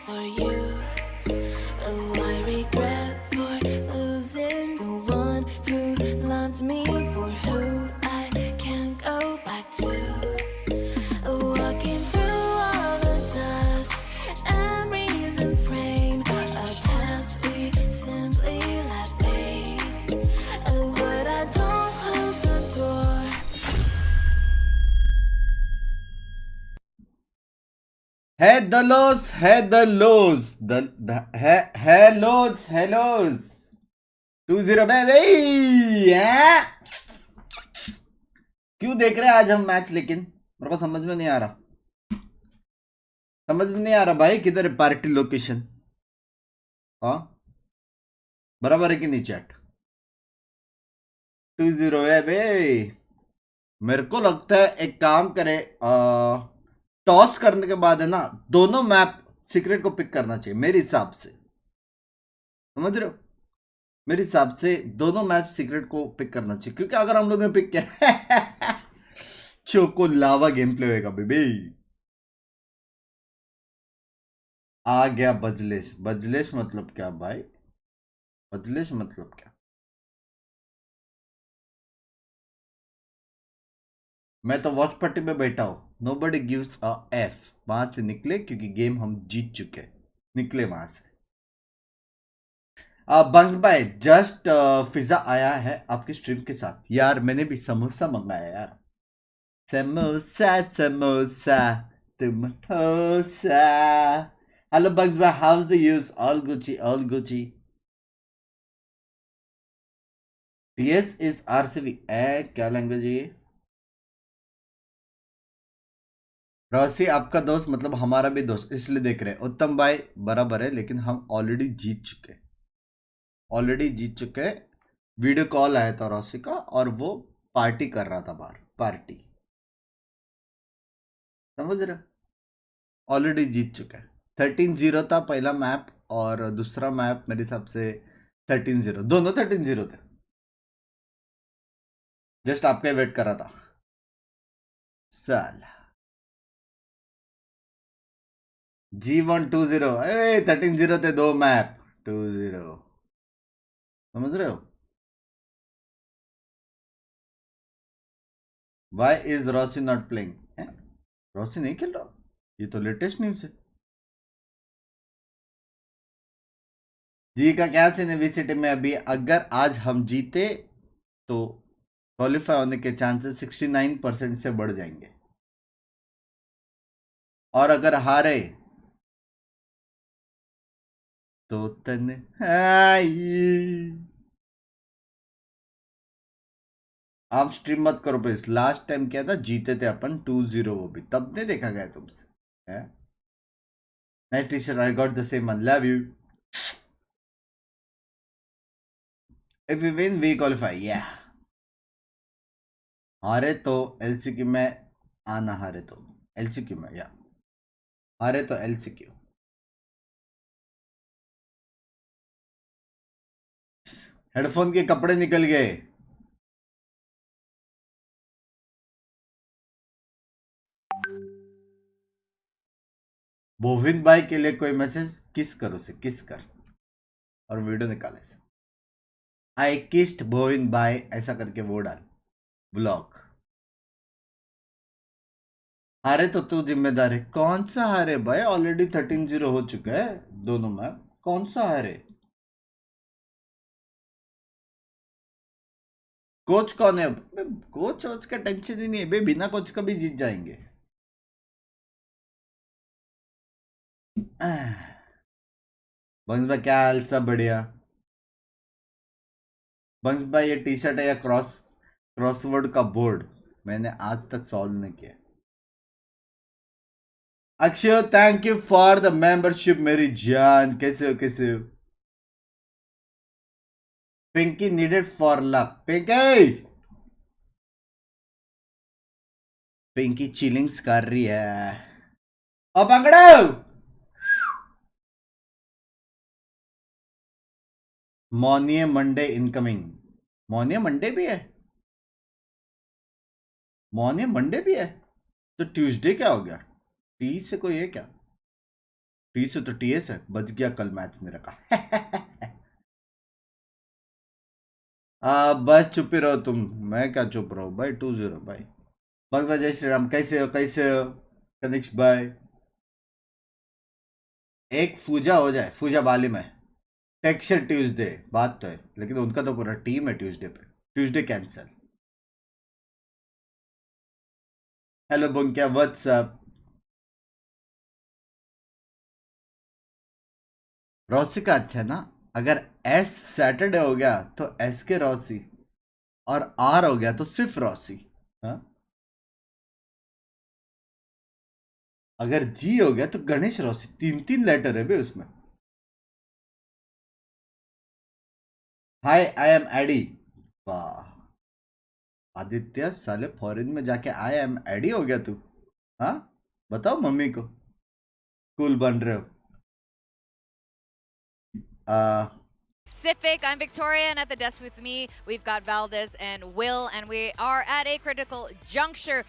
for you. Oh, I regret for losing the one who loved me, for who I can't go back to. Walking through all the dust, memories and frame, a past we simply let fade. But I don't close the door. है the loss, है the loss, है loss 2-0 baby. क्यों देख रहे हैं आज हम match? लेकिन मेरे को समझ में नहीं आ रहा, भाई किधर है पार्टी लोकेशन? हाँ बराबर है कि नहीं चैट? 2-0 है भाई। मेरे को लगता है एक काम करे, टॉस करने के बाद है ना, दोनों मैप सीक्रेट को पिक करना चाहिए मेरे हिसाब से, समझ रहे हो? मेरे हिसाब से दोनों मैच सीक्रेट को पिक करना चाहिए, क्योंकि अगर हम लोग ने पिक किया चोको लावा गेम प्ले होगा बेबी। आ गया बजलेश। बजलेश मतलब क्या भाई? बजलेश मतलब क्या? मैं तो वॉच पट्टी पे बैठा हूं। Nobody gives a F. वहां से निकले, क्योंकि गेम हम जीत चुके। निकले वहां से। बंक्स भाई जस्ट पिज्जा आया है आपकी स्ट्रीम के साथ। यार मैंने भी समोसा मंगाया यार। समोसा समोसा तुम ठोसा। हेलो बंक्स भाई, house the use? All Gucci, all Gucci. PS is RCB। क्या लैंग्वेज है ये? रॉसी आपका दोस्त मतलब हमारा भी दोस्त, इसलिए देख रहे हैं। उत्तम भाई बराबर है, लेकिन हम ऑलरेडी जीत चुके। वीडियो कॉल आया था रॉसी का, और वो पार्टी कर रहा था बाहर। पार्टी, समझ रहे? ऑलरेडी जीत चुका है। 13-0 था पहला मैप, और दूसरा मैप मेरे हिसाब से 13-0, दोनों 13-0 थे। जस्ट आपका वेट कर रहा था साला। G1 2-0, 13-0 थे दो मैप। 2-0, समझ रहे हो? Why is Rossi not playing? Rossi नहीं खेल रहा? ये तो लेटेस्ट न्यूज है। जी का क्या सीन है VCT में अभी? अगर आज हम जीते तो क्वालिफाई होने के चांसेस 69% से बढ़ जाएंगे, और अगर हारे तो आप स्ट्रीम मत करो प्लीज। लास्ट टाइम क्या था, जीते थे अपन 2-0, वो भी तब नहीं देखा गया तुमसे। Nice T shirt, I got the same one, love you. If we win we qualify, या हारे तो LCQ में आना। हारे तो LCQ में, या हारे तो LCQ। हेडफोन के कपड़े निकल गए। बोविन भाई के लिए कोई मैसेज? किस करो से, किस कर और वीडियो निकाले से। आई किस्ड बोविन भाई, ऐसा करके वो डाल ब्लॉग। हारे तो तू जिम्मेदार है। कौन सा हारे भाई? ऑलरेडी 13-0 हो चुका है दोनों में। कौन सा हारे? कोच कौन है? कोच वोच का टेंशन ही नहीं है बे, बिना कोच का भी जीत जाएंगे। बंस भाई क्या हाल? सब बढ़िया। बंस भाई ये टी शर्ट है या क्रॉसवर्ड का बोर्ड? मैंने आज तक सॉल्व नहीं किया। Akshay thank you for the membership मेरी जान। कैसे हो, कैसे हो? Pinky needed for luck. Pinky chillings कर रही है। और पकड़ो। मॉनिये मंडे इनकमिंग। मॉनिये मंडे भी है? मॉनिये मंडे भी है? तो ट्यूसडे क्या हो गया? टी से कोई है क्या? टी से तो टीएस है, बच गया कल मैच मेरे का। बस चुप ही रहो तुम, मैं क्या चुप रहो भाई। 2-0 भाई। बस जय श्री राम, कैसे हो कनिक्स भाई। एक पूजा हो जाए, पूजा बाली में टेक्सचर ट्यूसडे बात तो है, लेकिन उनका तो पूरा टीम है ट्यूसडे पे। Tuesday cancel. हेलो बुंक्या, व्हाट्सअप। रॉसी का अच्छा है ना, अगर एस सैटरडे हो गया तो एस के रॉसी, और आर हो गया तो सिर्फ रॉसी। हाँ, अगर जी हो गया तो गणेश रॉसी। 3 लेटर है बे उसमें। हाय आई एम एडी। वाह आदित्य, साले फॉरेन में जाके आई एम एडी हो गया तू। हाँ, बताओ मम्मी को कूल बन रहे हो। Pacific. I'm Victoria, and at the desk with me, we've got Valdez and Will, and we are at a critical juncture.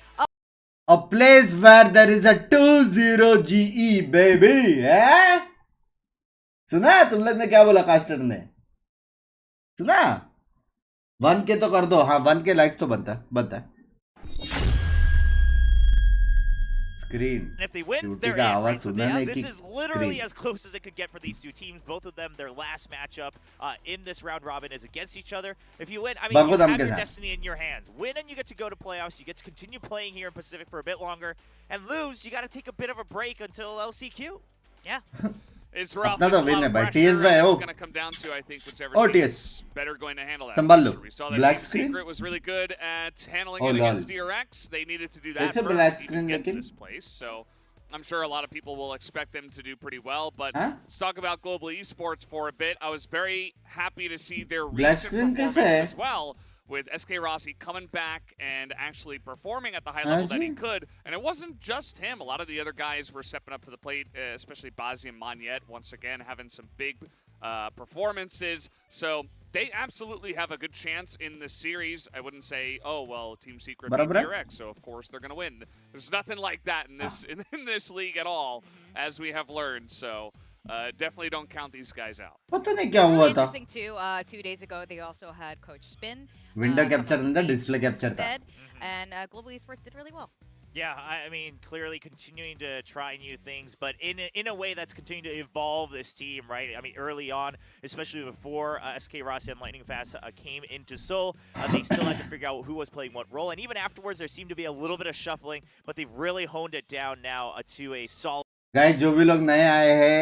A place where there is a 2-0 GE baby, है? सुना तुम लोग ने क्या बोला कास्टर ने? सुना? 1K तो कर दो। हाँ 1K लाइक्स तो बनता है। Screen. And if they win, Shooting they're का in, आवाज right? So सुना नहीं this कि is literally screen. as close as it could get for these two teams. Both of them, their last matchup in this round robin is against each other. If you win, I mean, you have your destiny in your hands. Win and you get to go to playoffs. You get to continue playing here in Pacific for a bit longer. And lose, you got to take a bit of a break until LCQ. Yeah. It's rough. अपना तो win है भाई। TS It's भाई, going to come down to, I think, whichever Oh, team TS. is better going to handle that. संभाल लो। We saw that Black Team screen? Secret was really good at handling Oh, it lol. against DRX. They needed to do that कैसे first black to even screen get to लेकिन? this place. So I'm sure a lot of people will expect them to do pretty well. But हाँ? let's talk about global esports for a bit. I was very happy to see their Black recent screen कैसे performance है? as well, with SK Rossi coming back and actually performing at the high level that he ji? could. And it wasn't just him. A lot of the other guys were stepping up to the plate, especially Bazi and Monyet, once again, having some big performances. So they absolutely have a good chance in this series. I wouldn't say, oh, well, Team Secret beat बराबर है? DRX, so of course they're going to win. There's nothing like that in this in this league at all, as we have learned. So definitely don't count these guys out. पता नहीं क्या Really हुआ था। interesting too. 2 days ago, they also had Coach Spin. Window come capture on अंदर stage display capture था। instead, and Global Esports did really well. Yeah, I mean, clearly continuing to try new things, but in a way that's continuing to evolve this team, right? I mean, early on, especially before SK Rossi and Lightning Fast came into Seoul, they still had to figure out who was playing what role, and even afterwards, there seemed to be a little bit of shuffling, but they've really honed it down now to a solid. Guys जो भी लोग नए आए हैं,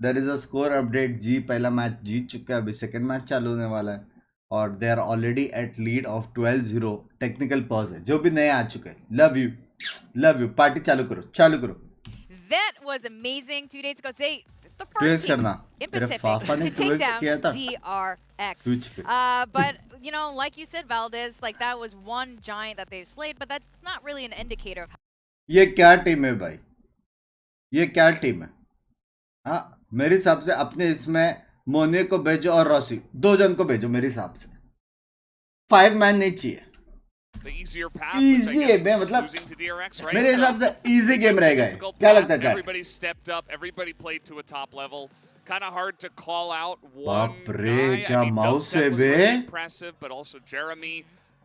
there is a score update. जी पहला match जीत चुका है, अभी सेकंड मैच चालू होने वाला है, और they are already at lead of 12-0। Technical pause है, जो भी नए आ चुके हैं, लव यू। पार्टी चालू करो। That was amazing 2 days ago. They the 2x first team करना। in मेरे Pacific फाफा ने to take 2x किया down था DRX. Twitch पे। But you know, like you said, Valdez, like that was one giant that they've slayed, but that's not really an indicator of ये क्या team है भाई, ये क्या टीम है? हाँ मेरे हिसाब से अपने इसमें मोने को भेजो और रॉसी, 2 जन को भेजो मेरे हिसाब से। 5 मैन नहीं चाहिए। The easier path Easy was, I है guess, बे, just मतलब losing to DRX, right? मेरे हिसाब से इजी गेम रहेगा ये। Difficult क्या path. लगता है chat? Everybody stepped up. Everybody played to a top level. Kind of hard to call out one बाप रे, guy. क्या I mean, mouse Dubstep है was bay? really impressive, but also Jeremy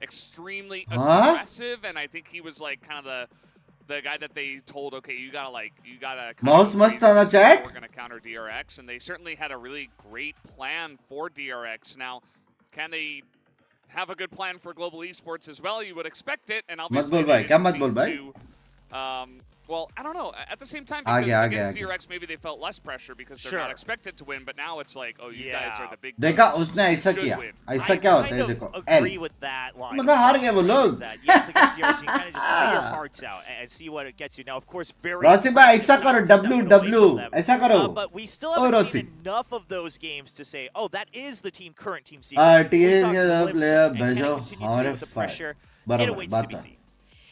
extremely हाँ? aggressive, and I think he was like kind of the guy that they told, okay, you gotta Mouse मस्त था ना chat? we're gonna counter DRX, and they certainly had a really great plan for DRX. Now, can they have a good plan for global esports as well? You would expect it, and मत obviously बोल भाई, they क्या didn't मत बोल seem भाई? to, well, I don't know. At the same time, uh because गया, against E DRX, maybe they felt less pressure because they're Sure. not expected to win. But now it's like, oh, you guys are the big देखा dogs. उसने ऐसा Should किया, win. ऐसा क्या होता है देखो, L agree with that line. मतलब हार गए वो लोग। Yes, against DRX, you kind of just play your hearts out and see what it gets you. Now, of course, very. Rossi भाई ऐसा करो, impressive that went away W from them. ऐसा करो। But we still Oh, haven't Rossi. seen enough of those games to say, oh, that is the current team secret. We TS saw के glimpses player and can it भेजो continue to हमारे with the fight. pressure? It बराबर awaits to बात be है। seen.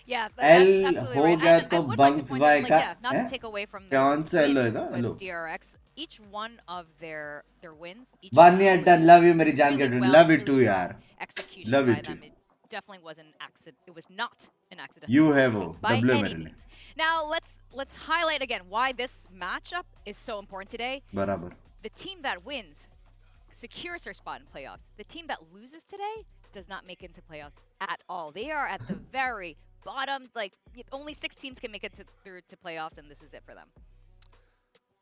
Yeah, L that's absolutely हो right. गया And I तो would like to bunks point भाई out, like, का, yeah, not हैं? to take away from कौन सा their L win होएगा? with low. DRX. Each one of their wins, each One one year was done, love you मेरी जान के really dude, well, love you really too strong यार, execution love you by too। them. It definitely was an accident. It was not an accident. You have a by W any मेरे लिए. means. Now let's highlight again why this matchup is so important today. बराबर. The team that wins secures their spot in playoffs. The team that loses today does not make it into playoffs at all. They are at the very bottom. Like only 6 teams can make it through to playoffs, and this is it for them.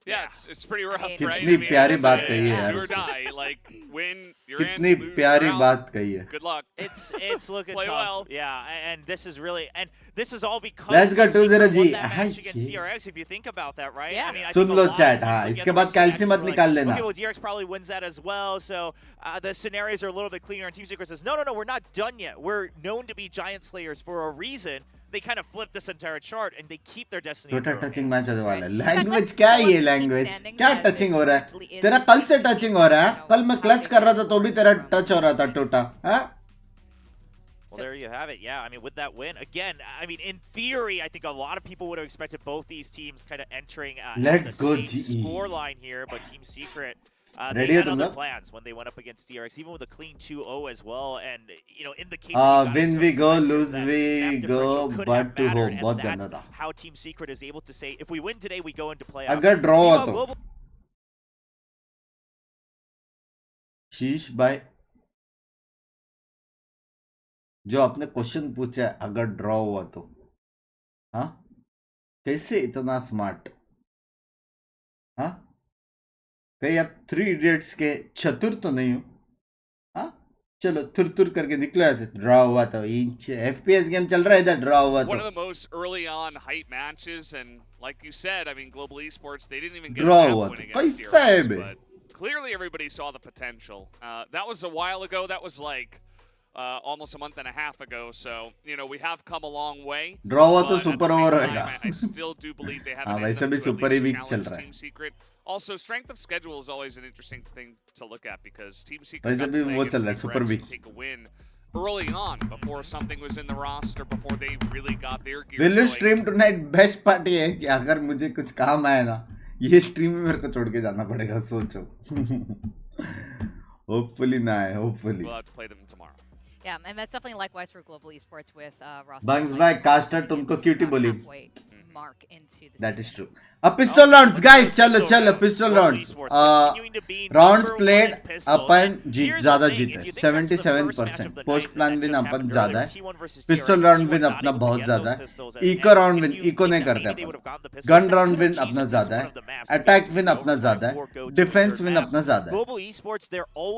Yeah, it's pretty rough, कितनी right? प्यारी it's, बात कही है it's यार do or उसने. die. Like, win, you're in, कितनी lose, प्यारी you're out. बात कही है. Good luck. It's looking Play tough. well. Yeah, and this is really, and this is all because Let's go Team Secret 2-0 G. won that match against Hi. CRX. If you think about that, right? Yeah. I mean, I soon think a low lot of chat, teams हाँ, together इसके this बाद कैल्सी actually मत were like, निकाल लेना. Okay, well, GRX probably wins that as well, so the scenarios are a little bit cleaner. And Team Secret says, no, we're not done yet. We're known to be Giant Slayers for a reason. They kind of flip this entire chart and they keep their destiny. in छोटा their own touching hands. Match होने वाला है. Language क्या है ये language? क्या Yeah, touching हो रहा है? actually is तेरा कल से टचिंग हो रहा है. you know, कल मैं how क्लच they कर रहा था can तो भी go तेरा from- टच हो रहा था टोटा. हाँ? Well, there you have it. Yeah, I mean, with that win, again, I mean, in theory, I think a lot of people would have expected both these teams kind of entering Let's the go, same GE. score line here, but Team Secret, Ready they had हो तुम other लोग? plans when they went up against DRX, even with a clean 2-0 as well. And, you know, in the case win we go, lose we go, but to hope. बहुत गंदा था. How Team Secret is able to say, if we win today, we go into playoffs. अगर draw हुआ Meanwhile, तो. Global शीश भाई जो आपने क्वेश्चन पूछा है अगर ड्रॉ हुआ तो हाँ कैसे इतना स्मार्ट हाँ कहीं आप 3 इडियट्स के चतुर तो नहीं हो हाँ चलो तुर करके निकलो ऐसे ड्रॉ हुआ तो इंच एफपीएस गेम चल रहा है इधर ड्रॉ हुआ One तो of the most early on hype matches, and like you said, I mean, Global Esports, they didn't even get Draw a map हुआ win तो against कैसा है DRX, बे? but clearly everybody saw the potential. That was a while ago. That was like almost a month and a half ago. So, you know, we have come a long way. Draw हुआ तो But at the super same over time, होगा I still do believe they have हाँ an वैसे भी enough to at super ही least week चल challenge रहा है Team Secret. Also, strength of schedule is always an interesting thing to look at because Team Secret वैसे got भी to play वो against चल रहा है Big super Reds week and take a win early on before something was in the roster, before they really got their gear will you going. Stream tonight best part ये है कि अगर मुझे कुछ काम आया ना ये स्ट्रीम में मेरे को छोड़ के जाना पड़ेगा सोचो होपफुली ना है hopefully We'll have to play them tomorrow. Yeah, and that's definitely likewise for Global Esports with Ross. Banks by caster तुमको क्यूटी बोली Mark into the That is season. true. Pistol rounds guys चलो चलो pistol rounds rounds played अपन जीत ज्यादा जीते 77% post plan win अपन ज्यादा है pistol round win अपना बहुत ज्यादा है इको राउंड विन इको नहीं करते अपन गन राउंड विन अपना ज्यादा है अटैक विन अपना ज्यादा है डिफेंस विन अपना ज्यादा है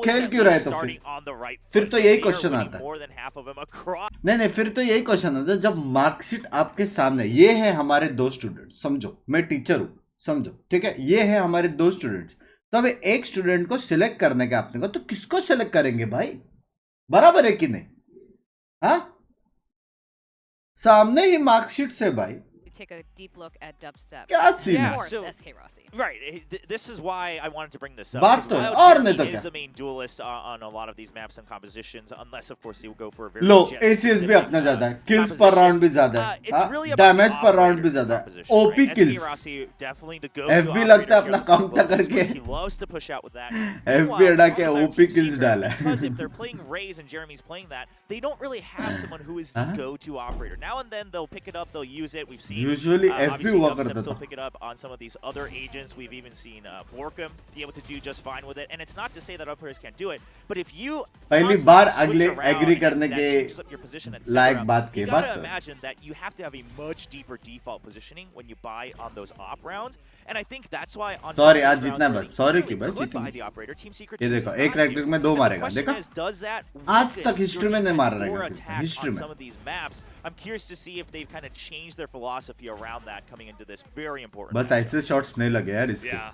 खेल क्यों रहे तो फिर तो यही क्वेश्चन आता है नहीं फिर तो यही क्वेश्चन आता है जब मार्कशीट आपके सामने ये है हमारे 2 स्टूडेंट्स समझो मैं टीचर हूं समझो ठीक है ये है हमारे 2 स्टूडेंट्स तो अब एक स्टूडेंट को सिलेक्ट करने का आपने को तो किसको सिलेक्ट करेंगे भाई बराबर है कि नहीं हाँ सामने ही मार्कशीट से भाई Take a deep look at dubstep. क्या सीन Yeah, है Of course, so- SK Rossi. Right. This is why I wanted to bring this up. बात because तो है, while और नहीं GE तो is क्या? the main duelist on a lot of these maps and compositions, unless of course he will go for a very low jet ACS भी specific, अपना ज्यादा है किल्स पर composition. राउंड भी ज्यादा है It's really about damage the पर round भी operator ज्यादा है composition, OP right? SK kills Rossi definitely the go-to FB लगता है operator अपना here काम with तक करके He loves to push out with that. FB Meanwhile, अड़ा के on the side of OP Team kills Secret, डाला है। because if they're playing Raze and Jeremy's playing that, they don't really have someone who is the go-to operator. Now and then they'll pick it up, they'll use it. We've seen Usually FB obviously हुआ Dubstep करता still था pick it up on some of these other agents. We've even seen Borkum be able to do just fine with it. And it's not to say that other players can't do it, but if you पहली constantly बार switch अगले around agree and करने that के changes up your position at like center, बात की you बात gotta करो। imagine that you have to have a much deeper default positioning when you buy on those op rounds. And I think that's why on Sorry, some of आज these जीतना rounds है where बस। they Sorry clearly कि भाई could जीतेंगे। buy the operator, Team Secret ये chooses देखो not एक to. रैंक में 2 And the मारेगा question देखा is, does that आज weaken तक your हिस्ट्री में नहीं मार defense रहेगा or किसने attack हिस्ट्री on में some of these maps? I'm curious to see if they've kind of changed their philosophy around that coming into this very important बस matchup. ऐसे shots नहीं लगे यार इसके Yeah,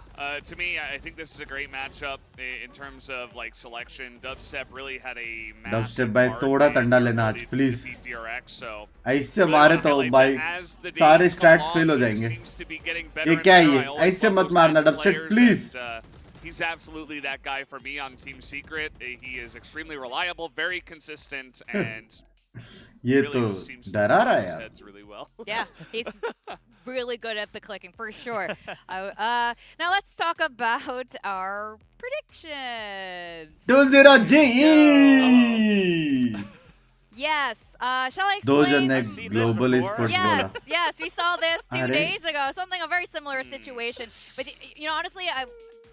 to me, I think this is a great matchup in terms of like selection. Dubstep really had a massive Dubstep भाई mark थोड़ा in ठंडा their लेना ability आज to please defeat DRX, so ऐसे really मारे wanna तो highlight भाई that as the सारे days come stats along, fail हो he जाएंगे seems to be getting better ये and क्या है better. ये? I always ऐसे love मत those मारना, types of Dubstep, players, please. and, he's absolutely that guy for me on Team Secret. He is extremely reliable, very consistent, and ये really तो just seems to डरा रहा है use यार heads really well. Yeah, he's really good at the clicking for sure. Now let's talk about our predictions. 2-0 GE Yes. Shall I दो explain? जन ने I've seen this global before. esports Yes, बोला. yes, we saw this 2 Arre. days ago. Something a very similar situation. But you know, honestly,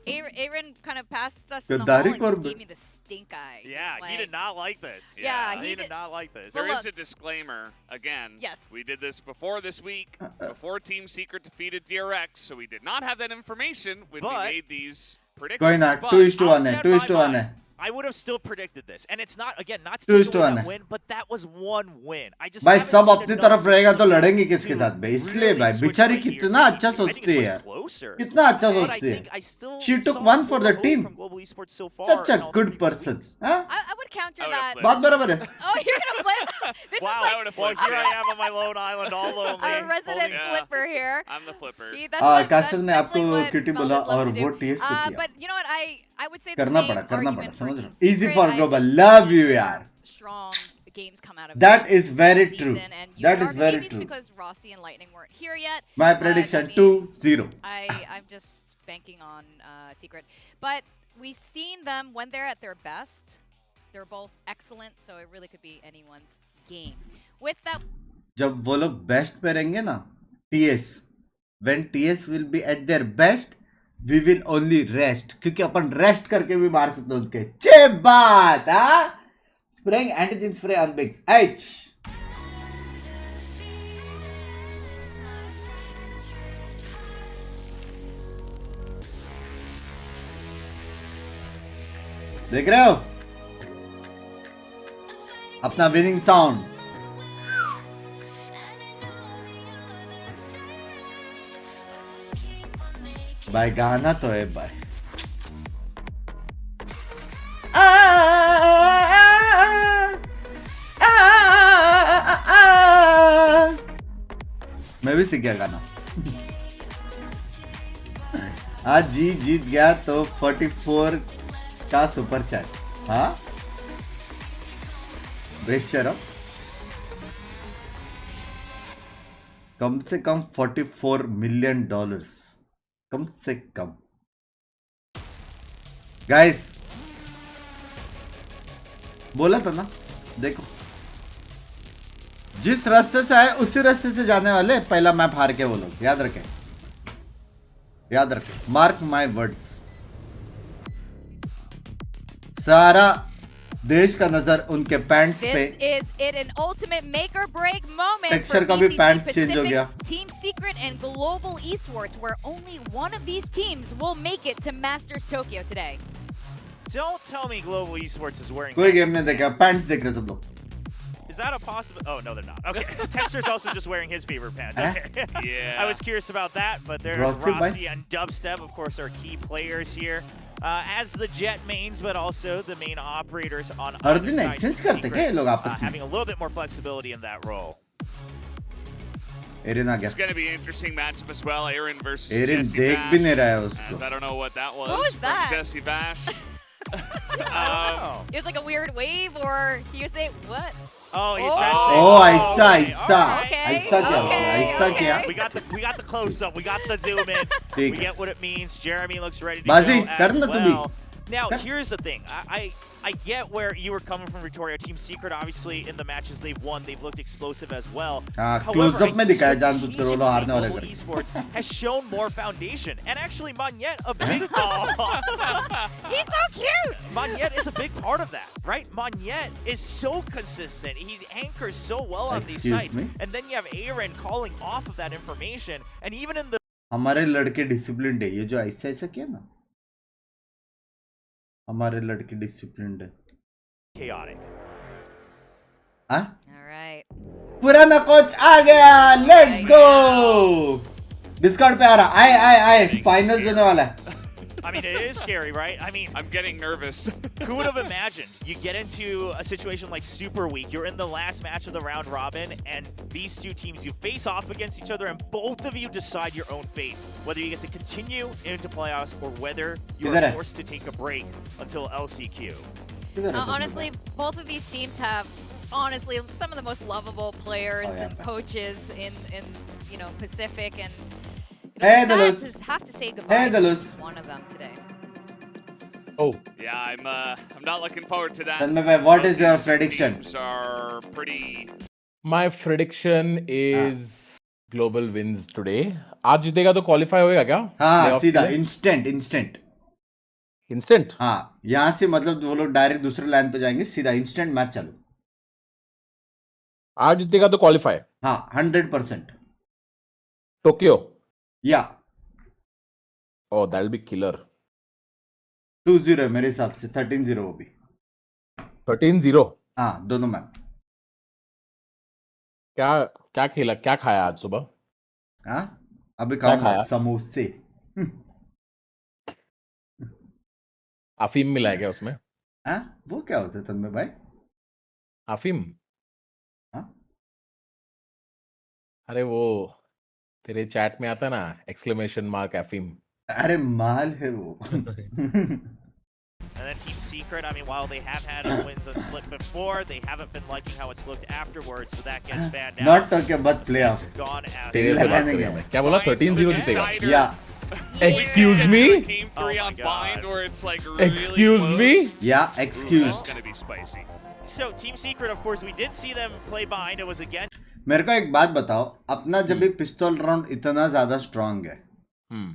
Aaron kind of passed us in the hall Gaddaari and just Corbett. gave me the stink eye. Yeah, It's he like- did not like this. Yeah, he he did did- not like this. Well, There is look. a disclaimer. Again, Yes. we did this before this week, before Team Secret defeated DRX, so we did not have that information when But- we made these predictions. कोई ना but 2:1 है stand 2:1 by है. I would have still predicted this, and it's not not 2 still to that 1 win, but that was one win. I just भाई haven't सब seen अपनी enough तरफ रहेगा तो to लड़ेंगे किसके really साथ भाई इसलिए भाई switch बेचारी right here. कितना अच्छा I think सोचती है it's यार much closer. कितना अच्छा But I सोचती think है I still She took saw one for the more hope team. from Global Esports so far such in a all good 3 person weeks. हाँ I would counter I would've that. flipped. बात बराबर है Oh, you're gonna flip? This Wow, is I would've well, flipped, here yeah. I am on my lone island, all lonely. like a resident holding- Yeah. flipper here. I'm the flipper. See, that's caster ने that's आपको definitely what QT Veldas बोला love और to do. वो TS को किया But you know what? I would say the करना same पड़ा argument for समझ Team रहा हूँ easy Secret. for I global just love see you some यार strong games come out of That this is very season, true. and you That could is argue very maybe it's true. because Rossi and Lightning weren't here yet. my but, prediction I mean, 2-0 I'm just banking on Secret. But we've seen them when they're at their best. They're both excellent, so it really could be anyone's game. With that, जब वो लोग best पे रहेंगे ना TS when TS will be at their best we will only rest क्योंकि अपन rest करके भी मार सकते हैं उनके चे बात हाँ स्प्रेइंग एंटीजन स्प्रे ऑन बिग्स एच देख रहे हो अपना विनिंग साउंड भाई गाना तो है भाई मैं भी सीख गया गाना आज जी जीत गया तो 44 का सुपर चैट हाँ बेशरम कम से कम $44 मिलियन कम से कम गाइस बोला था ना देखो जिस रास्ते से आए उसी रास्ते से जाने वाले पहला मैप हार के वो लोग याद रखें मार्क माय वर्ड्स सारा देश का नजर उनके पैंट्स पे this is it an ultimate make or break moment Texture for का भी VCT pants change हो Pacific, गया। Team Secret and Global Esports, where only one of these teams will make it to Masters Tokyo today. Don't tell me Global Esports is wearing कोई that. Game नहीं देखा pants देख रहे सब लोग Is that a possible? Oh no, they're not. Okay, Texter's also just wearing his favorite pants. Huh? Okay. Yeah. I was curious about that, but there's Rossi, Rossi, bhai. and Dubstep, of course, are key players here. As the Jet mains, but also the main operators on her either दिन side. exchange Team करते क्या ये Secret, लोग आपस में having a little bit more flexibility in that role. Erin आ It's गया going to be an interesting matchup as well. Aaron versus Aaron Jesse देख Bash. भी नहीं रहा है As उसको I don't know what that was, What was from that? Jesse Bash. Oh, It was like a weird wave, or he was saying what? oh, he's Oh. trying to say. ओ ऐसा okay, ऐसा all right. Okay, ऐसा क्या okay, हुआ ऐसा okay. क्या We got the close up. We got the zoom in. ठीक We है get what it means. Jeremy looks ready to बाजी, go कर as ना तू भी। well. Now, कर। here's the thing. I get where you were coming from, Victoria. Team Secret, obviously, in the matches they've won, they've looked explosive as well. हाँ However, close up में I दिखाया think जानबूझकर वो लोग हारने वाले Global करके Esports has shown more foundation. And actually, Magnet, a big... He's so cute. Magnet is a big part of that, right? Magnet is so consistent. He anchors so well on these Excuse sites. me? And then you have Aaron calling off of that information. And even in the हमारे लड़के disciplined है ये जो ऐसा ऐसा किया ना हमारे लड़के डिसिप्लिन्ड है chaotic. हाँ All right. पुराना कोच आ गया लेट्स गो डिस्काउंट पे आ रहा आए फाइनल होने वाला है I mean, it is scary, right? I mean, I'm getting nervous. who would have imagined you get into a situation like Superweek, you're in the last match of the round robin, and these two teams, you face off against each other, and both of you decide your own fate, whether you get to continue into playoffs or whether you किधर are है? forced to take a break until LCQ. किधर है Honestly, both of these teams have honestly some of the most lovable players Oh, yeah. and coaches in you know Pacific, and Hey, sad Dallas. to have to say goodbye Hey, Dallas. to one of them today. Oh, Yeah, I'm not looking forward to that. Tanmay bhai, what Both is your these prediction? teams are pretty. my prediction is global wins today. आज जीतेगा तो qualify होएगा क्या? हाँ Playoffs सीधा के लिए? Instant Instant. हाँ यहाँ से मतलब वो लोग डायरेक्ट दूसरे लाइन पे जाएंगे सीधा इंस्टेंट मैच चालू आज जीतेगा तो qualify. हाँ 100% Tokyo. या Oh, that'll be killer. 2-0 है मेरे हिसाब से 13-0 वो भी 13-0. हाँ दोनों मैच क्या क्या खेला, क्या खाया आज सुबह? हाँ अभी क्या खाऊंगा खाया? समोसे अफीम मिला है क्या उसमें? हाँ वो क्या होता है तन्मय भाई अफीम? हाँ? अरे वो तेरे चैट में आता है ना, एक्सक्लेमेशन मार्क अफीम. अरे माल है वो And then Team Secret, I mean, while they have had wins on Split before, they haven't been liking how it's looked afterwards, so that gets banned out. Not talking about playoff. Gone as तेरे से बात लगाने करेंगे गया। मैं. क्या बोला? 13-0 जीतेगा. Decider. या Excuse me? Game Oh 3 my on God. bind where it's like really Excuse close. me? या Ooh, that's excused gonna be spicy. So Team Secret, of course, we did see them play behind. It was again मेरे को एक बात बताओ अपना जब भी पिस्तौल राउंड इतना ज्यादा स्ट्रांग है हम्म.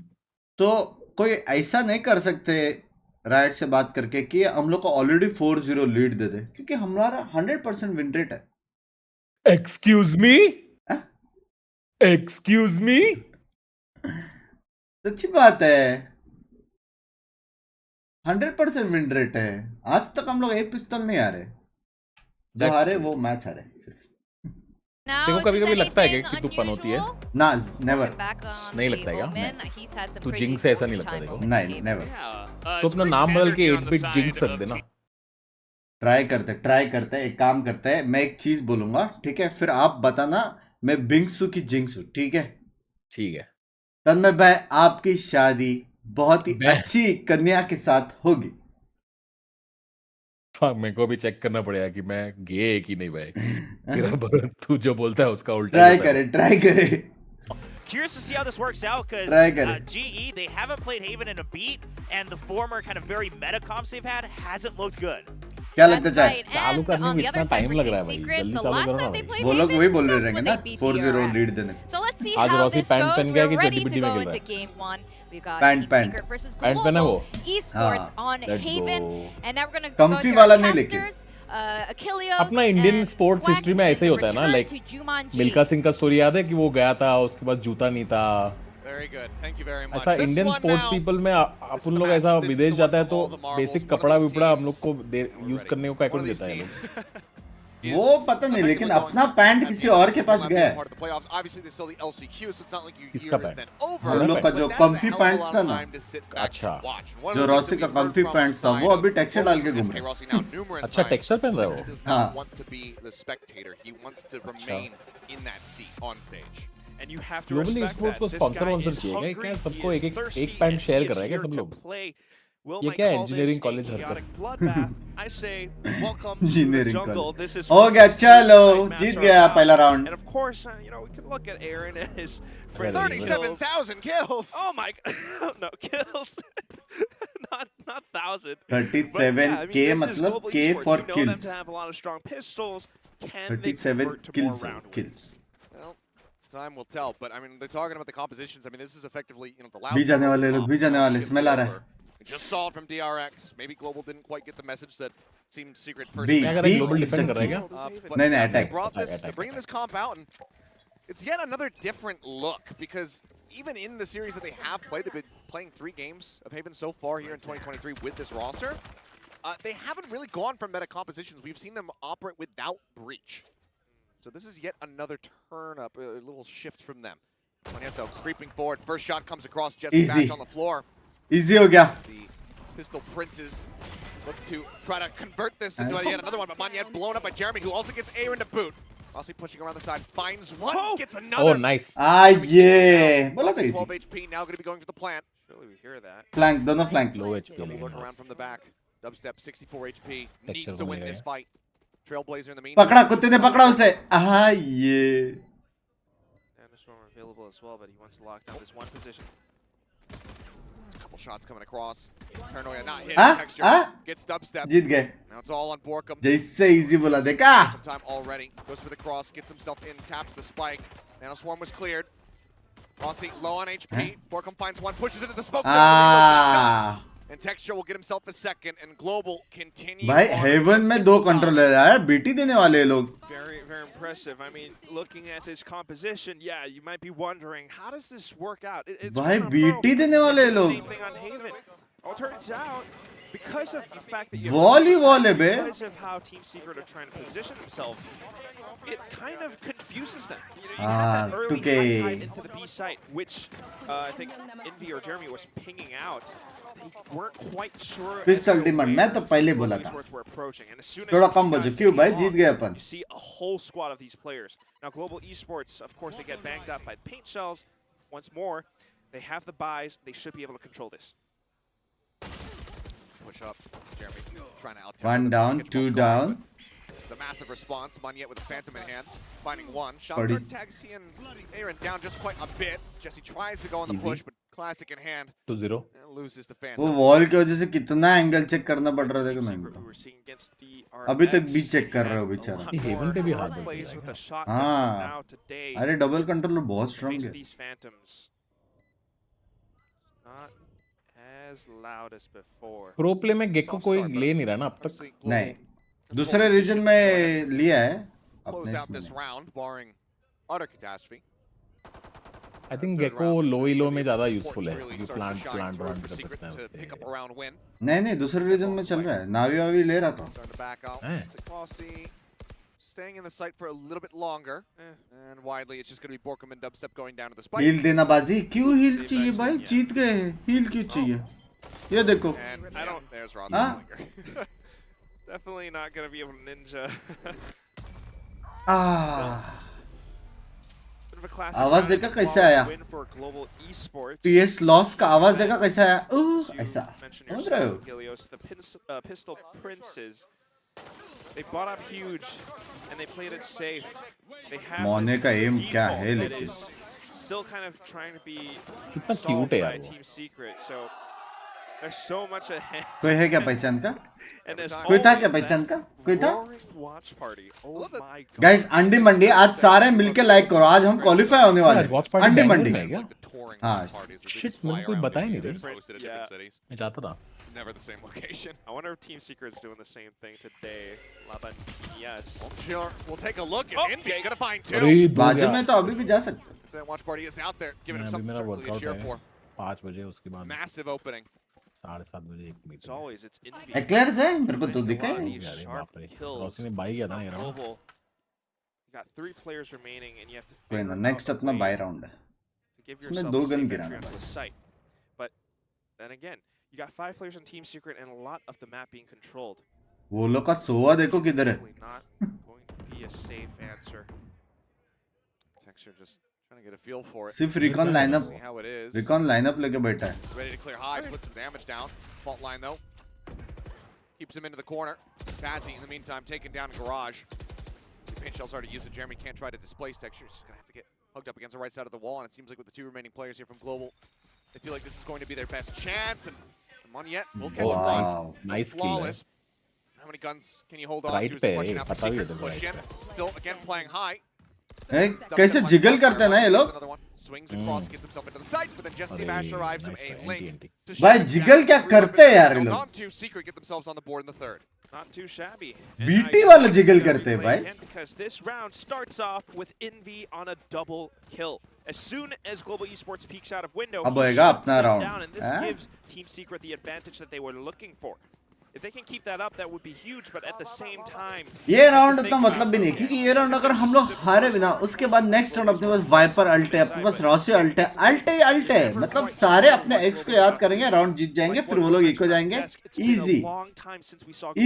तो कोई ऐसा नहीं कर सकते राइट से बात करके कि हम लोग को ऑलरेडी 4-0 लीड दे दे क्योंकि हमारा 100% विन रेट है Excuse me? हाँ? Excuse me? अच्छी बात है 100% विन रेट है आज तक हम लोग एक पिस्तौल नहीं हारे जो That's हारे true. वो मैच हारे सिर्फ Now, देखो is कभी-कभी this लगता है anything कि तू पनौती है. unusual? ना नेवर Back on नहीं the लगता है क्या? Omen, he's had some तू crazy Jinx से ऐसा नहीं overtime लगता देखो. moments नहीं game. Never Yeah. तो It's अपना pretty नाम बदल standard के here on the 8-bit side jinx रख of देना. Team- ट्राई करते एक काम करते हैं मैं एक चीज बोलूंगा ठीक है फिर आप बताना मैं बिंक्स हूं कि जिंक्स हूं ठीक है ठीक है. तन्मय भाई आपकी शादी बहुत ही मैं- अच्छी कन्या के साथ होगी हाँ, मेरे को भी चेक करना पड़ेगा कि मैं गे है कि नहीं भाई. तेरा तू जो बोलता है उसका उल्टा ही होता है. ट्राई करे curious to see how this works out because Try करें. GE, they haven't played Haven in a beat, and the former kind of very meta comps they've had hasn't looked good. क्या लगता है That's चाहे right. चालू And करने on में the इतना other side time for लग रहा है Team भाई. Secret, जल्दी the चालू last करो ना time they भाई. played वो लोग Haven वही बोल रहे was रहेंगे when ना they beat 4-0 DRX. लीड देने So let's see आज how Rossi this pant goes. पहन गया कि We're ready चड्डी to पिड्डी go में खेल into रहा है. game one. We've got pant, Team pant. Secret versus pant पहना Global वो. Esports हाँ, on let's Haven. go. And now we're gonna Comfy go into वाला our नहीं लेकिन. casters. Achilles अपना Indian and sports Quack history में ऐसे ही in होता है ना. return like to Jumanji. Milkha Singh का स्टोरी याद है कि वो गया था उसके पास जूता नहीं था. Very good. Thank you very much. ऐसा This Indian one sports now, people में this is अपन the लोग match. ऐसा This is विदेश the one जाता है for तो all the marbles. Basic One of कपड़ा those विपड़ा हम लोग teams. को We're यूज ready. करने को क्या One कर of these देता है ये लोग. teams वो is पता नहीं लेकिन effectively अपना going पैंट at किसी the और end के of पास the गया part है of the playoffs. Obviously, there's still the LCQ, so it's not like your किसका year is pant? then over. हम लोग का but जो that's a comfy hell of a pants lot था of ना. time to sit back अच्छा. and watch. One जो of the Rossi things का that we've heard comfy from pants the था, वो side अभी of texture डाल के घूम SK रहा है. Rossi now numerous अच्छा times. टेक्सचर पहन रहा है He वो. does हाँ. not want to be the spectator. He wants to remain in that seat on stage. And you have to global respect sports that. को This sponsor guy वॉन्सर is चाहिए क्या? hungry, क्या he सबको is एक thirsty, pant and share he कर is रहा है क्या here सब to लोग? play. Will ये might क्या call engineering this a college हरकत? chaotic bloodbath. I say, welcome to the Engineering jungle. college. This is हो what गया this चलो three-side जीत match गया are about. पहला round And of course, you know, we can look at Aaron and his friendly Thirty- kills. 37,000 kills. Oh my god, no kills. not 1,000. But 37 yeah, I mean, K this is मतलब global K esports. for You know them kills to have a lot of strong pistols. Can they 37 convert to more kills round wins? kills Well, time will tell. But I mean, they're talking about the compositions. I mean, this is effectively, you know, the loud. भी जाने वाले लोग भी जाने वाले smell आ रहा है We just saw it from DRX. Maybe Global didn't quite get the message that seemed secret first. B क्या कर B रहा है? ग्लोबल is the डिफेंड कर रहा है key. क्या? But नहीं, नहीं, they attack. brought this, Attack, they're bringing this comp out, and it's yet another different look because even in the series that they have played, they've been playing 3 games of Haven so far here in 2023 with this roster. They haven't really gone from meta compositions. We've seen them operate without Breach. So this is yet another turn up, a little shift from them. Monieto creeping forward. First shot comes across Jesse Easy. Batch on the floor. Easy हो गया The Pistol Princes look to try to convert this into yet another one, but Monyet blown up by Jeremy, who also gets Aaron to boot. Rossi pushing around the side, finds one, gets another. Oh, nice. ये बोला था Rossi easy 12 HP, now going to be going for the plant. Surely we hear that. Flank दोनों flank Low HP Double लेकिन look around बस. from the back. Dubstep 64 HP, Texture needs to win बनेगा this ये. fight. Trailblazer in the meantime. पकड़ा कुत्ते ने पकड़ा उसे हाँ ये Thunderstorm available as well, but he wants to lock down this one position. Couple shots coming across. Paranoia not hit. Ah, Texture ah. gets dubstep. जीत गए. Now it's all on Borkum. जैसे easy बोला देखा. Time already. Goes for the cross, gets himself in, taps the spike. Nano Swarm was cleared. Rossi low on HP. Borkum finds one, pushes into the smoke. Ah. And Texture will get himself a second, and Global continue. भाई haven में 2 controller है यार, BT देने वाले हैं लोग. Very, very impressive. I mean, looking at this composition, yeah, you might be wondering, how does this work out? It's भाई kind of BT broke. देने वाले हैं लोग. Same thing on Haven. Well, it turns out, because of the fact that you Wall he wall है बे. because of how Team Secret are trying to position themselves, it kind of confuses them. You have that early 2K. high tide into the B site, which I think Envy or Jeremy was pinging out. They weren't quite sure. Pistol as to demand, when मैं तो पहले the बोला था. esports were approaching. And as soon as थोड़ा the come guys बजो, क्यों भाई came Jeet on, गए अपन. you see a whole squad of these players. Now, Global Esports, of course, they get banged up by paint shells. Once more, they have the buys. They should be able to control this. Push up. Jeremy trying to out. 1 down, 2 down. It's a massive response. Monyet with the Phantom in hand, finding one. Party. Shotgun tags he and Aaron down just quite a bit. Jesse tries to go on the Easy. push, but Classic in hand 2-0. and loses the वो Phantom. Wall की वजह से कितना angle check करना पड़ रहा था Team मेरे Secret, को. we were seeing against the अभी तक RX, भी चेक कर they रहा had हो a बेचारा. lot ये Haven पे भी more हाथ दे plays दिया with क्या? the shotguns, हाँ. but now today, अरे डबल कंट्रोलर बहुत the स्ट्रांग face है. of these Phantoms, not as loud as before. Pro play में गेको कोई ले नहीं रहा ना अब तक. Obviously, Global नहीं, दूसरे रीजन में लिया है close अपने out this इसमें. round, barring utter catastrophe. I think Third Gekko round, लो that's ही लो where में the ज्यादा importance यूजफुल है. really you starts to plant shine plant through run for कर Secret सकते हैं to pick up a उससे. round win. नहीं दूसरे रीजन में चल रहा है. नावी वावी ले रहा था. Starting to back out. Eh. Rossi staying in the site for a little bit longer. And widely, it's just going to be Borkum and Dubstep going down to the spike. Heal देना बाजी. क्यों heal चाहिए भाई? जीत गए. Heal क्यों चाहिए? ये देखो. And I yeah, don't- there's Rossi. Huh? Definitely not going to be able to ninja. Ah. Bit of a classic आवाज round. देखा It's a कैसे flawless आया? win for Global Esports. PS loss का आवाज देखा कैसा आया? You ऐसा. mentioned समझ yourself, रहे हो? Helios, the Pistol Princes. They bought up huge, and they played it safe. They have मोने this का aim क्या default है that लेकिन? is still kind of trying to be कितना solved cute है by यार वो. Team Secret. So there's so much ahead. कोई है क्या पहचान का? And there's कोई था क्या always पहचान का? that कोई था? roaring watch party. Oh my god. Guys अंडी मंडी आज सारे मिलके लाइक करो. आज हम क्वालिफाई होने वाले वॉच हैं. पार्टी अंडी बैंगलोर मंडी. में है क्या? The touring Ah, watch parties as they shit, just fly मेरे को around बताया with नहीं games रे. hosted at Yeah. different cities. मैं चाहता था. It's never the same location. I wonder if Team Secret's doing the same thing today. Laban, yes. Well, sure. We'll take a look. Oh, And Envy okay. gonna find two. अरे दो बाजू गया. में तो अभी भी जा सकते. That watch party is out there, giving him मैं अभी something मेरा certainly to वर्कआउट cheer है. for. 5 बजे उसके बाद Massive opening. 7:30 बजे एक As meeting. always, it's Envy. Eclairs है मेरे को तो दिखा A lot of है. these अरे sharp बाप रे. kills. रॉसी ने बाई किया था ना ये round. Global. You got 3 players remaining, and you have to कोई figure ना out नेक्स्ट a अपना way बाय राउंड है. to give इसमें yourself दो a गन safe गिराना entry onto the बस. site. But then again, you got 5 players on Team Secret and a lot of the map being controlled. वो लोग का सोवा देखो किधर है. Probably not going to be a safe answer. Texture just trying to get a feel for it. सिर्फ recon lineup See how it is. Recon lineup लेके बैठा है. Ready to clear high, put some damage down. Fault line though. Keeps him into the corner. Bazzi in the meantime taken down in garage. The paint shell's already used it. Jeremy can't try to displace Texture. He's just gonna have to get hugged up against the right side of the wall. And it seems like with the 2 remaining players here from Global, they feel like this is going to be their best chance. And Monyet will catch Oh, Ross. nice kill है. Flawless. How many guns can you hold on Right to? Is the पे question है, now for पता भी है Secret. तेरे को Push right in. Still again playing high. कैसे jiggle करते हैं ना ये लोग. Another one. Swings across, gets himself into the site, but then Jesse Bash arrives him a link. to भाई shoot जिगल down क्या three करते हैं यार ये held लोग. on to Secret, get themselves on the board in the third. Not too shabby. BT वाला jiggle करते हैं भाई. Because this round starts off with Envy on a double kill. As soon as Global Esports peeks out of window, अब he होएगा shuts अपना them round. down, and this हाँ? gives Team Secret the advantage that they were looking for. If they can keep that up, that would be huge. But at the same time, ये round इतना मतलब भी नहीं है क्योंकि ये round अगर हम लोग हारे बिना उसके बाद नेक्स्ट राउंड अपने पास वाइपर अल्ट है, अपने पास रॉसी अल्ट है, अल्ट है. मतलब सारे अपने एक्स को याद करेंगे, राउंड जीत जाएंगे, फिर वो लोग इको जाएंगे. Easy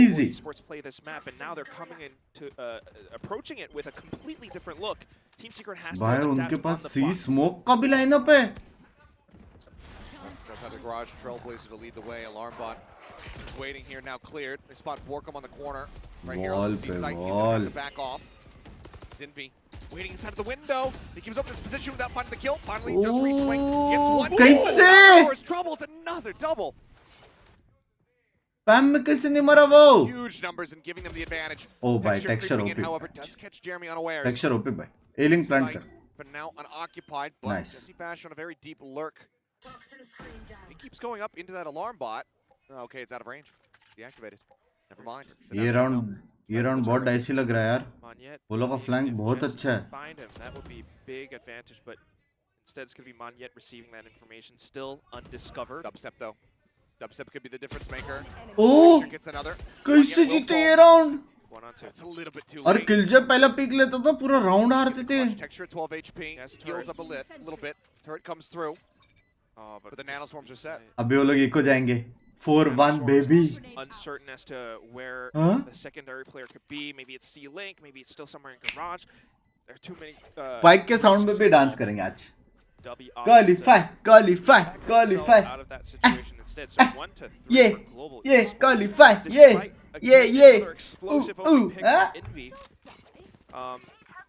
Easy. Esports play this map, and now they're coming into approaching it with a completely different look. Team Secret has भाई to उनके adapt पास on the C fly. Smoke का भी लाइनअप है. Outside the garage, Trailblazer to lead the way. Alarm bot is waiting here, now cleared. They spot Borkum on the corner. Right here on the C Wall pe site. He's gonna have to wall. back off. Zinvi waiting inside of the window. He gives up this position without finding the kill. Finally does Ooh, re-swing. Gets one. कैसे? Trouble. It's a another double. पैम में कैसे नहीं मरा वो? Huge numbers and giving them the advantage. Oh, भाई, texture creeping in, OP. however, does catch Jeremy unawares. Texture OP भाई. एलिंग plant Sight, कर. but now unoccupied. But Nice. Jesse Bash on a very deep lurk. He keeps going up into that alarm bot. Oh, okay, it's out of range. Deactivated. Never mind. It's an ये out round बहुत dicey लग रहा है यार. Monyet, वो लोग का flank if बहुत Jesse अच्छा है. can find him, that would be big advantage, but instead it's going to be Monyet receiving that information, still undiscovered. Dubstep though. Dubstep could be the difference maker. Oh! Texture gets another. कैसे Monyet will जीते ये fall. Round? 1-on-2. That's a little bit too और late. किलजे पहला pick लेता तो पूरा round हारते थे. Clutch. Texture at 12 HP. Yes, Heals turret. up a little bit. Turret comes through, Oh, but the nanoswarms are set. अभी वो लोग इको जाएंगे. 4-1 baby. Uncertain as to where Huh? the secondary player could be. Maybe it's C-Link, maybe it's still somewhere in garage. There are too many. Spike के sound में भी dance करेंगे आज. W qualify qualify back himself qualify. out of that situation instead. So 1-3 Yeah, for Global yeah, Esports. qualify, Despite yeah, again, yeah. another explosive Ooh, opening ooh, pick huh? from Envy.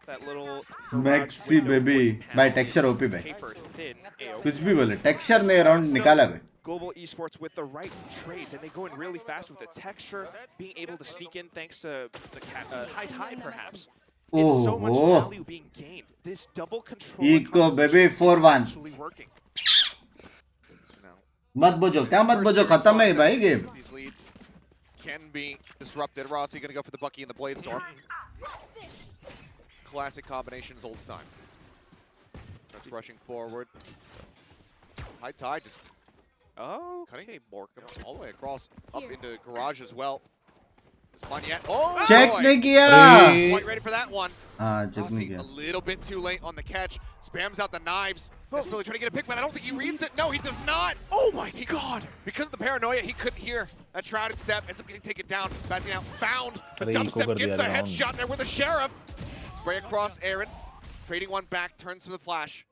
That little Maxi baby. भाई texture OP भाई. paper thin AoE. कुछ भी बोले texture ने round निकाला भाई. Global Esports with the right trades, and they go in really fast with the texture, being able to sneak in thanks to the high tide, perhaps. It's so much Oh, value being gained. This double control. Eco, baby, 4-1. Actually working. Now, मत बोझो क्या मत बोझो खत्म है भाई game. these leads can be disrupted. Rossi going to go for the Bucky and the Blade Storm. Classic combinations, old time. That's rushing forward. High tide just Oh, cutting okay, Borkum. all the way across, up into garage as well. Is Monyet? Oh, check boy. नहीं किया. Quite ready for that one. हाँ check नहीं Rossi a किया. little bit too late on the catch. Spams out the knives. That's really trying to get a pick, but I don't think he reads it. No, he does not. Oh my God! Because of the paranoia, he couldn't hear a shrouded step. Ends up getting taken down. Passing out, found. The अरे, dump eco step कर gets दिया the round. headshot there with the sheriff. Spray across Aaron. Trading one back, turns to the flash.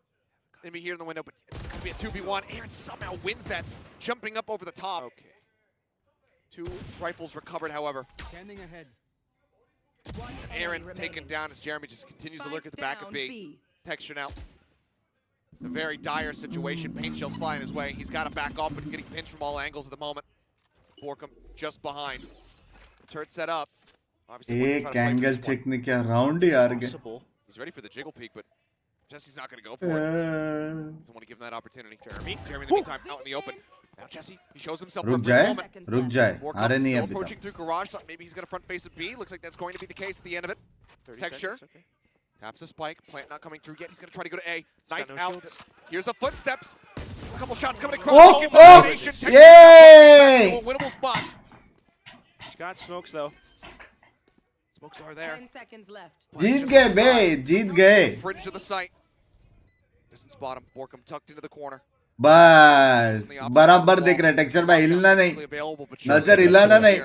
Enemy here in the window, but it's going to be a 2v1. Aaron somehow wins that, jumping up over the top. Okay. 2 rifles recovered, however. Standing ahead. Aaron taken down as Jeremy just continues to lurk at the back of B. Texture now. A very dire situation. Paint shells flying his way. He's got to back off, but he's getting pinched from all angles at the moment. Borkum just behind. Turret set up. Obviously, wants to एक try to play for angle this one. Check नहीं किया round ही हार गए. Possible. He's ready for the jiggle peek, but Jesse's not going to go for it. Doesn't want to give him that opportunity. Jeremy in the meantime, out in the open. Now Jesse, he shows himself for a रुक brief जाए moment. रुक जाए. Borkum आ रहे नहीं still अभी approaching तक. through garage. Thought maybe he's going to front face a B. Looks like that's going to be the case at the end of it. 30 Texture. seconds, okay. Taps the spike. Plant not coming through yet. He's going to try to go to A. got Knife no out. shields. Here's the footsteps. A couple shots coming across. Oh, Gets oh, elimination. Texture yay! back to a winnable spot. He's got smokes though. Smokes are there. 10 seconds left. जीत गए बे जीत गए. Fringe of the site. Doesn't spot him. Borkum tucked into the corner. बस बराबर देख रहे texture भाई हिलना नहीं. Available, but नजर हिलाना नहीं.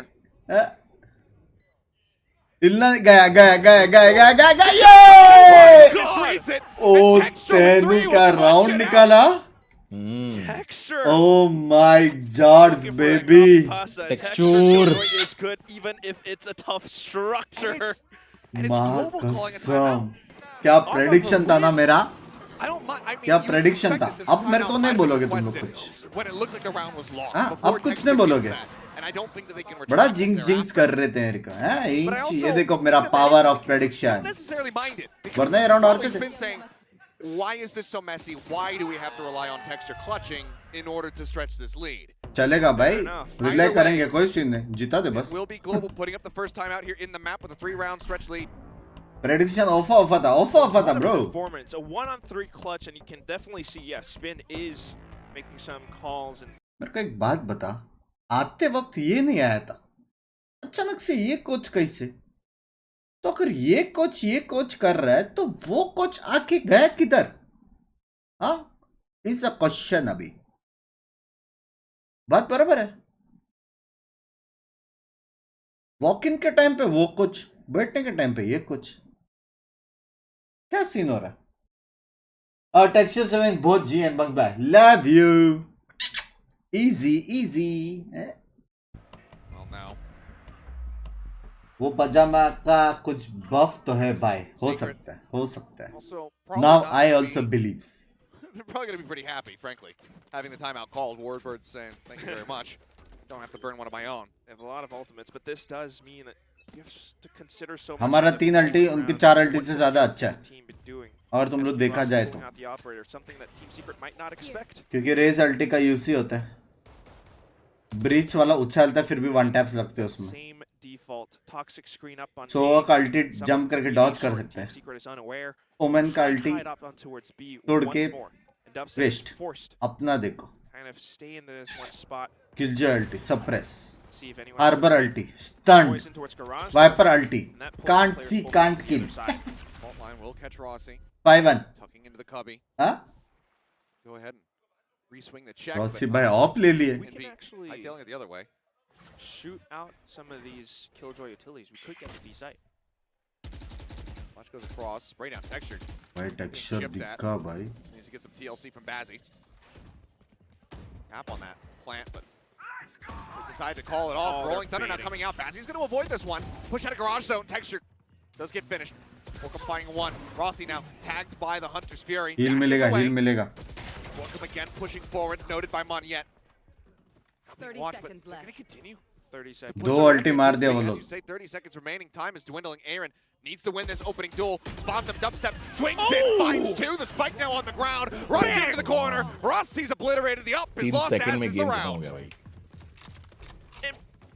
हिलना गया गया गया गया गया गया गया. ये ओ तेनी का राउंड निकाला. Texture. Oh my jars baby. Texture. is good even if it's a tough structure. And it's माँ Global calling a कसम. timeout. क्या प्रेडिक्शन था ना मेरा. I don't mind. I mean, क्या you prediction suspected था? this अब मेरे timeout को might नहीं have बोलोगे been तुम लोग requested कुछ. when it looked like the round was lost. हाँ, Before अब कुछ Texture नहीं gets बोलोगे. that. And I don't think that they can बड़ा retract जिंक्स thereafter. जिंक्स कर रहे थे मेरे को. हैं But I इंच also ये देखो think मेरा that power they of prediction. don't necessarily mind it. Because वरना ये this is round और probably कैसे? been saying, why is this so messy? Why do we have to rely on Texture clutching in order to stretch this lead? चलेगा भाई. Rely Either करेंगे way, कोई scene नहीं. जीता दे बस. It will be Global putting up the first time out here in the map with a 3-round stretch lead. Prediction ऑफा था ऑफा What था a bro. performance. A 1-on-3 clutch, and you can definitely see, yeah, Spin is making some calls and मेरे को एक बात बता. आते वक्त ये नहीं आया था. अचानक से ये कोच कैसे. तो अगर ये कोच कर रहा है तो वो कोच आके गया किधर. हाँ इज अ क्वेश्चन. अभी बात बराबर है. वॉक इन के टाइम पे वो कोच, बैठने के टाइम पे ये कोच. क्या सीन हो रहा है. टेक्सचर 7 बोथ जी एंड बंग bye. Love you. Easy easy. Well, now, वो पजामा का कुछ बफ तो है भाई. हो Secret. सकता है हो सकता है. also, probably now not I gonna also be believes. They're probably going to be pretty happy, frankly, having the timeout called. Warbirds saying, thank you very much. Don't have to burn one of my own. They have a lot of ultimates, but this does mean that you have to consider so much. हमारा 3 अल्टी उनके 4 अल्टी से ज्यादा अच्छा है Team been doing. और तुम लोग देखा जाए तो Pulling out the operator, something that Team Secret might not expect. क्योंकि रेज अल्टी का यूज ही होता है ब्रीच वाला उछालता है फिर भी वन टैप्स लगते हैं उसमें Same default. Toxic screen up on Sova B. का अल्टी Some जंप करके really डॉज कर short. सकता Team है Secret is unaware. ओमेन का ulti Tied up on towards B तोड़ once के more. And Dubstep is west forced अपना देखो kind of stay in this one spot. Killjoy ulti suppress See if anyone Harbor ulti stunned poison towards garage. Viper ulti And that pulls can't players see full can't to the kill other side. Fault line will catch Rossi. 5-1 Tucking into the cubby. हाँ Go ahead and re-swing the check. Rossi but भाई nice. Of ले लिए We And can be actually hightailing it the other way. shoot out some of these Killjoy utilities. We could get to B site. Flash goes across. Spray down textured. भाई texture chipped at. दिखा भाई Needs to get some TLC from Bazzi. Tap on that plant, but they decide to call it off. Oh, Rolling they're Thunder now baiting. coming out. Bazzi's going to avoid this one. Push out of garage zone. Texture does get finished. Welcome finding one. Rossi now tagged by the Hunter's Fury. Heal Dashes मिलेगा away. Heal मिलेगा Welcome again, pushing forward. Noted by Monyet. 30 Watch, but seconds they're left. going to continue. 30 seconds. दो अल्टी मार दिया वो As लोग you say, 30 seconds remaining. Time is dwindling. Aaron needs to win this opening duel. Spawns him, dubstep, swings in, finds two. The spike now on the ground. Running into the corner. Rossi's obliterated. The up is 3 lost second as में is the game खत्म हो round. गया भाई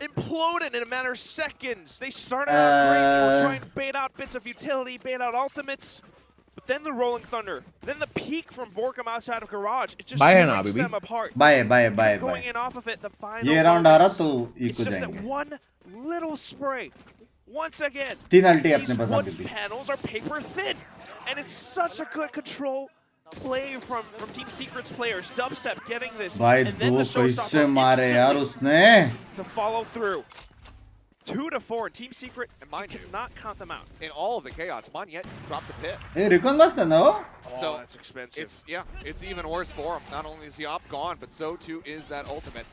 Imploded in a matter of seconds. They started out great. They were trying to bait out bits of utility, bait out ultimates. But then the Rolling Thunder, then the peak from Borkum outside of Garage, it just Bye है ना breaks अभी भी? them apart. Bye bye bye Going bye in off of it, the final ये round आ रहा moments, तो it's eco just that जाएंगे one little spray. Once again, 3 ulti अपने these पास wood अभी भी panels are paper thin. And it's such a good control play from Team Secret's players. Dubstep getting this. भाई and then दो the showstopper कैसे मारे यार instantly उसने to follow through. 2 to 4. Team Secret, And mind you you, cannot count them out. in all of the chaos, Monyet dropped the pit. A recon बसता ना वो So that's expensive. it's even worse for him. Not only is the op gone, but so too is that ultimate.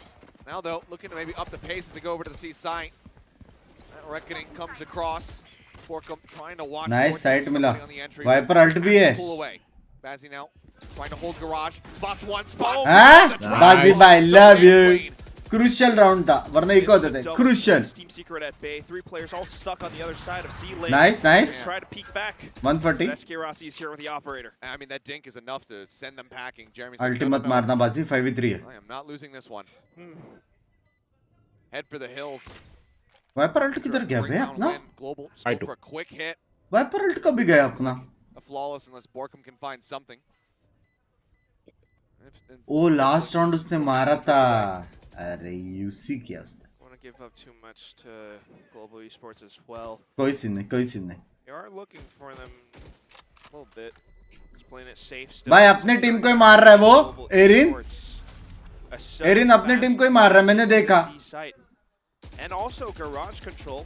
Now though, looking to maybe up the pace as they go over to the C site. That reckoning comes across. Borkum trying to watch. Nice for sight somebody मिला on the entry. Viper ult भी है Pull away. Bazzi now trying to hold garage. Spots one. Spots. हाँ the drive. बाजी भाई So love damn you clean. Crucial round था वरना eco होते थे Double crucial Team Secret at bay. 3 players all stuck on the other side of C lane. Nice nice Try to peek back. 140 But SK Rossi is here with the operator. I mean, that dink is enough to send them packing. Jeremy's अल्टी मत मारना बाजी 5v3 है I am not losing this one. Head for the hills. Viper ult किधर गया Bring बे down अपना win. Global. I Scope do. for a quick hit. Viper ult कब भी गया अपना A flawless unless Borkum can find something. Oh last round उसने मारा था अरे यूसी किया उसने I want to give up too much to Global Esports as well. कोई सीन नहीं कोई सीन नहीं They are looking for them a little bit. Just playing it safe still. भाई अपने टीम को ही मार रहा है वो Global Aaron Esports. A Aaron अपने टीम को ही मार रहा है मैंने देखा C site. And also Garage Control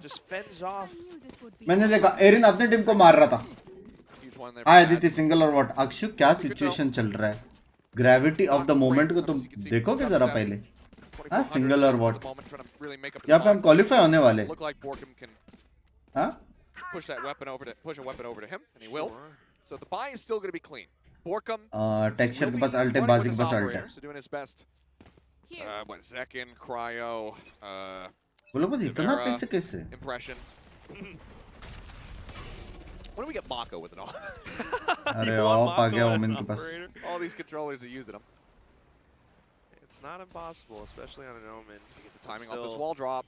just fends off. मैंने देखा एरिन अपने टीम को मार रहा था Huge one there. Hi Aditi single और व्हाट अक्षु क्या सिचुएशन चल रहा है ग्रेविटी ऑफ द मोमेंट को तुम देखोगे जरा पहले हाँ सिंगल और व्हाट यहाँ पे हम क्वालिफाई होने वाले Look like Borkum can हाँ push a weapon over to him, and he will. So the buy is still going to be clean. Borkum texture के पास अल्ट है running बाजी with के his पास अल्ट operator, है so doing his best. What second cryo वो लोग बस इतना Vera. पैसे कैसे impression. When do we get Mako with it all? अरे You want ऑप आ Mako गया as ओमेन an के पास operator? All these controllers are using them. It's not impossible, especially on an Omen. He gets the timing off this Still- wall drop.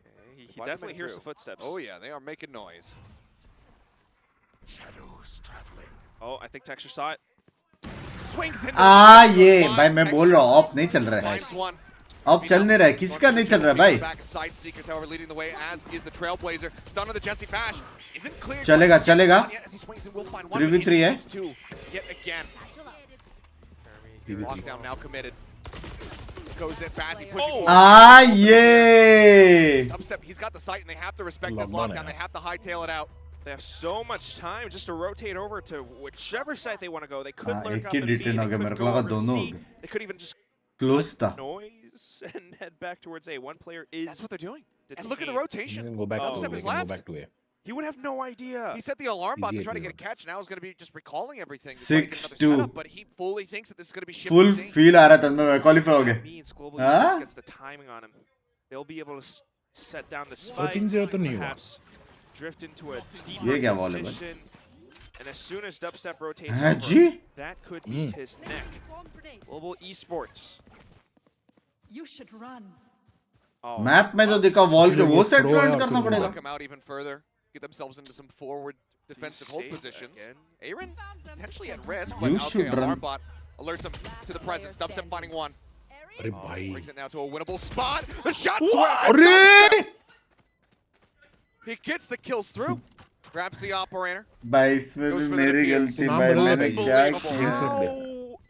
Okay, he Quite a definitely bit hears through. the footsteps. Oh yeah, they are making noise. Oh, I think Texture saw it. Swings into ये भाई मैं बोल रहा हूँ op नहीं चल रहा है Finds one. ऑप चल नहीं रहा है किसका नहीं चल रहा है भाई Back side seekers, however, leading the way as is the Trailblazer. Stun on the Jesse Bash. Isn't clear. चलेगा चलेगा As he swings in, will find one. 3v3 है It's two. Yet again. Lockdown now committed. Goes in fast. He pushes forward. ये Upstep. He's got the sight, and they have to respect this Lockdown lockdown. है. They have to hightail it out. They have so much time just to rotate over to whichever site they want to go. They could हाँ, lurk एक up he in B, detain they हो गया could मेरे को go लगा over to दोनों हो C, गए they could even just close था noise and head back towards A. One player is That's what they're doing. And detained. look at the You rotation. can go back Oh, to Upstep they is can go left. back to A He would have no idea. He set the alarm bot to Easy try to get a everyone. catch. Now he's going to be just recalling everything. to try to get another 6-2. setup, but he fully thinks that this is going to be shift Full to C. feel आ रहा था मैं qualify हो That गए means Global Huh? Esports gets the timing on him. They'll be able to set down the spike, 14-0 तो नहीं हुआ. perhaps drift into a ये deeper क्या wall है भाई? position. And as soon as dubstep rotates हैं over, जी that could be his neck. Global Esports. You should run. Oh, map में जो दिखा वॉल के वो सेट Pro है प्लांट और करना फिर पड़ेगा Come out even further, get themselves into some forward defensive hold safe positions. again. Aaron potentially at risk, but You okay, should run. alarm bot alerts him to the presence. Dubstep finding one. अरे भाई. Brings it now to a winnable spot. The shot swing. अरे. He gets the kills through. Grabs the operator. भाई इसमें Goes भी for the मेरी defuse. गलती नाम भाई बदलना मैंने चाहिए. क्या Unbelievable. किया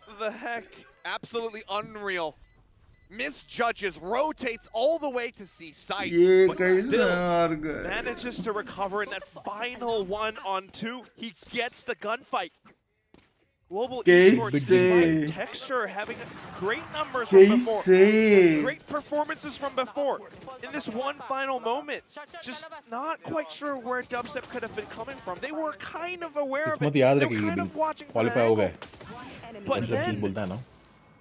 How the heck? Absolutely unreal. Misjudges, rotates all the way to C site. ये But कैसे still, हार गए Manages to recover in that final 1-on-2. He gets the gunfight. Global Esports कैसे despite Texture having great numbers from before. कैसे Great performances from before. In this one final moment, just not quite sure where dubstep could have been coming from. They were kind of aware of it. किस्मत याद They were रखेगी kind of Binks. watching for that qualify हो angle. गए. But जब चीज then, बोलता है ना.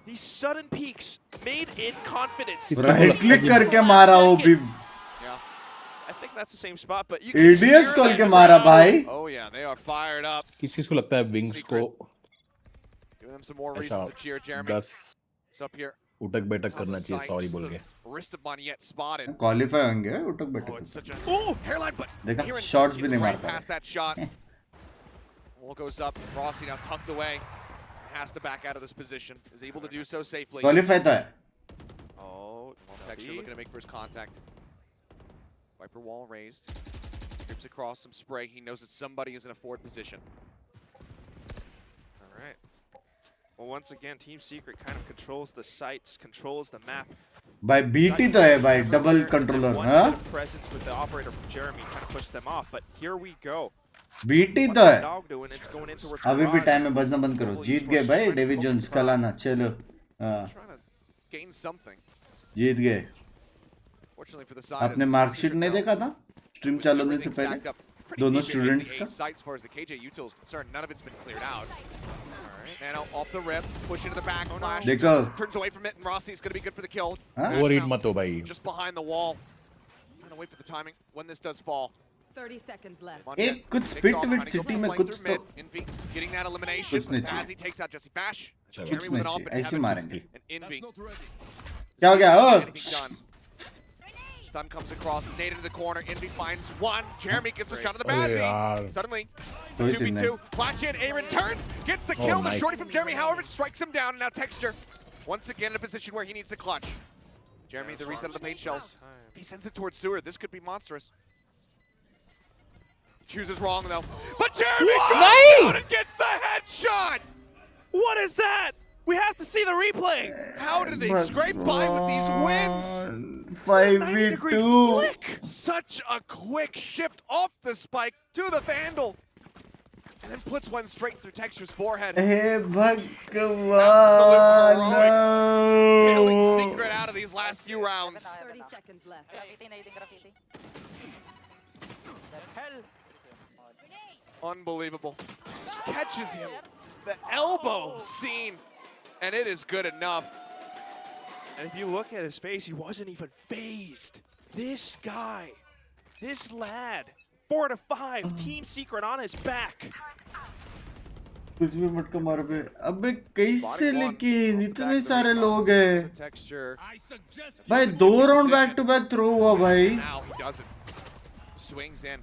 these sudden peaks made in confidence. Right right click करके मारा वो भी Yeah. I think that's the same spot, but you can ADS hear call that के मारा crowd. भाई Oh yeah, they are fired up. किस चीज को लगता है Binks को Giving them some more ऐसा reasons to cheer. Jeremy 10 is up here. उठक बैठक Top of करना the चाहिए site, सॉरी just बोल the के. wrist of Moniette spotted. Qualify होंगे उठक Oh, बैठक it's such a ooh hairline, but देखा Aaron शॉट्स just भी gets नहीं मार right पा past that shot. Wall goes up. Rossi now tucked away. Has to back out of this position. Is able to do so safely. Qualify तो है Oh, Texture looking to make first contact. Viper wall raised. Trips across some spray. He knows that somebody is in a forward position. all right. Well, once again, Team Secret kind of controls the sites, controls the map. भाई BT तो है भाई double controller One हाँ bit of presence with the operator from Jeremy kind of pushed them off, but here we go. BT What's तो the है dog doing? It's going in towards अभी भी Garage. Time में बजना बंद करो जीत गए भाई डेविड जोन्स कल आना चलो हाँ Trying to gain something. जीत गए Fortunately for the side. आपने of मार्कशीट Secret नहीं though, देखा था स्ट्रीम with चालू होने से everything पहले stacked up pretty दोनों deep in स्टूडेंट्स the का A site as far as the KJ util is concerned. None of it's been cleared out. Alright. Nano off the rip, push into the back, flash, देखो turns away from it, and Rossi is going to be good for the kill. हाँ Bash overheat now, मत हो भाई. just behind the wall. Trying to wait for the timing when this does fall. 30 seconds left. Moniette एक कुछ picked spit off, with trying to go city for में the कुछ flank तो through mid. Envy getting that elimination. कुछ नहीं चाहिए. Bazzi takes out Jesse Bash. चलो. Jeremy कुछ with नहीं an up चाहिए and ऐसे मारेंगे and Envy. क्या हो गया ओ Anything done. Stun comes across, nade into the corner. Envy finds one. Jeremy gets the shot of the अरे Bazzi. यार. Suddenly, कोई सीन 2v2. नहीं Flash in, Aaron turns, gets the Oh, kill. The nice. shorty from Jeremy, however, strikes him down. Now Texture, once again in a position where he needs to clutch. Jeremy, the reset of the paint shells. If he sends it towards Sewer, this could be monstrous. Chooses wrong though. But Jeremy drives out and gets the headshot! What is that? We have to see the replay. How did they scrape by with these wins? 90-degree 5v2 flick. Such a quick shift off the spike to the Vandal. And then puts one straight through Texture's forehead. Hey Absolute भगवान heroics. Hailing no. Secret out of these last few rounds. 30 seconds left. Unbelievable. Just catches him. The elbow scene. And it is good enough. And if you look at his face, he wasn't even phased. This guy, this lad, 4 to 5, Team Secret on his back. कुछ भी मटका मार पे अबे कैसे Spotting one. लेकिन Back इतने to सारे recon. लोग हैं Texture. भाई 2 round back to back throw हुआ भाई Now he doesn't. Swings in.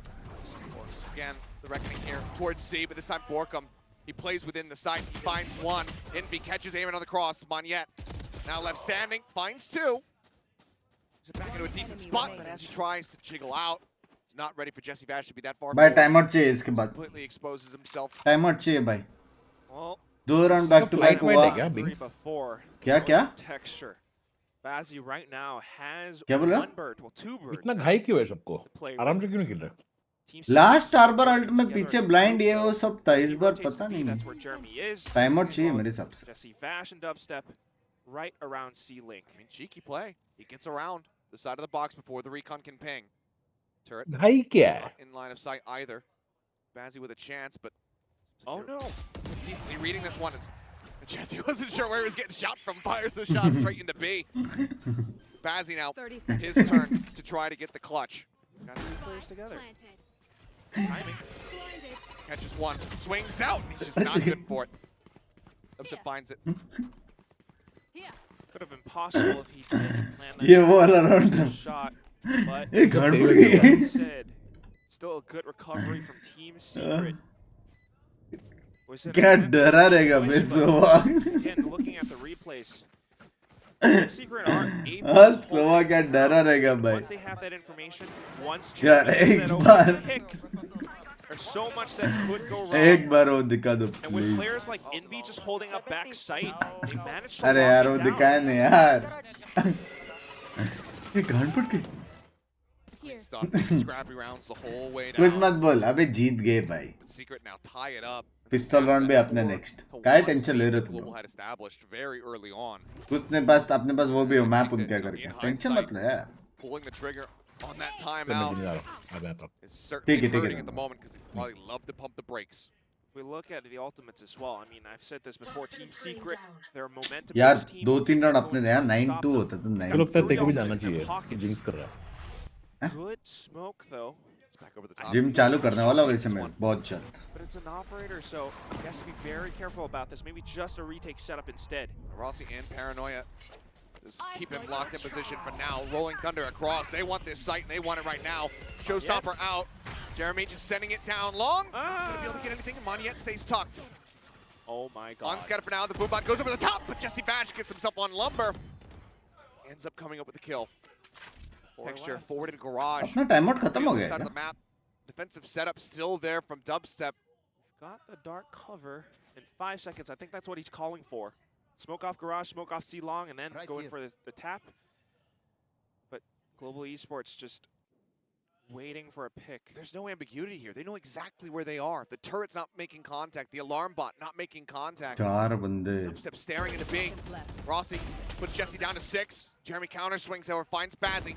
Again, the reckoning here towards C, but this time Borkum. He plays within the site. He finds one. Envy catches Aaron on the cross. Moniette now left standing. Finds two. He's back into a decent spot, but as he tries to jiggle out, he's not ready for Jesse Bash to be that far भाई forward. Time out चाहिए इसके बाद Completely exposes himself. Time out चाहिए भाई Well, 2 round back to back Flight हुआ में क्या Binks? before. क्या क्या Texture. Bazzi right now has क्या बोल रहा? one bird, well, 2 birds. इतना घाई क्यों है सबको? Play आराम with. से क्यों नहीं खेल रहे? Team last Secret Harbor ult together में and पीछे together. ब्लाइंड ये वो सब था इस He बार rotates पता B, नहीं that's where Jeremy is. Time out चाहिए Meanwhile, मेरे हिसाब से Jesse Bash and Dubstep right around C-Link. I mean, cheeky play. He gets around the side of the box before the recon can ping. Turret भाई क्या है? not in line of sight either. Bazzi with a chance, but Oh no. decently reading this one. Jesse wasn't sure where he was getting shot from. Fires the shot straight into B. Bazzi now, 30 seconds. his turn to try to get the clutch. Got two players together. Planted. Timing. Blinded. Catches one, swings out, and he's just not good for it. Dubstep finds it. Here. Could have been possible if he didn't plan that ये वो around था shot. But ये घर पड़ तेरी गई that said, still a good recovery from Team Secret. Was it a क्या attempt डरा to रहेगा win, but बेसुआ again, looking at the replays, Team Secret aren't able हाँ to hold सुबह it क्या down. डरा रहेगा भाई Once they have that information, once यार Chummi gets एक that open bar pick, there's so much that could go wrong. एक बार वो दिखा दो And with please players like Envy just holding up back sight, they managed to अरे lock यार it वो down. दिखाया नहीं यार ये गांड पड़ गई Here. Stuff, scrappy rounds the whole way कुछ down. मत बोल अबे जीत गए भाई Secret now tie it up. पिस्तौल राउंड भी अपने नेक्स्ट काय टेंशन ले रहे हो तुम Global लोग had established very early on, उसने पास अपने पास वो भी हो मैप उनके करके टेंशन मत लो यार pulling the trigger on that मैं timeout. नहीं जा रहा मैं आता हूँ It's certainly ठीक है, hurting at the ठीक है। moment because they probably love to pump the brakes. If we look at the ultimates as well, I mean, I've said this before, Team Secret, their momentum. यार based team दो will तीन take round influence अपने दे यार and 9-2 stop them. होता तो मुझे 9 लगता है तेरे को भी Three जाना ultimates in चाहिए their pockets. जिंक्स कर रहा है Good smoke though, It's back over the top. Gym चालू करने वाला वैसे मैं बहुत जल्द but it's an operator, so he has to be very careful about this. Maybe just a retake setup instead. Rossi and Paranoia just keep him locked in position for now. Rolling Thunder across. They want this site and they want it right now. Showstopper out. Jeremy just sending it down long. Gonna be able to get anything. And Moniette stays tucked. Oh my god. Unscattered for now. The boombot goes over the top, but Jesse Bash gets himself on Lumber. Ends up coming up with the kill. Texture forward in garage. अपना time out खत्म हो On the गया side of क्या the map. Defensive setup still there from Dubstep. Got the dark cover in 5 seconds. I think that's what he's calling for. Smoke off garage, smoke off C long, and then go in for the tap. But Global Esports just waiting for a pick. There's no ambiguity here. They know exactly where they are. The turret's not making contact. The alarm bot not making contact. चार बंदे Dubstep staring into B. Seconds left. Rossi puts Jesse down to 6. Jeremy counter swings, however, finds Bazzi.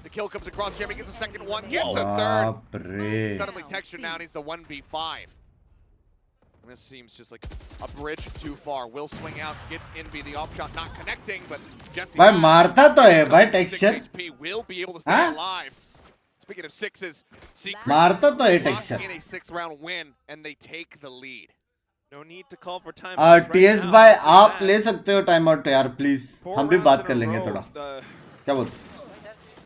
The kill comes across. Jeremy gets a second one, gets a third. बाप रे Suddenly, Texture now needs a 1v5. And this seems just like a bridge too far. Will swing out, gets Envy the off shot, not connecting, but Jesse. भाई मारता तो है भाई 6 texture HP will be able to stay Huh? alive. Speaking of sixes, Secret मारता तो है lock texture in a 6th round win, and they take the lead. No need to call for time. TS भाई आप ले सकते हो time out यार please हम भी बात कर लेंगे थोड़ा क्या बोलते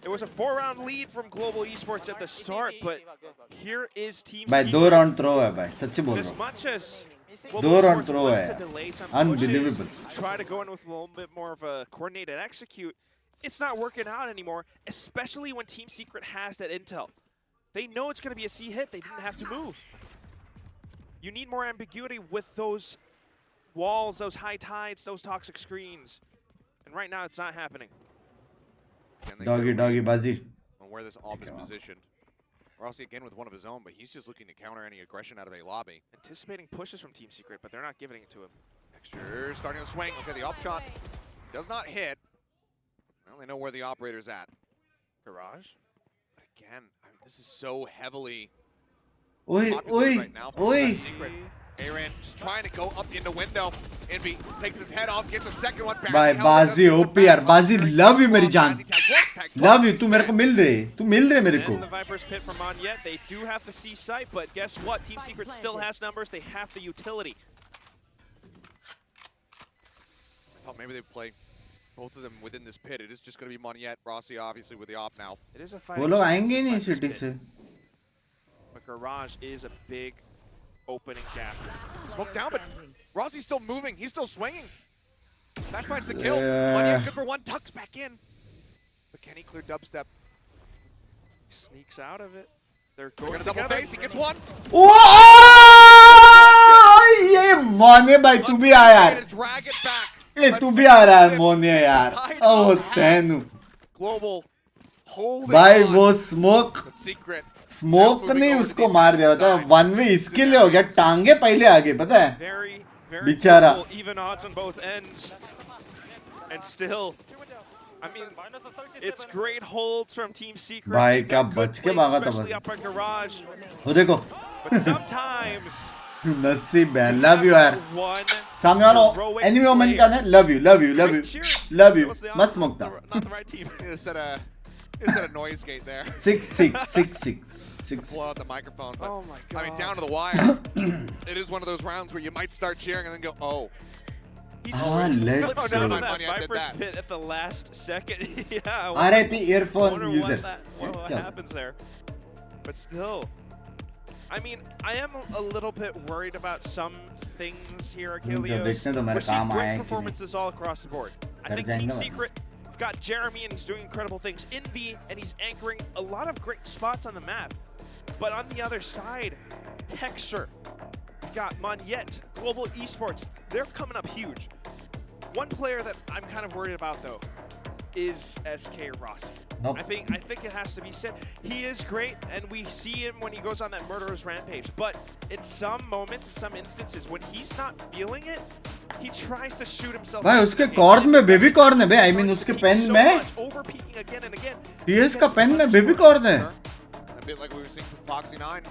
It was a 4-round lead from Global Esports at the start, but here is Team भाई Secret. दो राउंड थ्रो है भाई सच्ची बोल As रहा हूँ much as दो Global round Esports throw wants है to यार. delay some Unbelievable. pushes, try to go in with a little bit more of a coordinated execute, it's not working out anymore, especially when Team Secret has that intel. They know it's going to be a C hit, they didn't have to move. You need more ambiguity with those walls, those high tides, those toxic screens. And right now it's not happening. And they doggy go doggy बाजी on where this op is positioned. Rossi again with one of his own, but he's just looking to counter any aggression out of a lobby. Anticipating pushes from Team Secret, but they're not giving it to him. Texture starting to swing. Okay, the op shot does not hit. Well, they know where the operator's at. Garage? But again, I mean, this is so heavily ओए popular ओए right now for ओए Secret. Aaron just trying to go up in the window. Envy takes his head off, gets a second one. भाई बाजी OP यार बाजी love you मेरी जान love you तू मेरे को मिल रहे मेरे को And the Viper's pit from Moniette. They do have the C site, but guess what? Team Secret still has numbers. They have the utility. I thought maybe they'd play both of them within this pit. It is just going to be Moniette, Rossi obviously with the op now. It is a fight. वो लोग against आएंगे the नहीं Viper's city pit, से But Garage is a big opening gap. Smoke down, but Rossi's still moving. He's still swinging. That finds the kill. Yeah. Moniette good for one, tucks back in. But can he clear Dubstep? Sneaks out of it. They're They're going gonna double together. base. He gets one. ओ ये मोने भाई तू भी आ यार To drag it back. ये तू भी आ रहा है मोने यार ओ तेनू Global holding भाई on. वो स्मोक But Secret. स्मोक नहीं उसको मार दिया था वन वे इसके लिए हो गया टांगे पहले आगे पता है Very Bichara. equal, even odds on both ends. And still, I mean, it's great holds from Team Secret. भाई They've क्या got good बच के plays, भागा था especially बस up at Garage. वो देखो But sometimes नसीब है love you यार one सामने वाला heroic एनिमी वोमेन का player. है love you love you love you Great cheer. love you That was the मत opposite, स्मोकता not the right team. You set a noise gate there. 6-6 Blow out the microphone. But, Oh my god. I mean, down to the wire. It is one of those rounds where you might start cheering and then go, oh. He Ah, just let's slipped go. down to Never mind, that Manya did Viper's that. pit at the last second. Yeah. RIP I earphone wonder users what happens there. But still, I mean, I am a little bit worried about some things here, Achilles. देखने दो मेरा We're seeing काम आया great है कि नहीं performances all across the board. I डर think Team जाएंगे वरना। Secret have got Jeremy and he's doing incredible things. Envy and he's anchoring a lot of great spots on the map. But on the other side, Texture, we've got Monyet, Global Esports, they're coming up huge. One player that I'm kind of worried about though is SK Rossi. Nope. I think it has to be said. He is great, and we see him when he goes on that murderous rampage. But in some moments, in some instances, when he's not feeling it, he tries to shoot himself. भाई उसके corn में baby corn है बे I mean उसके pen में overpeaking again and again. PS का pen में baby corn है A bit like we were seeing from Foxy 9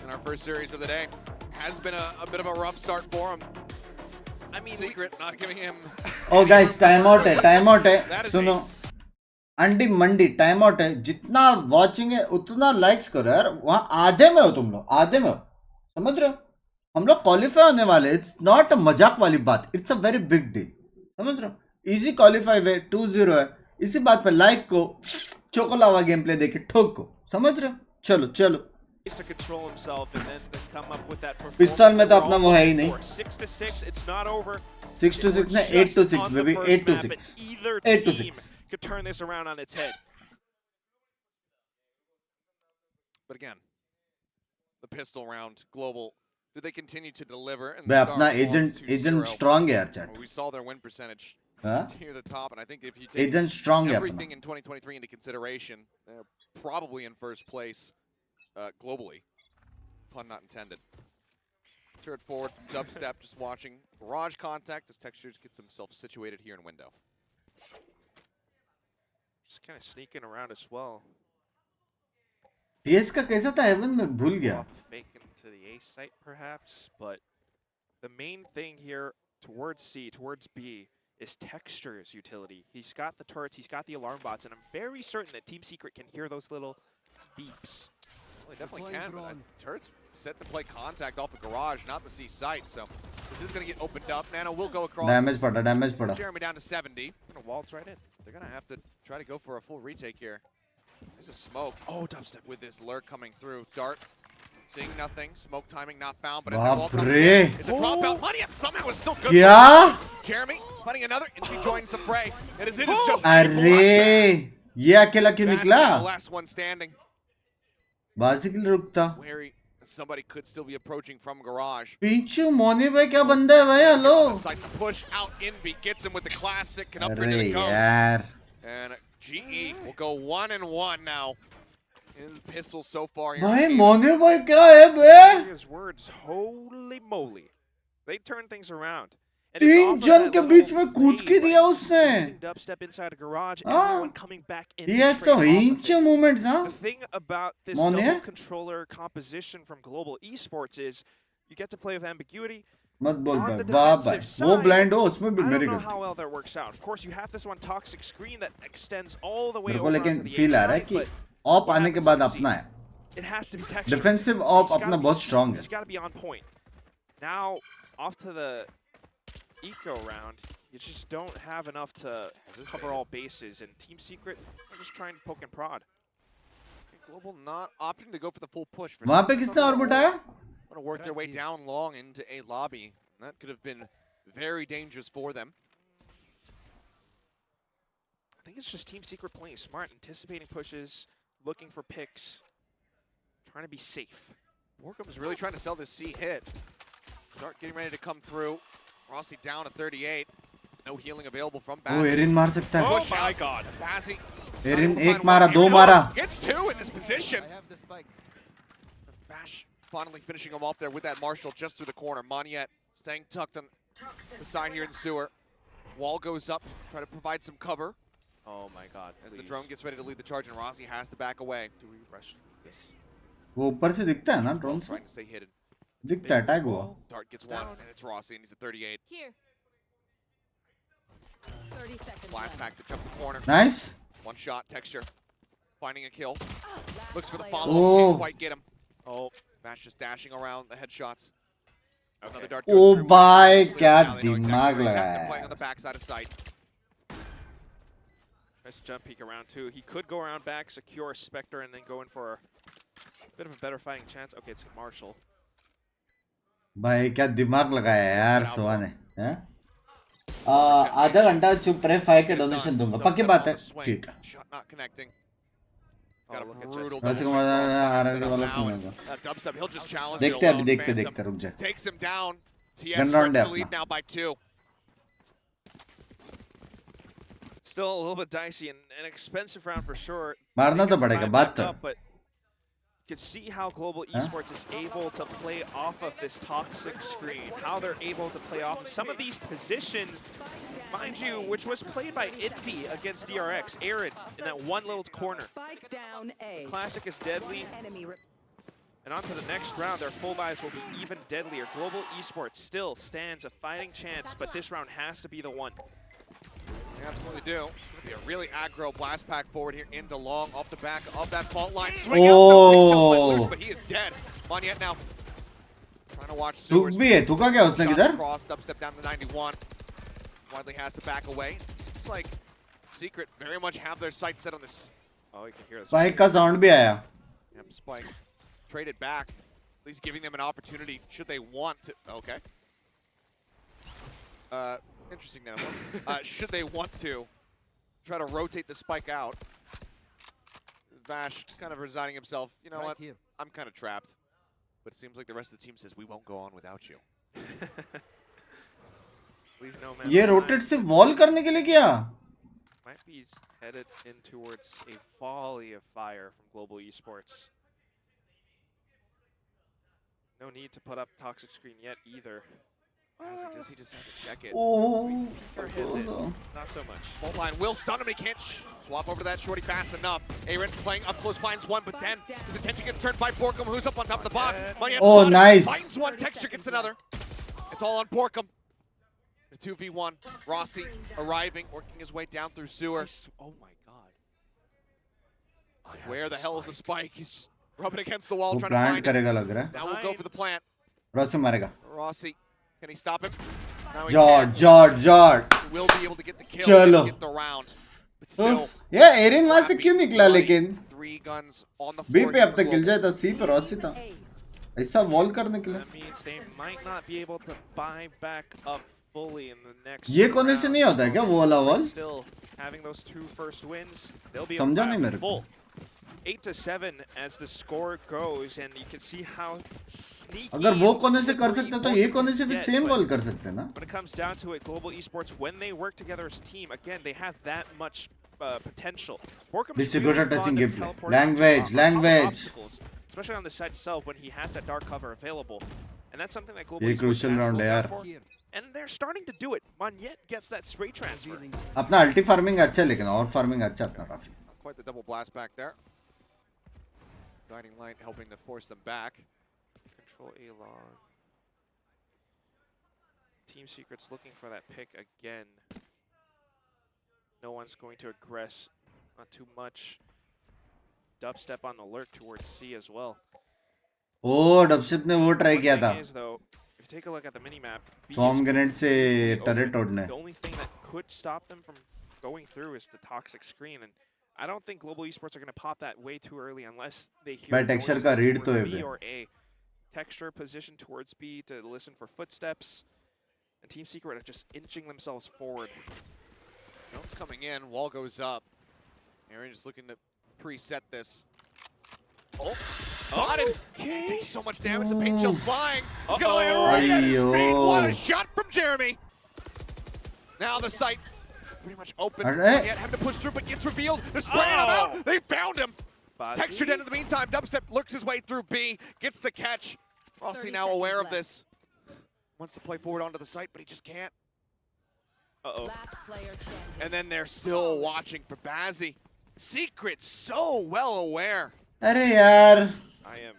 in our first series of the day. Has been a bit of a rough start for him. I mean, Secret not giving him. Oh guys time out है That is सुनो ace. अंडी मंडी time out है जितना watching है उतना likes करो यार वहां आधे में हो तुम लोग आधे में हो समझ रहे हो हम लोग क्वालिफाई होने वाले इट्स नॉट अ मजाक वाली बात it's a very big deal समझ रहे हो इजी क्वालिफाई है 2-0 है इसी बात पे लाइक को चोकोलावा गेम प्ले देके ठोक को समझ रहे हो चलो चलो to control himself and then to come up with that performance. पिस्तौल में तो अपना वो है ही नहीं 6-6, it's not over. 6-6 ने 8-6 baby 8-6 Either 8-6 team could turn this around on its head. But again, the pistol round, global. Do they continue to deliver? And भाई अपना एजेंट स्ट्रांग है यार chat We saw their win percentage हाँ near the top, and I think if you take agent strong है अपना everything in 2023 into consideration, they're probably in first place globally. Pun not intended. Turret forward, dubstep, just watching. Barrage contact as Textures gets himself situated here in window. Just kind of sneaking around as well. PS का कैसा था haven में भूल गया Fake into the A site perhaps, but the main thing here towards C, towards B, is Texture's utility. He's got the turrets, he's got the alarm bots, and I'm very certain that Team Secret can hear those little beeps. Well, they definitely can, but turret's set to play contact off the garage, not the C site, so this is going to get opened up. Nano will go across. Damage पड़ा Jeremy down to 70. Gonna waltz right in. They're going to have to try to go for a full retake here. There's a smoke. Oh, dubstep. With this lurk coming through. Dart, seeing nothing. Smoke timing not found, but as that ball बाप comes रे in, it's a dropout. Money and somehow is still good. क्या Jeremy finding another, and he joins the fray. And as it is just अरे ये अकेला क्यों निकला the last one standing. बाजी के लिए रुकता Wary, somebody could still be approaching from garage. पीछू मोने भाई क्या बंदा है भाई hello Side to push out Inby gets him with the classic and up अरे into the coast. यार And GE will go 1-1 now. His pistol so far here. भाई मोने भाई क्या है बे His words, holy moly. They turn things around. And तीन जन के बीच में कूद के दिया उसने Dubstep inside a garage, हाँ everyone coming back in. ये सब इंच मूवमेंट्स हाँ The thing about this मोने double controller composition from Global Esports is you get to play with ambiguity. मत बोल On भाई the वाह भाई defensive वो side, ब्लाइंड हो उसमें भी I मेरी don't know गलती how well that works out. Of course, you have this one toxic screen that extends all the way मेरे को over लेकिन onto the फील आ रहा है A कि side, ऑप what आने के happens बाद on the अपना C? है It has to be textured. Defensive op अपना बहुत स्ट्रांग है He's got to be on point. Now, off to the eco round, you just don't have enough to cover all bases. And Team Secret are just trying to poke and prod. Global not opting to go for the full push. For वहाँ पे some किसने और reason, बुटाया want to work their way down long into a lobby. And that could have been very dangerous for them. I think it's just Team Secret playing smart, anticipating pushes, looking for picks, trying to be safe. Warcom's really trying to sell this C hit. Dart getting ready to come through. Rossi down at 38. No healing available from वो Bazzi. Aaron मार सकता है Oh my god. Bazzi. Aaron Find एक मारा one. दो Here we go. मारा Gets two in this position. Bash finally finishing him off there with that Marshall just through the corner. Monyet staying tucked on the side here in sewer. Wall goes up, try to provide some cover Oh my god. As the please. drone gets ready to lead the charge, and Rossi has to back away. Do we rush this? वो ऊपर से दिखता है ना drone से Trying to stay hidden. दिखता है tag हुआ Dart gets one, and it's Rossi, and he's at 38. Here. 30 seconds Blast left. back to jump the corner. Nice One shot, Texture. Finding a kill. Last Looks for the player. follow-up, Oh. can't quite get him. Oh, Bash just dashing around the headshots. Another okay. dart O goes through. भाई Now क्या they know exactly दिमाग where he's at. लगाया They're playing on the है backside of sight. Nice jump peek around too. He could go around back, secure Spectre, and then go in for a bit of a better fighting chance. Okay, it's Marshall. भाई क्या दिमाग लगाया है यार सुहा ने हैं? आधा घंटा चुप रहे 5 के डोनेशन दूंगा पक्की बात है ठीक है Shot not connecting. Oh, Got a look at brutal Jesse. वैसे double Kumar strike cross RR set वाला up now, सुनेगा and, Dubstep, he'll just challenge देखते it हैं अभी alone. देखते Phantom देखते रुक जा takes him down. TS Gun round stretches है the lead अपना now by 2. Still a little bit dicey and an expensive round for sure. मारना They तो get the पड़ेगा vibe बात back तो up, but you can see how Global Huh? Esports is able to play off of this toxic screen, how they're able to play off of some of these positions, mind you, which was played by Itby against DRX, Aaron, in that one little corner. Spike down A. Classic is deadly, Enemy and on to the next round, their full buys will be even deadlier. Global Esports still stands a fighting chance, but this round has to be the one. They absolutely do. It's going to be a really aggro blast pack forward here into long, off the back of that fault line. Swing out, no quick kill let loose, but he is dead. Monyet now trying to watch थूक Sewers. भी है थूका क्या उसने Shot किधर across, dubstep down to 91. Widely has to back away. It seems like Secret very much have their sights set on this. Oh, you can hear this. Spike का sound भी आया Yep, Spike traded back, at least giving them an opportunity should they want to. Okay. Interesting now. Should they want to try to rotate the Spike out? Vash kind of resigning himself. You know what? I'm kind of trapped. But it seems like the rest of the team says we won't go on without you. Leave no man ये behind. Rotate से wall करने के लिए क्या Might be headed in towards a volley of fire from Global Esports. No need to put up toxic screen yet either. Does he just have to check it? Oh Or hits it. Not so much. Fault line will stun him. He can't swap over to that shorty fast enough. Aaron playing up close, finds one, but then his attention gets turned by Porkham, who's up on top of the box. Monyet Oh, spotted, nice. Finds one, Texture gets another. It's all on Porkham. The 2v1. Rossi arriving, working his way down through sewer. Oh my god. Where the hell is the Spike? He's just rubbing against the wall, वो trying to plant find it. करेगा लग रहा है Now we'll go for the plant. Ross मारेगा Rossi, can he stop him? Now he जॉर्ड can. जॉर्ड जॉर्ड He will be able to get the kill, चलो। get the round. But still, उफ, ये Erin वहां से Crappy, क्यों निकला bloody, लेकिन 3 guns on the B floor पे here अब for तक गिल Global. जाए तो सी पे रॉस था ऐसा वॉल करने के लिए That means they might not be able to buy back up fully in the next ये कोने से round. नहीं होता है क्या वो वाला wall Still having those 2 first wins, they'll be समझा able नहीं to मेरे को full. 8-7 as the score goes, and you can see how sneaky. अगर वो and कोने से कर slippery सकते तो ये Porkham कोने से can भी get, सेम but वॉल कर सकते हैं ना when it comes down to it, Global Esports, when they work together as a team, again, they have that much potential. Porkham's Distributor really touching fond of gameplay. teleporting Language, onto language. obstacles, especially on the side itself when he has that dark cover available. And that's something that Global ये Esports crucial has to round look है out यार for. And they're starting to do it. Monyet gets that spray transfer. अपना अल्टी farming अच्छा है लेकिन और farming अच्छा अपना काफी Quite the double blast back there. Guiding light helping to force them back. Control A-Long. Team Secret's looking for that pick again. No one's going to aggress, not too much. Dubstep on alert towards C as well. ओ डबशिप ने वो try One किया thing था is, though, if you take a look at the minimap, B सॉम is grenade से completely turret open. तोड़ने The only thing that could stop them from going through is the toxic screen, and I don't think Global Esports are going to pop that way too early unless they hear भाई texture noises का read तो towards है B बे। or A. Texture position towards B to listen for footsteps, and Team Secret are just inching themselves forward. Notes coming in, wall goes up. Aaron just looking to preset this. Oh, spotted! He takes so much damage, the paint shell's flying. He's gonna land right at his feet. What a shot from Jeremy! Now the site pretty much open. Alright. Yet have to push through, but gets revealed. They're spraying him out. They found him. Bazi? Texture dead in the meantime. Dubstep lurks his way through B, gets the catch. Rossi 30 now aware of seconds this. Wants to play forward onto the site, but he just can't. Uh-oh. Last player standing. And then they're still watching for Bazzi. Secret so well aware. अरे यार I am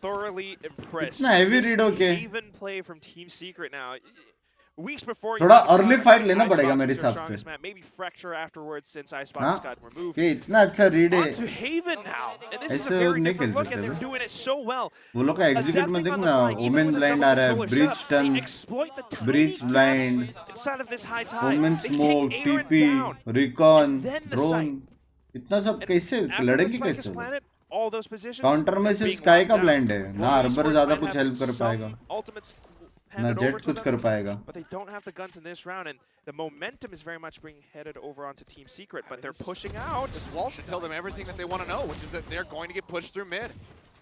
thoroughly impressed. इतना heavy This read होके even play from Team Secret now. Weeks before थोड़ा you early fight लेना पड़ेगा मेरे Icebox is their हिसाब से। strongest map. Maybe Fracture afterwards since Icebox हाँ? got removed. ये इतना अच्छा रीड है Onto Haven now. And this is a ऐसे very नहीं different खेल look and सकते they're bay. doing it so well. वो लोग का एग्जीक्यूट में Adapting देख on the ना fly, even women with a blind आ रहा है self-controller breach setup, ton they exploit the tiny breach gaps blind inside of this high tide. Women They smoke take Aaron TP down. Recon then the drone site. इतना सब And कैसे after the लड़ेंगे spike is कैसे planted, all those positions counter में सिर्फ being sky locked का down. Blind है ना Global अर्बर Esports ज्यादा might कुछ have हेल्प कर some पाएगा ultimates ना handed जेट over to कुछ them, कर पाएगा but they don't have the guns in this round, and the momentum is very much being headed over onto Team Secret, but they're pushing out. This wall should tell them everything that they want to know, which is that they're going to get pushed through mid.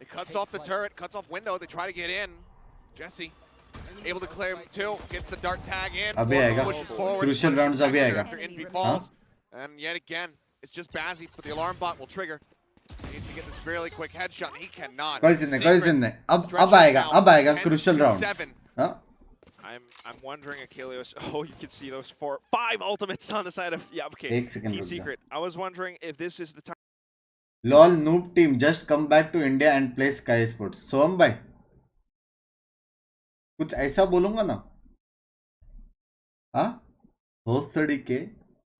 It cuts off the turret, cuts off window. They try to get in. Jesse able to clear two, gets the dart tag in. अभी आएगा Pushes forward, crucial punishes rounds अभी Dexter आएगा after NP falls. And yet again, it's just Bazzi, but the alarm bot will trigger. He needs to get this really quick headshot, and he cannot. कोई scene नहीं अब stretches आएगा now 10 crucial to rounds 7. हाँ I'm wondering, Achilles. Oh, you can see those 5 ultimates on the side of okay. एक second Team रुक जा Secret. I was wondering if this is the time. Lol noob team just come back to India and play Sky Sports Som भाई कुछ ऐसा बोलूंगा ना हाँ होसड़ी के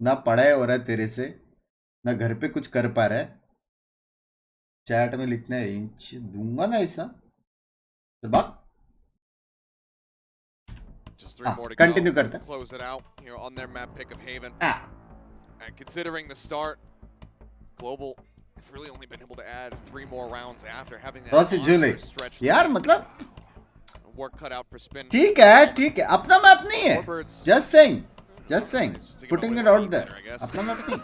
ना पढ़ाई हो रहा है तेरे से ना घर पे कुछ कर पा रहा है चैट में लिखना है इंच दूंगा ना ऐसा चल बात Just 3 more to go. Continue करते हैं Close it out here on their map pick of Haven. Ah. And considering the start, Global have really only been able to add 3 more rounds after having that Lotus GEELI. monstrous stretch. यार मतलब Work cut out for Spin. ठीक है अपना map नहीं है Warbirds. Just saying putting it out there अपना map नहीं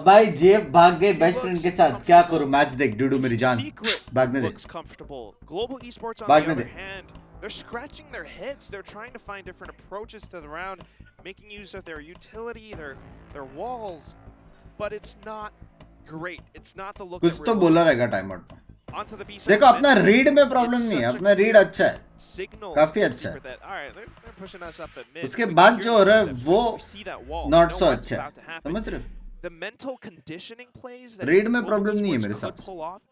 भाई जेफ भाग गए बेस्ट फ्रेंड के साथ क्या करूं मैच देख डूडू मेरी जान Secret भागने दे looks comfortable. Global Esports on the भागने other they hand, they're scratching their heads. They're trying to find different approaches to the round, making use of their utility, their walls, but it's not great. It's not the look कुछ that तो we're बोला looking रहेगा time out onto the B side. देखो अपना read में problem नहीं है अपना रीड अच्छा है Signal काफी to अच्छा है Secret that, all right, they're pushing us up at mid. उसके We बाद can जो hear हो the रहा है footsteps. वो We see that wall. Not We so know what's अच्छा है about to happen. समझ रहे हो The mental conditioning plays that read में Global प्रॉब्लम नहीं है Esports मेरे could हिसाब से pull off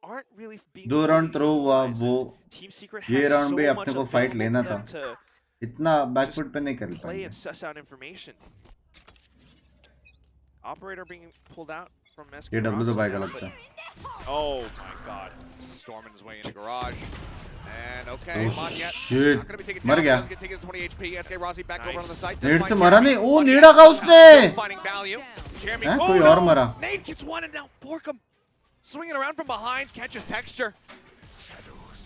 aren't really being दो fully राउंड थ्रो हुआ utilized. वो Team Secret ये has राउंड भी so अपने much को फाइट available लेना to था them to इतना बैकफुट पे नहीं कर play पाएंगे and suss out information. Operator being pulled out from SK ये डब्ल्यू तो Ross पाएगा now, लगता है but- Oh my god. Storming his way into garage. And okay, Oh, Monyet shit. not gonna be taken मर down. गया Does get taken to 20 HP. SK Rossi back over on the Nice. site. Net Does से find मरा Jeremy. नहीं ओ Monyet नीड़ा का उसने still finding value. Jeremy हैं? oh, कोई और मरा Nate gets one and now Borkum swinging around from behind catches texture.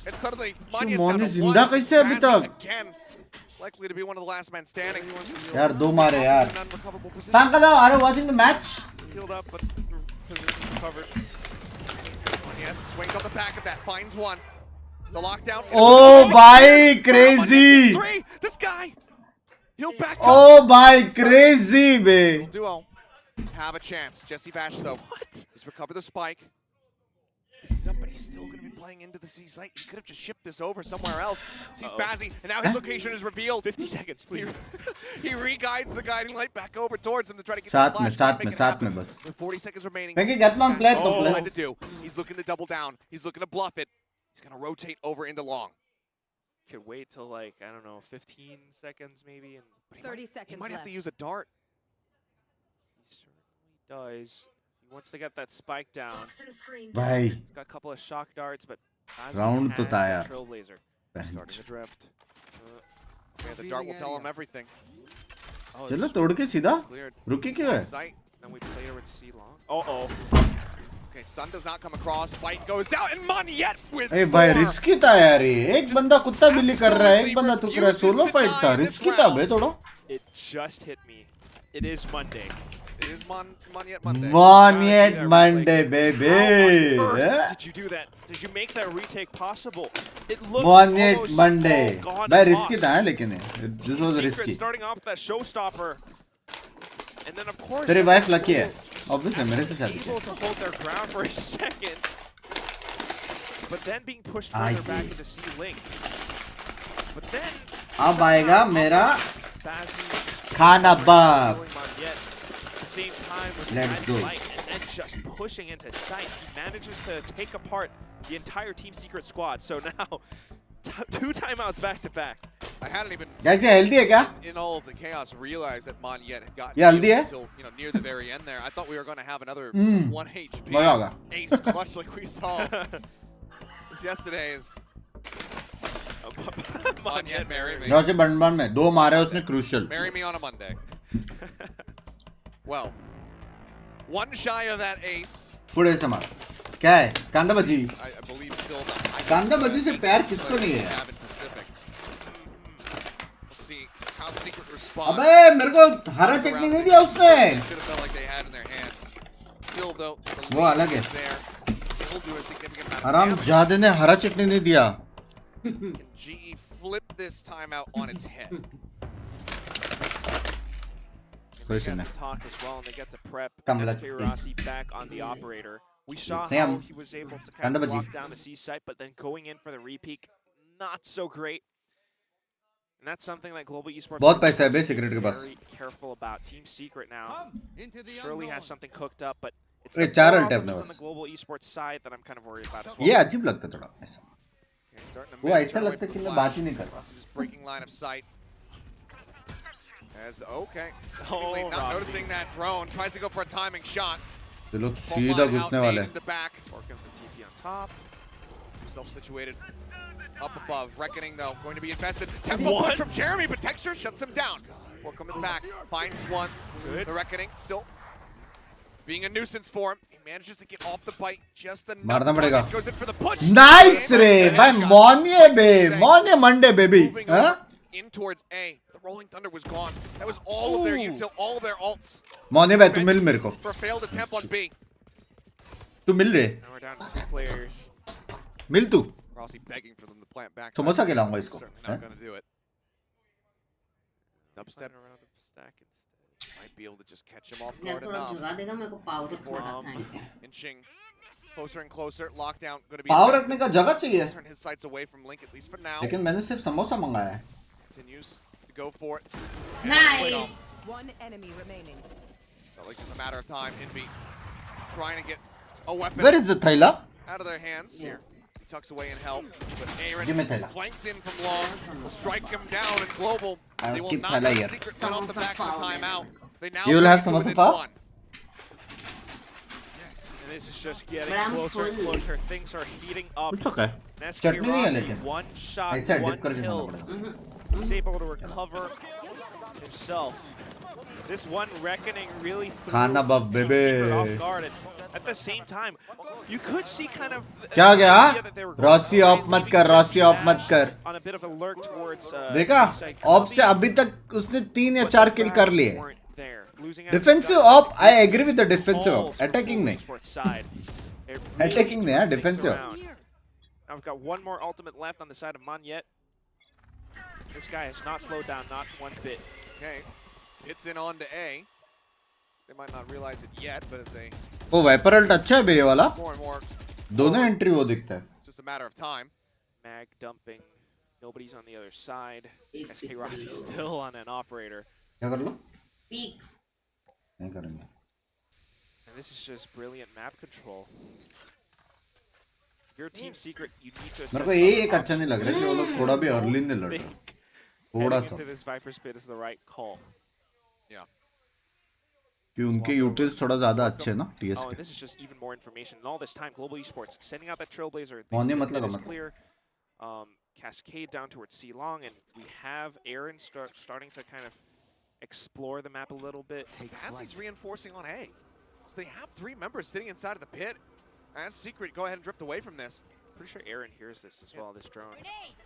And suddenly Monyet's down Moni to जिंदा one. कैसे है अभी Razzie तक again. Likely to be one of the last men standing. यार दो मारे यार An unrecoverable position. Pankada, are you watching the match? Healed up, but position covered. Monyet swings on the back of that, finds one. The lockdown. Oh भाई crazy Three. This guy. He'll back up. Oh भाई crazy bay Duo have a chance. Jesse Bash though. What? He's recovered the spike. He's up, but he's still going to be playing into the C site. He could have just shipped this over somewhere else. Sees Bazzi, and now his location is revealed. 50 seconds, please. He re-guides the guiding light back over towards him to try to get साथ the में flash. साथ Make में it साथ happen. में बस With 40 seconds remaining. Venki, get one play तो What play to do? He's looking to double down. He's looking to bluff it. He's going to rotate over into long. Could wait till like, I don't know, 15 seconds maybe. And But he 30 might, seconds he might have to left. use a dart. he certainly does. He wants to get that spike down. भाई He's got a couple of shock darts, but Ozzy Round तो has था the यार Trailblazer. Starting to drift. Okay, the dart will tell him everything. Oh, चलो this तोड़ के सीधा It's cleared. रुकी क्यों है Sight. Then we play her with C long. Uh-oh. Okay, stun does not come across. Fight goes out, and Monyet with ए भाई 4. Risky था यार ये एक बंदा कुत्ता बिल्ली कर रहा है एक बंदा तुक रहा है सोलो फाइट था रिस्की था बे थोड़ा It just hit me. It is Monday. It is Monyet Monday. Monyet Monday baby How on earth eh? did you do that? Did you make that retake possible? It looked Monyet almost Monday all gone भाई and risky lost. था लेकिन this was Secret risky starting off with that showstopper. And then of course तेरी they wife were lucky है obviously मेरे से शादी able की to hold their ground for a second. But then being pushed Aye. further back into C link. But then अब आएगा मेरा Bazzi Khana buff. killing Monjet at the same time with Let's the go. light and then just pushing into sight. He manages to take apart the entire Team Secret squad. So now, 2 timeouts back to back. I hadn't even कैसे healthy है क्या? in all of the chaos realized that Monyet had gotten ये healthy है? until near the very end there. I thought we were going to have another 1 HP मजा होगा. ace clutch like we saw this yesterday's Monyet marry me. जैसे बंडबन में 2 मारे उसने crucial. Marry me on a Monday. Well, 1 shy of that ace. पुढे से मार. क्या है? कांदा बजी. I believe still the highest कांदा बजी से प्यार player किसको नहीं we है? have in Pacific. Let's see how Secret responds. अबे मेरे को हरा चटनी नहीं दिया उसने. Should have felt like they had in their hands. Still though, the वो lead अलग है. is there. Still do a significant amount of आराम damage. जादे ने हरा चटनी नहीं दिया. Can GE flip this timeout on its head? कोई They soon get to talk as well, and they get to prep Come, let's SK see. Rossi back on the operator. We saw Sam. how he was able to kind Kanda of baji. lock down the C site, but then going in for the repeak, not so great. And that's something that Global Esports बहुत पैसा है is bay Secret के पास. very careful about. Team Secret now surely has something cooked up, but it's ये the चार core ulti अपने offense on pass. the Global Esports side that I'm kind of worried about as well. ये अजीब लगता है थोड़ा ऐसा. Okay, starting to वो mid, ऐसा turn away लगता है from कि the मैं flash. बात ही नहीं कर रहा. Rossi just breaking line of sight. As okay, Oh, seemingly not Rossi. noticing that drone, tries to go for a timing shot. ये लोग Full सीधा line out, घुसने nade वाले in हैं. the back. Working for TP on top. Gets himself situated up above. Reckoning though, going to be infested. Tempo What? push from Jeremy, but Texture shuts him down. Or coming back, finds one. Good. The Reckoning still being a nuisance for him. He manages to get off the bite just enough. मारना पड़ेगा. Monye goes in for the push. Nice रे भाई मॉनिए बे मॉनिए Monday baby. Moving हाँ? over in towards A. The Rolling Thunder was gone. That was all of their util, all of their ults. मॉनिए भाई तू मिल मेरे को. For a failed attempt on B. तू मिल रे. Now we're down to 2 players. मिल तू. Rossi begging for them to plant back. Samosa खिलाऊंगा इसको. Certainly हैं? not going to do it. Dubstep Playing around a stack instead. might be able to just catch him off यार guard थोड़ा enough. जुगा देगा मेरे को पावर थोड़ा thank you. Inching closer and closer. Lockdown going to be. Power infested. रखने का जगह चाहिए. Turn his sights away from Link at least for now. लेकिन मैंने सिर्फ समोसा मंगाया है. Continues to go for it. Nice. One enemy remaining. Felt like just a matter of time. Envy trying to get a weapon Where is the थैला? out of their hands Yeah. here. He tucks away in help, but Aaron Give me Thela. flanks in from long. Will strike him down in global. I'll They will keep not Thela let here. Secret run off the Samosa back of the foul, timeout. They now You will bring have it to samosa within foul? one. And this is just getting But I'm closer and full. closer. Things are heating up. It's okay. And SK चटनी नहीं है Rossi, लेकिन. one shot, ऐसा one dip करके kill. खाना पड़ेगा. He's able to recover himself. This one reckoning really threw खाना buff, Team baby. Secret off guard. And at the same time, you could see kind of क्या the गया? idea that they were going Rossi for, of मत leaving कर, Team Rossi of Smash मत कर. on a bit of a lurk towards, देखा? C-side of से Cubby, अभी तक उसने 3 या but 4 the किल crowds कर लिए. weren't there. Losing Defensive out op, I agree with the defensive op. balls from Attacking Global नहीं. Esports side. It really Attacking नहीं, हाँ, turns things defensive. around. Now we've got one more ultimate left on the side of Monyet. This guy has not slowed down, not one bit. Okay, hits in on to A. They might not realize it yet, but it's a वो wiper alt अच्छा है बे ये वाला. more and more दोनों entry वो दिखता है. just a matter of time. Mag dumping. Nobody's on the other side. SK Rossi still on an operator. क्या कर लो? पीक. नहीं करेंगे. And this is just brilliant map control. Your Team Secret, you need to assess मेरे को ये how एक अच्छा नहीं लग रहा है कि वो लोग थोड़ा भी अर्ली नहीं लड़ रहे. think थोड़ा heading सा. into this Viper's Pit is the right call. Yeah. कि उनके यूटिल्स थोड़ा ज्यादा अच्छे हैं ना टीएस Oh, and के. this is just even more information. And all this time, Global Esports sending out that Trailblazer. Mone They मतलब is मतलब. clear. Cascade down towards C Long, and we have Aaron starting to kind of explore the map a little bit. As reinforcing on A. So they have 3 members sitting inside of the pit. As Secret, go ahead and drift away from this. Pretty sure Aaron hears this as well, this drone.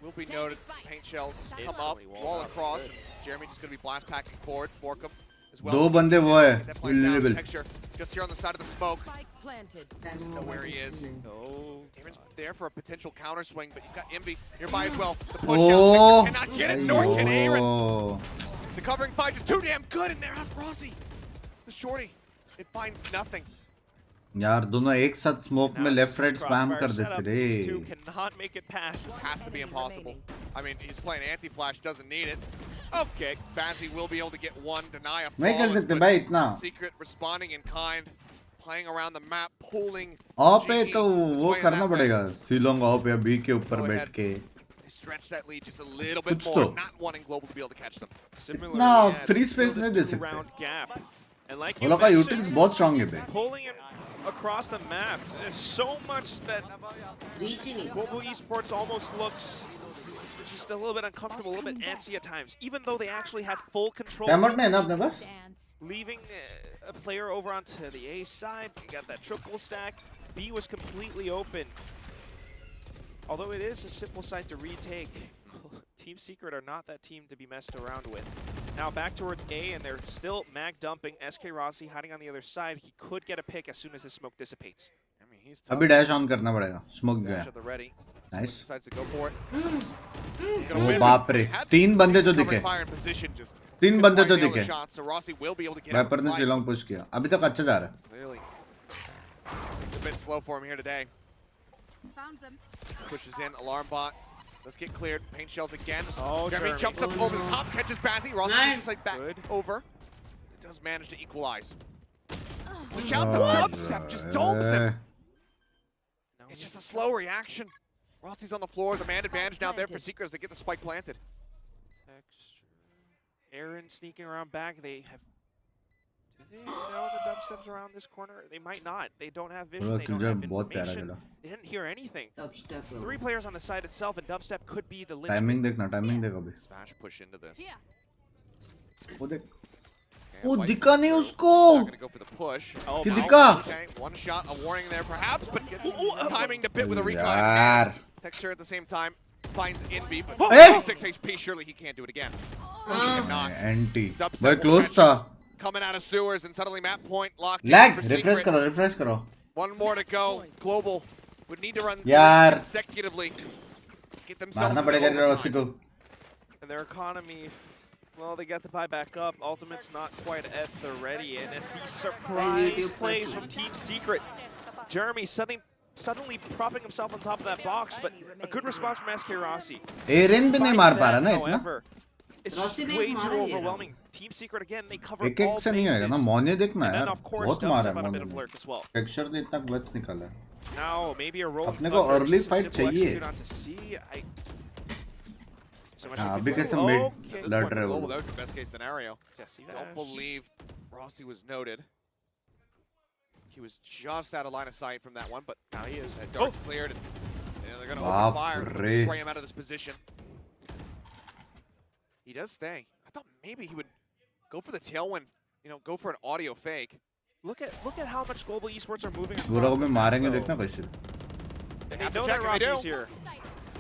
Will be noted. Paint shells come up, Instantly wall wall up. across. And Jeremy just going to be blast packing forward. Borkum as well. दो बंदे वो है. Get that plant down. Vulnerable. Texture just here on the side of the smoke. Spike planted. Doesn't know where he is. Oh, Aaron's there for a potential counter swing, but you've got Envy nearby as well. The push Oh. down. Texture cannot get it, nor can Aaron. Oh. The covering fight is too damn good, and there has Rossi. The shorty. It finds nothing. यार दोनों एक साथ smoke में now left right this spam crossfire कर setup, देते these two रे. cannot make it past. Has to be impossible. I mean, he's playing anti-flash, doesn't need it. Okay, Bazzi will be able to get one, deny a नहीं कर flawless, सकते but भाई इतना Secret responding in kind, playing around the map, pulling op पे GE तो his वो way करना that way. पड़ेगा सीलोंग ऑप या बी के ऊपर Go बैठ ahead. के They stretch that lead just a little bit कुछ more, तो। not wanting Global to be able to catch them. Similarly, ना yeah, free it's still space this नहीं दे 2-round सकते gap. And like वो you लोग का mentioned, utils बहुत strong है बे pulling it across the map. There's so much that Reaching it. Global Esports almost looks just a little bit uncomfortable, a little bit antsy at times, even though they actually had full control. Timer नहीं है ना अपने पास Leaving a player over onto the A side. You got that triple stack. B was completely open. Although it is a simple site to retake, Team Secret are not that team to be messed around with. Now back towards A, and they're still mag dumping. SK Rossi hiding on the other side. He could get a pick as soon as the smoke dissipates. I mean, he's tough. अभी dash on करना पड़ेगा smoke Dash गया at the ready. Nice. Someone decides to go for it. He's gonna oh win, बाप but रे he had तीन बंदे तो covering दिखे fire in position, just तीन couldn't बंदे quite तो nail the दिखे shot, so Rossi will be able to get vapour him ने on the slide. Shillong push किया अभी तक अच्छा जा रहा है Clearly. It's a bit slow for him here today. Pushes in, alarm bot. Let's get cleared. Paint shells again. Oh, Jeremy Jeremy. jumps up over the top, catches Bazzi. Rossi Nice. takes like back Good. over. It does manage to equalize. Push out the dubstep, just domes him. It's just a slow reaction. Rossi's on the floor. The man advantage now there for Secret as they get the spike planted. Aaron sneaking around back. They have. Do they know the dubstep's around this corner? They might not. They don't have vision. They don't have बहुत प्यारा information. खेला They didn't hear anything. Dubstep. 3 players on the side itself, and dubstep could be the timing linchpin. देखना timing देख अभी Smash push into this. वो देख And वो White दिखा नहीं through. उसको Not gonna go for the push. Oh, कि Mount. दिखा Okay, one shot, a warning there perhaps, but gets timing to bit with a recon. यार Texture at the same time finds Inby, but Eh? 6 HP, surely he can't do it again. He cannot. Anti Dubstep भाई will close catch था Coming out of sewers and suddenly map point locked in lag for refresh Secret. करो refresh करो One more to go. Global would need to run यार consecutively. Get themselves मारना into पड़ेगा Rossi overtime. को And their economy, well, they got to buy back up. Ultimate's not quite at the ready, and it's these surprise plays from Team Secret. Jeremy suddenly propping himself on top of that box, but a good response from SK Rossi. एरेन भी नहीं मार पा रहा ना इतना However, it's just Rossi ने way मारा too ही है ना। overwhelming. Team Secret again, they cover एक all एक से नहीं होएगा ना bases. मोने देखना And then यार of course, बहुत मारा dubstep है on a bit मोने of lurk as well. Texture ने इतना गलत निकाला है Now maybe a roll. अपने को early fight चाहिए। हाँ अभी कैसे मिड लड़ रहे हो Global, that was the best case scenario. Jesse Don't Dash. believe Rossi was noted. He was just out of line of sight from that one, but Now he is. that dart's cleared, and they're going to Baap open fire, re. spray him out of this position. He does stay. I thought maybe he would go for the tailwind, you know, go for an audio fake. Look at how much Global Esports are moving पूरा across को भी the map, मारेंगे though. देखना कैसे They They have to know check that if they Rossi's do. here.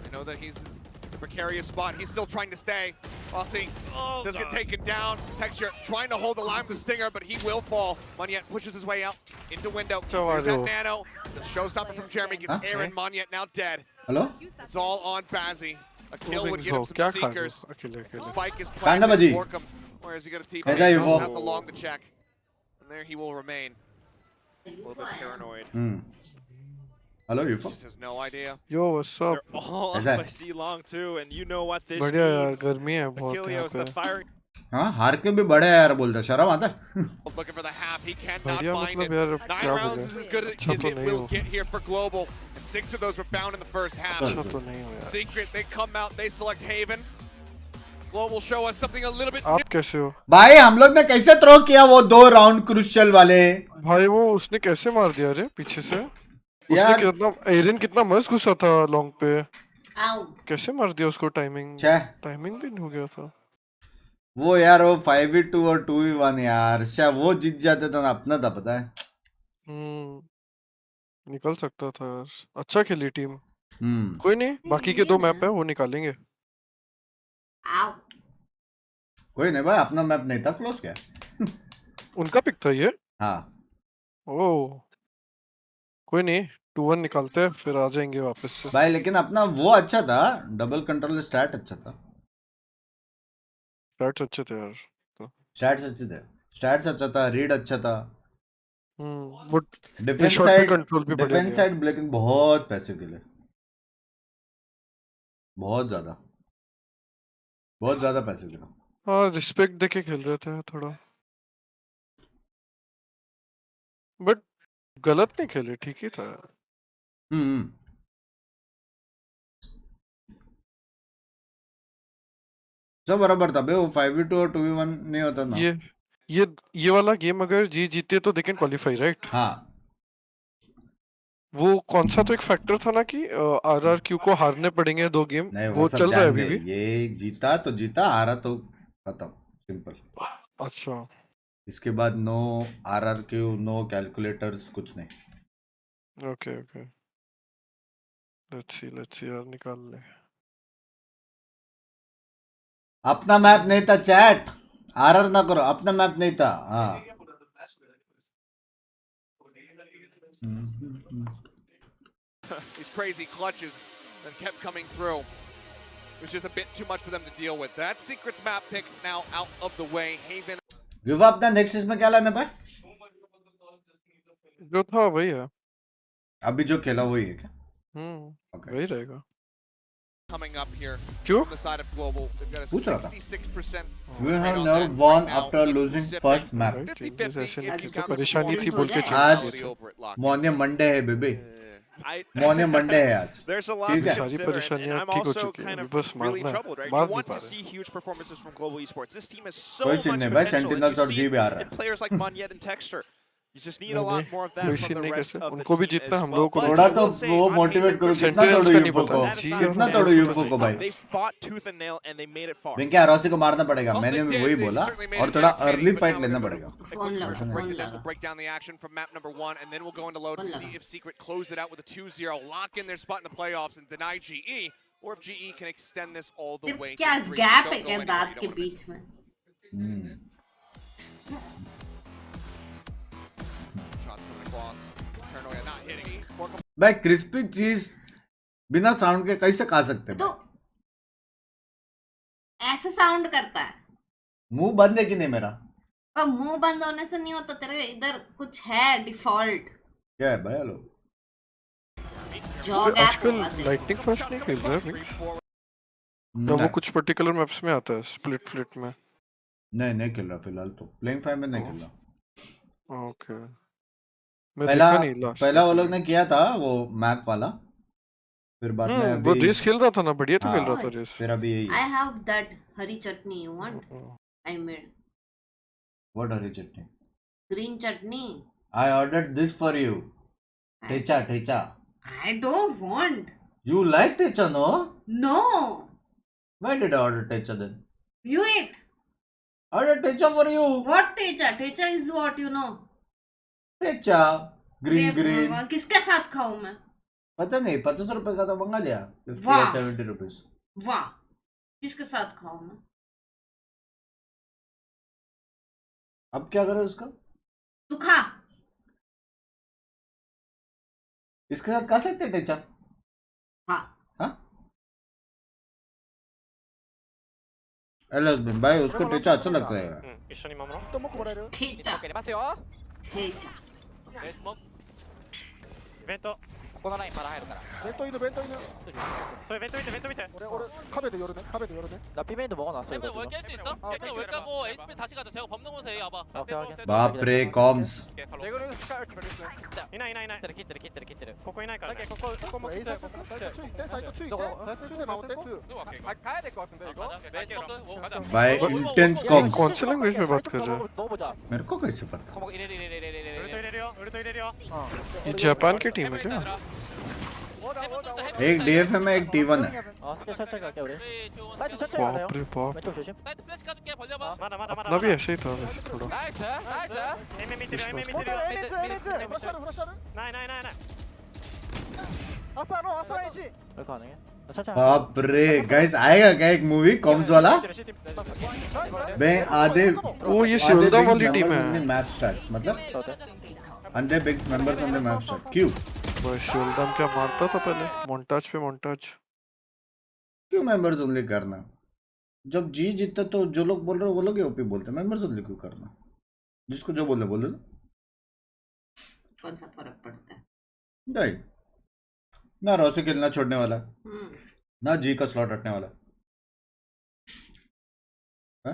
They know that he's in a precarious spot. He's still trying to stay. Rossi Oh, does get God. taken down. Texture trying to hold the line with the stinger, but he will fall. Monyet pushes his way out into window. There's that nano. The showstopper from Jeremy gets Huh? Aaron Monyet now dead. Hello It's all on Bazzi. A kill would get him some क्या खा seekers. अकेले The अकेले spike is Kanda planted. baji. Borkum. Where is he going to TP? Kaisa He UFO? doesn't have to long the check. And there he will remain. A little bit paranoid. Hello यूफो Just has no idea. Yo what's up They're all up Kaisa by C long too, and you know what this बढ़िया यार means. गर्मी है बहुत यहाँ Achilles, the पे firing. हाँ हार के भी बड़े यार बोलता शर्म आता है Looking for the half. He cannot बढ़िया find मतलब it. यार 9 क्या rounds बोले is as good as अच्छा तो it नहीं will हो get here for Global. And 6 of those were found in the first half. अच्छा तो नहीं हो यार Secret, they come out, they select Haven. Global show us something a little bit आप कैसे हो भाई हम लोग ने कैसे थ्रो किया वो 2 राउंड क्रूशियल वाले भाई वो उसने कैसे मार दिया रे पीछे से उसने यार कितना एरिन कितना मस्त घुसा था लॉन्ग पे Ow. कैसे मार दिया उसको टाइमिंग छे टाइमिंग भी नहीं हो गया था वो यार वो 5v2 और 2v1 यार शायद वो जीत जाते तो अपना था पता है निकल सकता था यार अच्छा खेली टीम हम्म कोई नहीं बाकी के 2 मैप है वो निकालेंगे Ow. कोई नहीं भाई अपना मैप नहीं था क्लोज क्या उनका पिक था ये हाँ ओ कोई नहीं 2-1 निकालते हैं फिर आ जाएंगे वापस से भाई लेकिन अपना वो अच्छा था डबल कंट्रोल स्टैट अच्छा था स्टैट्स अच्छे थे यार तो स्टैट्स अच्छे थे स्टैट्स अच्छा था रीड अच्छा था वो डिफेंस shot में साइड control भी बढ़िया डिफेंस दिया। साइड लेकिन बहुत पैसे के लिए बहुत ज्यादा पैसे के लिए हाँ रिस्पेक्ट देके खेल रहे थे थोड़ा, बट गलत नहीं खेले, ठीक ही था। हम्म सब बराबर था बे, वो 5v2 और 2v1 नहीं होता ना। ये वाला गेम अगर जी जीते तो दे कैन क्वालिफाई राइट। हाँ वो कौन सा तो एक फैक्टर था ना कि आरआरक्यू को हारने पड़ेंगे 2 गेम, नहीं वो सब चल रहा है जान अभी गए, भी। ये जीता तो जीता, हारा तो खत्म, सिंपल। अच्छा इसके बाद नो आरआरक्यू, नो कैलकुलेटर्स, कुछ नहीं। ओके ओके, लेट्स सी यार निकाल ले। अपना मैप नहीं था चैट, आरआर ना करो, अपना मैप नहीं था। हाँ These crazy clutches that kept coming through. It was just a bit too much for them to deal with. That Secrets map pick now out of the way. Haven. विवा अपना next इसमें क्या लाने पर? जो था वही है, अभी जो खेला वही है क्या? वही रहेगा। Coming up here क्यों? from the side of Global. They've got a पूछ रहा था। 66% We rate have on never that won right now. after losing first map. 50-50 ऐसे if नहीं you तो count the परेशानी थी scoring बोल के आज चेंज किया। over it, Lock. मौन्य मंडे है बेबी, I, मौन्य मंडे है आज। there's a lot ठीक to है। सारी consider, and परेशानियां I'm ठीक हो also चुकी हैं, kind अभी of बस really मारना है, troubled, right? मार You नहीं want पा to रहे। see huge performances from Global Esports. This team has so कोई much सीन नहीं भाई, potential, and सेंटिनल्स you और see जी it भी आ रहा in है। players like Monyet and Texture. You just need a नहीं lot नहीं more of that कोई from सीन the नहीं rest कैसे, of the उनको भी team जीतना है, as हम well. लोगों को But भी थोड़ा I जीतना तो will say वो on मोटिवेट Haven करो, versus कितना सेंटिनल्स तोड़ो का नहीं यूफो पता को, है, that is जी not कितना और तोड़ो Haven यूफो पता को भाई। they fought tooth and nail and they made it far. बिंके Arossim को मारना पड़ेगा, Well, मैंने they भी did. वही They बोला, certainly made और it थोड़ा entertaining, early but fight now they're लेना gonna पड़ेगा। a Phone quick लगा, commercial break phone to this. लगा। We'll break down the action from map number 1, and then we'll go into Lotus to see if Secret close it out with a 2-0, lock in their spot in the playoffs, and deny GE, or if GE can extend this all the सिर्फ way क्या to 3. So gap है don't go क्या anywhere. दांत You के don't want to miss beach it. में? Shots coming across. Paranoia not hitting. भाई crispy चीज बिना साउंड के कैसे खा सकते तो हैं? ऐसे साउंड करता है, मुंह बंद है कि नहीं मेरा? पर मुंह बंद होने से नहीं होता, तेरे इधर कुछ है डिफॉल्ट क्या है भाई? हेलो जॉ गैप आजकल होगा तेरे को। लाइटनिंग फास्ट नहीं खेल रहा है Binks? या वो नहीं कुछ पर्टिकुलर मैप्स में आता है, स्प्लिट फ्लिट में? नहीं खेल रहा फिलहाल, तो प्लेइंग 5 में नहीं खेल रहा। ओके, मैं पहला देखा नहीं लास्ट पहला वो लोग ने किया था वो मैप वाला, फिर बाद में वो अभी रेस खेल रहा था ना, बढ़िया तो खेल हाँ, रहा था रेस। फिर अभी यही I है। have that hari chutney, you want? I made what hari chutney? green chutney. I ordered this for you. Thecha thecha. I don't want. You like thecha no? No. Why did I order thecha then? You eat. Order thecha for you. What techa? Techa is what, you know? Thecha green ये green, किसके साथ खाऊं मैं? पता नहीं, 25 रुपए का था, मंगा लिया। 50 वाह। या 70 रुपीज। वाह, किसके साथ खाऊं मैं? अब क्या करें उसका? तू खा। इसके साथ खा सकते हैं ठेचा? हाँ। हाँ एलएस भाई, उसको ठेचा अच्छा लगता है। ठेचा ठेचा ベントここのラインまだ入るからベントいるそれベント見て俺壁で寄るね라피 메인도 먹어놨어 이거 지금 깰수 있어? 깰거 왜 까고 에이스펜 다시 가자 제가 밟는 곳에 A 와봐 बाप रे कॉम्स। いない切ってるここいないからねここも切ってサイトついてサイトついて守って帰ってこわすんだよ भाई इंटेंस कॉम्स। कौन से लैंग्वेज में बात कर रहा है? मेरे को कैसे पता? 入れるよウルト入れるよ ये जापान की टीम है क्या? एक डीएफएम है, एक T1 है। बाप रे बाप, 사이트 플래시 가줄게 벌려봐 अपना भी ऐसे ही था वैसे थोड़ा। 나이스 에메 밑에 나이 아싸 이시 왜 가능해? बाप रे गाइस, आएगा क्या एक मूवी कॉम्स वाला? मैं आधे वो ये शिवल्दा वाली टीम है। मैप स्टार्ट्स, मतलब अंधे बिग्स members on the map start. क्यों भाई शिवल्दाम क्या मारता था पहले, मोन्टाज पे मोन्टाज। क्यों मेंबर्स ओनली करना? जब जी जीतता तो जो लोग बोल रहे हैं वो लोग ही ओपी बोलते हैं, मेंबर्स ओनली क्यों करना? जिसको जो बोले बोल दो। कौन सा फर्क पड़ता है? नहीं ना रोसी खेलना छोड़ने वाला, ना जी का स्लॉट हटने वाला है।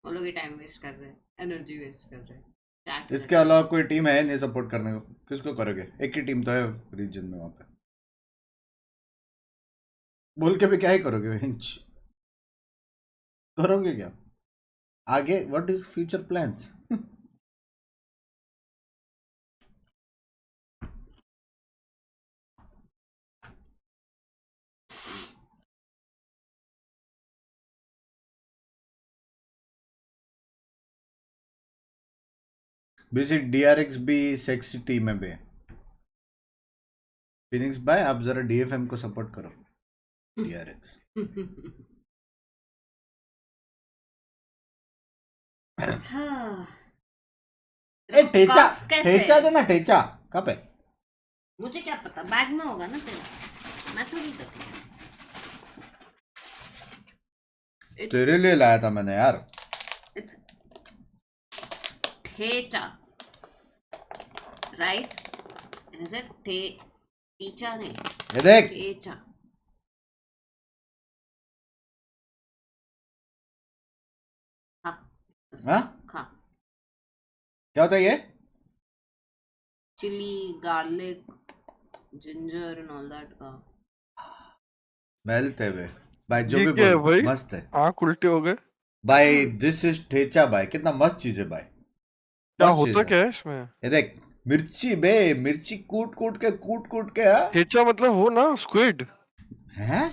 वो लोग ही टाइम वेस्ट कर रहे हैं, एनर्जी वेस्ट कर रहे हैं। Chat इसके कर रहे अलावा कोई टीम है नहीं सपोर्ट करने को? किसको करोगे? एक ही टीम तो है रीजन में वहां पे, बोल के भी क्या ही करोगे? बेंच करोगे क्या आगे? What is future plans? BC DRX भी सेक्सी टीम है बे। फिनिक्स भाई आप जरा डीएफएम को सपोर्ट करो। डीआरएक्स हाँ। ए ठेचा कॉफ कैसे ठेचा है? देना, ठेचा कहाँ पे? मुझे क्या पता, बैग में होगा ना तेरा, मैं थोड़ी करती हूँ। तेरे लिए लाया था मैंने यार। It's thecha, right? Is it टीचा नहीं, ये देख ठेचा। हाँ खा। क्या होता है ये? Chilli, garlic, ginger and all that का। मेलते हुए भाई, जो ये भी क्या है बोल भाई? मस्त है आँख उल्टे हो गए। भाई। दिस इज ठेचा भाई, कितना मस्त चीज है भाई। क्या मस्त चीज होता है। क्या है इसमें? ये देख मिर्ची बे, मिर्ची कूट कूट के हाँ? ठेचा मतलब वो ना, स्क्विड। हैं?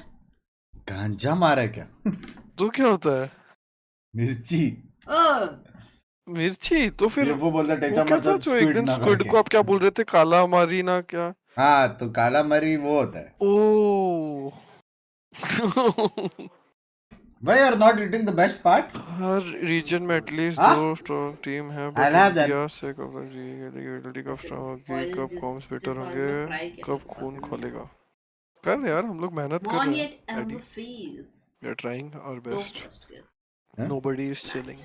गांजा मारा है क्या? तो क्या होता है? मिर्ची। मिर्ची तो फिर ये वो बोलता ठेचा वो क्या था मतलब जो एक स्क्विड दिन ना स्क्विड करके। को आप क्या बोल रहे थे, काला मारी ना क्या? हाँ तो काला मरी वो होता है ओ भाई। Are not eating the best part. हर रीजन में एटलीस्ट हाँ? 2 स्ट्रॉन्ग टीम है, I'll but have that. India से कब तक जीएलडी कब स्ट्रॉन्ग होगी, कब कॉम्स बेटर होंगे, कब खून खोलेगा? कर यार, हम लोग मेहनत कर रहे हैं। Amber fees. We are trying our do best. first के। हाँ? Nobody is chilling.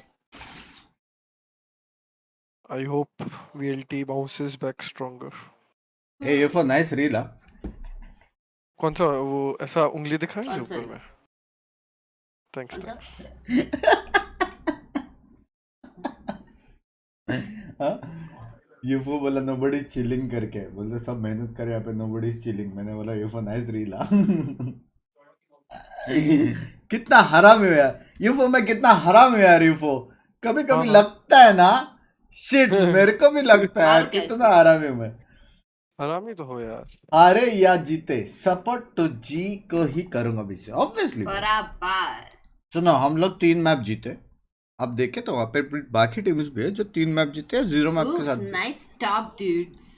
I hope VLT bounces back stronger. ए ये फॉर नाइस रील। कौन सा वो ऐसा उंगली दिखाएंगे कौन सा ऊपर रील? में? थैंक्स कौन सा? यूफो बोला नोबडी चिलिंग करके, बोलते सब मेहनत करे यहाँ पे, नोबडी चिलिंग। मैंने बोला यूफो नाइस रील। कितना हराम है यार यूफो, में कितना हराम है यार यूफो। कभी कभी हाँ। लगता है ना, शिट मेरे को भी लगता है यार, और क्या कितना हराम है मैं। हरामी तो हो यार। हारे या जीते सपोर्ट तो जी को ही करूंगा अभी से, ऑब्वियसली। बराबर। सुनो हम लोग 3 मैप जीते, अब देखे तो वहाँ पे बाकी टीम्स भी है जो 3 मैप जीते हैं 0 मैप के साथ। Nice top dudes.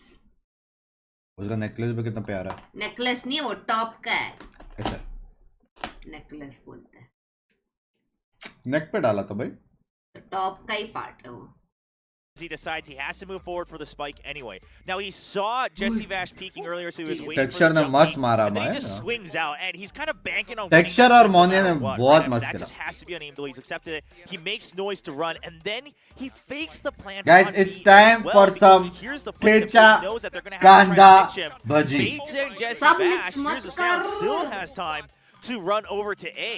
उसका नेकलेस भी कितना प्यारा है। नेकलेस नहीं, वो टॉप का है। ऐसा नेकलेस बोलते हैं, नेक पे डाला था भाई। तो टॉप का ही पार्ट है वो। He decides he has to move forward for the spike anyway. Now he saw Jesse Vash peeking earlier, so he was waiting for texture the ने jump मस्त peek, मारा and then he भाई। just swings out, and he's kind of banking on texture winning और no Moniya matter ने what, बहुत right? मस्त That करा। just has to be unaimed, though he's accepted it. He makes noise to run, and then he fakes the plant. Guys, on it's B as time well, for because some he hears the footsteps, so thecha he knows that they're gonna have to try कांदा to pitch him. Bhaji. Baits in Jesse सब Vash. mix मत Here's the sound. कर। Still has time to run over to A.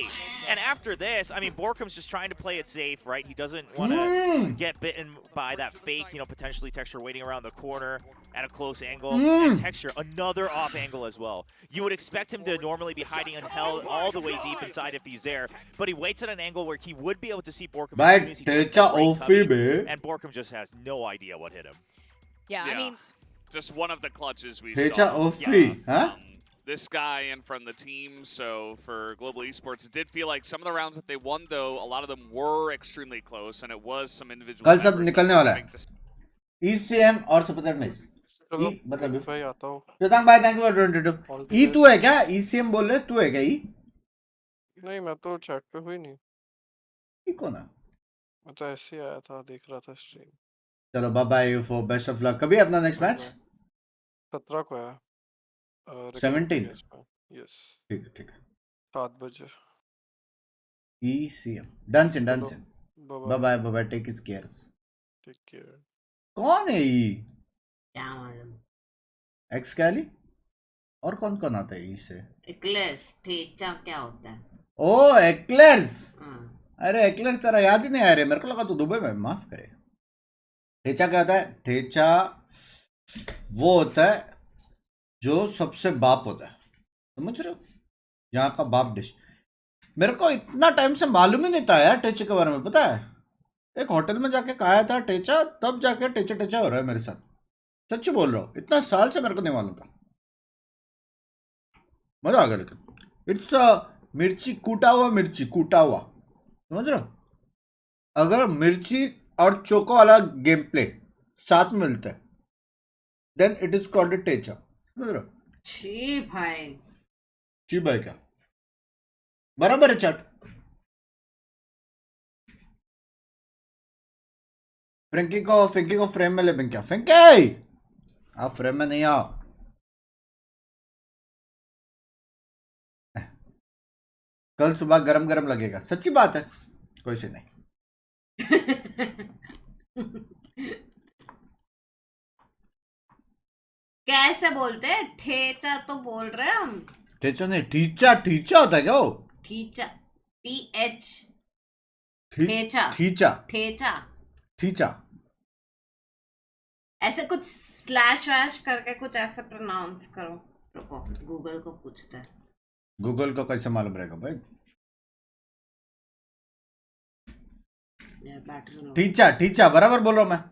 And after this, I mean, Borkum's just trying to play it safe, right? He doesn't want to get bitten by that fake, potentially Texture waiting around the corner at a close angle. And Texture, another off angle as well. You would expect him to normally be hiding in hell all the way deep inside if he's there, but he waits at an angle where he would be able to see Borkum भाई as soon as he gets thecha that break ओफी coming, bay. and Borkum just has no idea what hit him. Yeah, I mean, just one of the clutches we thecha saw. ओफी हाँ? This guy and from the team, so for Global Esports, it did feel like some of the rounds that they won, though, a lot of them were extremely close, and it was some individual कल सब efforts निकलने वाला है। having to ECM और super miss. चलो ई मतलब qualify आता हो। चेतन भाई thank you for 22। All the E best. तू है क्या? ECM बोल रहे तू है क्या? ई नहीं, मैं तो चैट पे हुई नहीं, ई कौन है? मैं तो ऐसे ही आया था, देख रहा था स्ट्रीम। चलो बाय बाय यूफो, बेस्ट ऑफ लक। कभी अपना नेक्स्ट मैच? 17 को है। 17? यस, ठीक है 7 बजे। ECM डन सिन bye bye bye take is cares. Take care. कौन है ई? क्या मालूम। एक्स कैली और कौन आता है ई से? एक्लेस ठेचा क्या होता है? ओ एक्लेयर्स। अरे एक्लर तेरा याद ही नहीं आ रहा, मेरे को लगा तू दुबई में, माफ करे। ठेचा क्या होता है? ठेचा वो होता है जो सबसे बाप होता है, समझ रहे हो? यहाँ का बाप डिश। मेरे को इतना टाइम से मालूम ही नहीं था यार ठेचे के बारे में, पता है? एक होटल में जाके खाया था ठेचा, तब जाके ठेचा ठेचा हो रहा है मेरे साथ, सच बोल रहा हूँ। इतना साल से मेरे को नहीं मालूम था, मजा आ गया। लेकिन इट्स मिर्ची, कूटा हुआ मिर्ची, कूटा हुआ, समझ रहे हो? अगर मिर्ची और चोको वाला गेम प्ले साथ में मिलता है, then it is called thecha, समझ रहे हो? छी भाई, जी भाई क्या बराबर है चट। फ्रेंकी को फ्रेम में ले बिंक, क्या फ्रेंकी आप फ्रेम में नहीं आओ। कल सुबह गरम गरम लगेगा, सच्ची बात है, कोई से नहीं। कैसे बोलते हैं? ठेचा तो बोल रहे हैं हम। ठेचा नहीं, ठीचा, ठीचा होता है क्या वो? ठीचा, TH, ठेचा, ठीचा, ठेचा, ठीचा। ऐसे कुछ स्लैश वैश करके कुछ ऐसे प्रोनाउंस करो। रुको, गूगल को पूछते हैं। गूगल को कैसे मालूम रहेगा भाई? ठीचा, ठीचा बराबर बोल रहा हूँ मैं।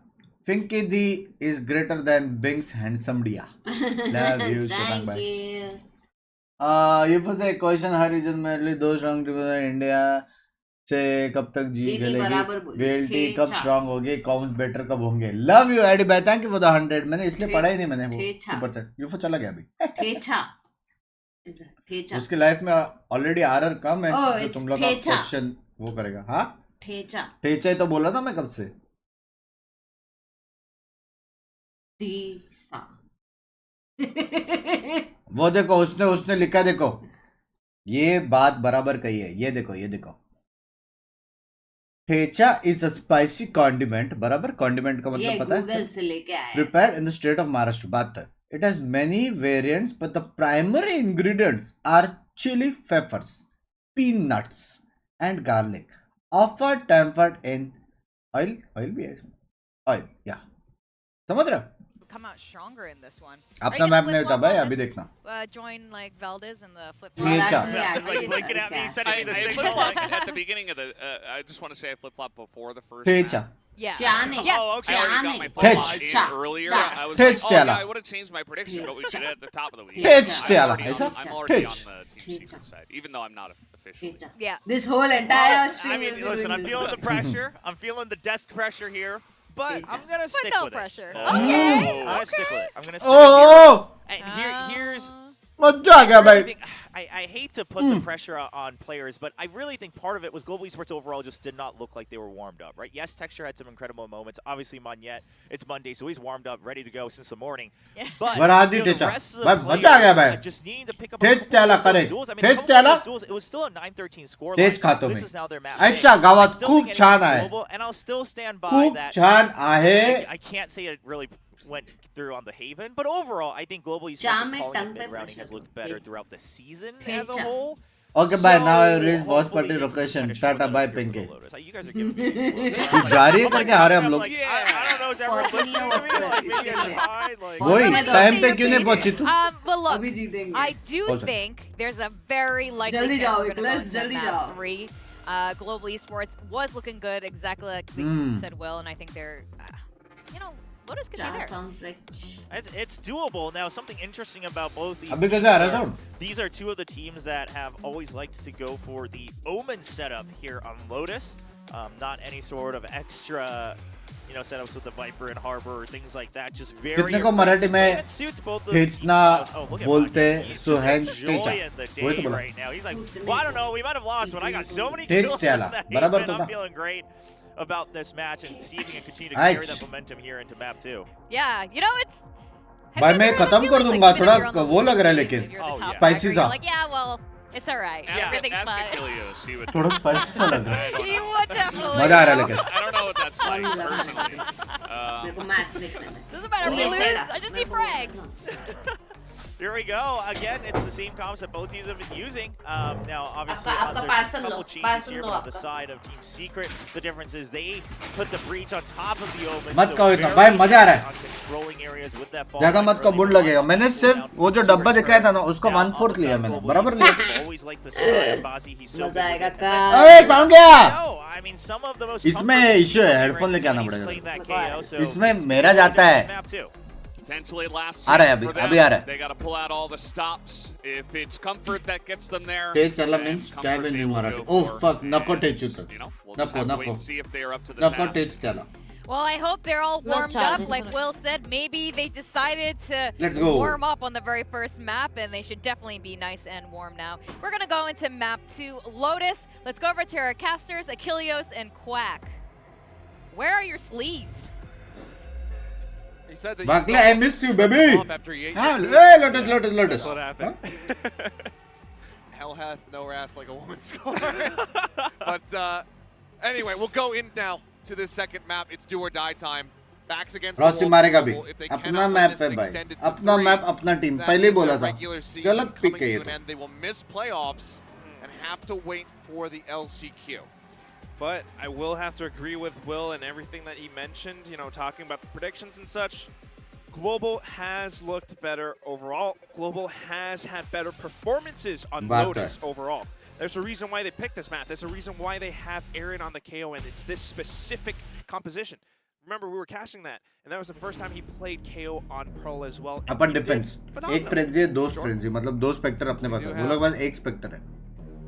Finky D is greater than Binks handsome Dia. Love you, Shashank bhai. ये फंसे क्वेश्चन, हर रीजन में एटलीस्ट 2 स्ट्रॉन्ग टीम इंडिया से कब तक जी खेलेगी? वेल्टी कब स्ट्रॉन्ग होगी? कॉम्स बेटर कब होंगे? लव यू एडी भाई, थैंक यू फॉर द 100। मैंने इसलिए पढ़ा ही नहीं, मैंने वो सुपर यूफो चला गया अभी। ठेचा, ठेचा, उसकी लाइफ में ऑलरेडी आरआर कम है, तो तुम लोग का क्वेश्चन वो करेगा। हाँ ठेचा, ठेचा ही तो बोला था मैं कब से। वो देखो उसने लिखा, देखो ये बात बराबर कही है, ये देखो, ये देखो। Thecha is a spicy condiment, बराबर? कॉन्डिमेंट का मतलब पता है? से लेके आया। Prepared in the state of Maharashtra. बात है, it has many variants but the primary ingredients are chilli peppers, peanuts and garlic, ऑफर टेम्पर्ड इन ऑयल भी है इसमें, ऑयल, या समझ रहे हो? Come out stronger in this one. अपना मैप नहीं होता भाई, अभी देखना। Join like Valdez in the flip. Thecha. Like blinking at me, sending me the I signal. flip-flopped at the beginning of the. I just want to say I flip-flopped before the first. Thecha, Yeah. Chane. Yes. I Oh, okay. already got my Tej. flip-flop in earlier. I was Tej like, oh Stella. yeah, I would have changed my prediction, but we did it at the top of the week. Tej I'm Stella. already Is on- that? I'm already Tej. on the Team Secret side, even though I'm not officially. Thecha. Yeah. This whole entire I stream mean, will be listen, doing I'm this. feeling the pressure. I'm feeling the desk pressure here, but I'm gonna But stick no with pressure. it. Okay. I'm gonna stick with it. I'm gonna stick with it. O And here's मजा आ गया भाई। I hate to put the pressure on players, but I really think part of it was Global Esports overall just did not look like they were warmed up, right? Yes, Texture had some incredible moments. Obviously, Monyet, it's Monday, so he's warmed up, ready to go since the morning. But Varadi you know, the Techa. rest of Bhai, the maza aa gaya bhai. players just needing to pick up a Tej couple Stella of those करे. duels. I mean, Tej a couple of Stella. those duels, it was still a 9-13 score तेज खातो This me. is now their map. अच्छा, I गावात still खूप think छान anything's आहे. global, and I'll still stand by खूप that. छान आहे. I can't say it really went through on the Haven, but overall, I think Global Esports Jam calling tongue it pe mid-rounding has pressure. looked better Tej. throughout the season Tej as a cha. whole. Okay, bye. Now I So, release voice hopefully party they can location. kinda show Tata, that bye, they're good Pinky. for Lotus. You guys are giving me these looks. तू जा रही है Oh my करके God, आ रहे हम I'm लोग। like, I don't know, is everyone पहुंच नहीं listening to me? होता Like, maybe I है। should hide. Like, वही पहुंचने दो, टाइम पे अभी क्यों नहीं पहुंची तू? But look, अभी जीतेंगे। I do Awesome. think there's a very likely जल्दी chance जाओ, we're gonna go Nicholas, into जल्दी map जाओ। 3. Global Esports was looking good, exactly like you said, Will, and I think they're, you know, Lotus could be Char there. sounds like It's doable. Now, something interesting about both these अभी teams कैसे आ रहा are, sound? these are two of the teams that have always liked to go for the Omen setup here on Lotus. Not any sort of extra, you know, setups with the Viper and Harbor or things like that. Just very कितने को Marathi aggressive. में And it suits both of खींचना these styles. Oh, look at बोलते Monyet. He's just सुहैन enjoying टीचा। the वही day तो बोला। right now. He's like, well, I don't know. We might have lost, but I got so many Tej kills Stella. that बराबर Haven. तो I'm था। feeling great about this match and see if we can continue to Aight. carry that momentum here into map 2. Yeah, you know, it's... have भाई you मैं ever had a खत्म feeling कर like दूंगा, even if थोड़ा you're on the वो लग रहा है losing लेकिन। team, you're the Oh, top yeah. Spicy fragger, सा। you're like, yeah, well, it's alright. Everything's Ask fine. Achilles, he would. थोड़ा स्पाइसी सा लग रहा है। I don't You know. would definitely. मजा आ रहा है know. लेकिन। I don't know what that's like Fun लग personally. मेरे को मैच देखने में। Doesn't matter if we ये lose, सैरा, I just मेरे need को- frags. Here we go. Again, it's the same concept both teams have been using. Now, obviously, Aapka there's a parcel couple lo, changes parcel here, lo but on the aapka. side of Team Secret, the difference is they put the breach on top of the omen. मत कहो इतना भाई मजा आ रहा है on controlling areas with that ball ज्यादा line मत कहो early बुढ़ on. लगेगा मैंने सिर्फ वो जो डब्बा दिखाया था ना उसका Now, 1/4 लिया मैंने Global बराबर Esports लिया always like the start. Bazi, he's so मजा good आएगा with it. का अरे साउंड गया No, I mean, some of the most इसमें comfortable इश्यू है players हेडफोन लेके आना when he's पड़ेगा playing that KO, so इसमें it's मेरा gonna be a जाता है different map too. Potentially last आ रहा है chance for अभी them. अभी आ रहा है They got to pull out all the stops. If it's comfort that gets them there, तेज चला then मींस comfort क्या they नहीं will मारा go ओह for. फक नको And, तेज चुका you know, we'll just have to wait and see if they're up to the नको task. तेज चला Well, I hope they're all Not warmed up. charging. Like Will said, maybe they decided to Let's go. warm up on the very first map, and they should definitely be nice and warm now. We're going to go into map 2, Lotus. Let's go over to our casters, Achilleos and Quack. Where are your sleeves? He said that Bakla, I miss you, baby. After he ate हाँ your food. A lotus lotus lotus That's what happened. Hell hath no wrath like a woman scorned. But anyway, we'll go in now to this second map. It's do or die time. Backs against the Rossi wall. मारेगा भी If they अपना cannot map win पे this भाई extended to अपना three, map अपना team that पहले ही is बोला their था regular season गलत पिक coming है to ये an तो end. They will miss playoffs and have to wait for the LCQ. But I will have to agree with Will and everything that he mentioned, you know, talking about the predictions and such. Global has looked better overall. Global has had better performances on बात Lotus है। overall. There's a reason why they picked this map. There's a reason why they have Aaron on the KO, and it's this specific composition. Remember, we were casting that, and that was the first time he played KO on Pearl as well. and upon he did defence phenomenal. एक frenzy है दो Sure. Frenzy मतलब दो Spectre अपने पास है वो लोग पास एक स्पेक्टर है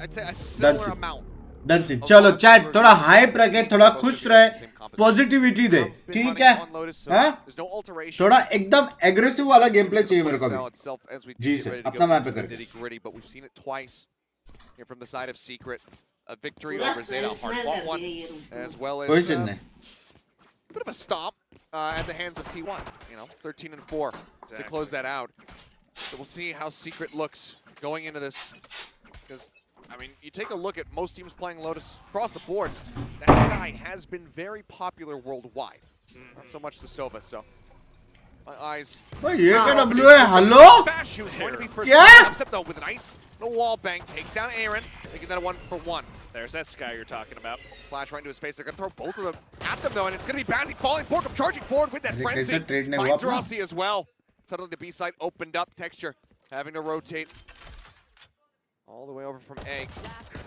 I'd say a similar it. amount. Done see चलो चैट थोड़ा हाइप रखे थोड़ा खुश रहे पॉजिटिविटी दे ठीक है हाँ थोड़ा एकदम एग्रेसिव वाला गेम प्ले चाहिए मेरे को अभी जी सर अपना मैप पे करके But we've seen it twice here from the side of Secret. A victory over Zeta Hard 1-1, as well as कोई सीन नहीं a bit of a stomp at the hands of T1. You know, 13-4 to close that out. So we'll see how Secret looks going into this. Because, I mean, you take a look at most teams playing Lotus across the board. That Sky has been very popular worldwide. Not so much the Sova, so my eyes. भाई ये क्या W है hello Bash, who was going to be first. Yeah. Upset though with a nice little wall bang, takes down Aaron, making that a 1-for-1. There's that Sky you're talking about. Flash right into his face. They're going to throw both of them at them though, and it's going to be Bazzi falling. Borkum charging forward with that अरे frenzy. कैसे trade नहीं हुआ Finds अपना Rossi as well. Suddenly the B side opened up. Texture having to rotate all the way over from A.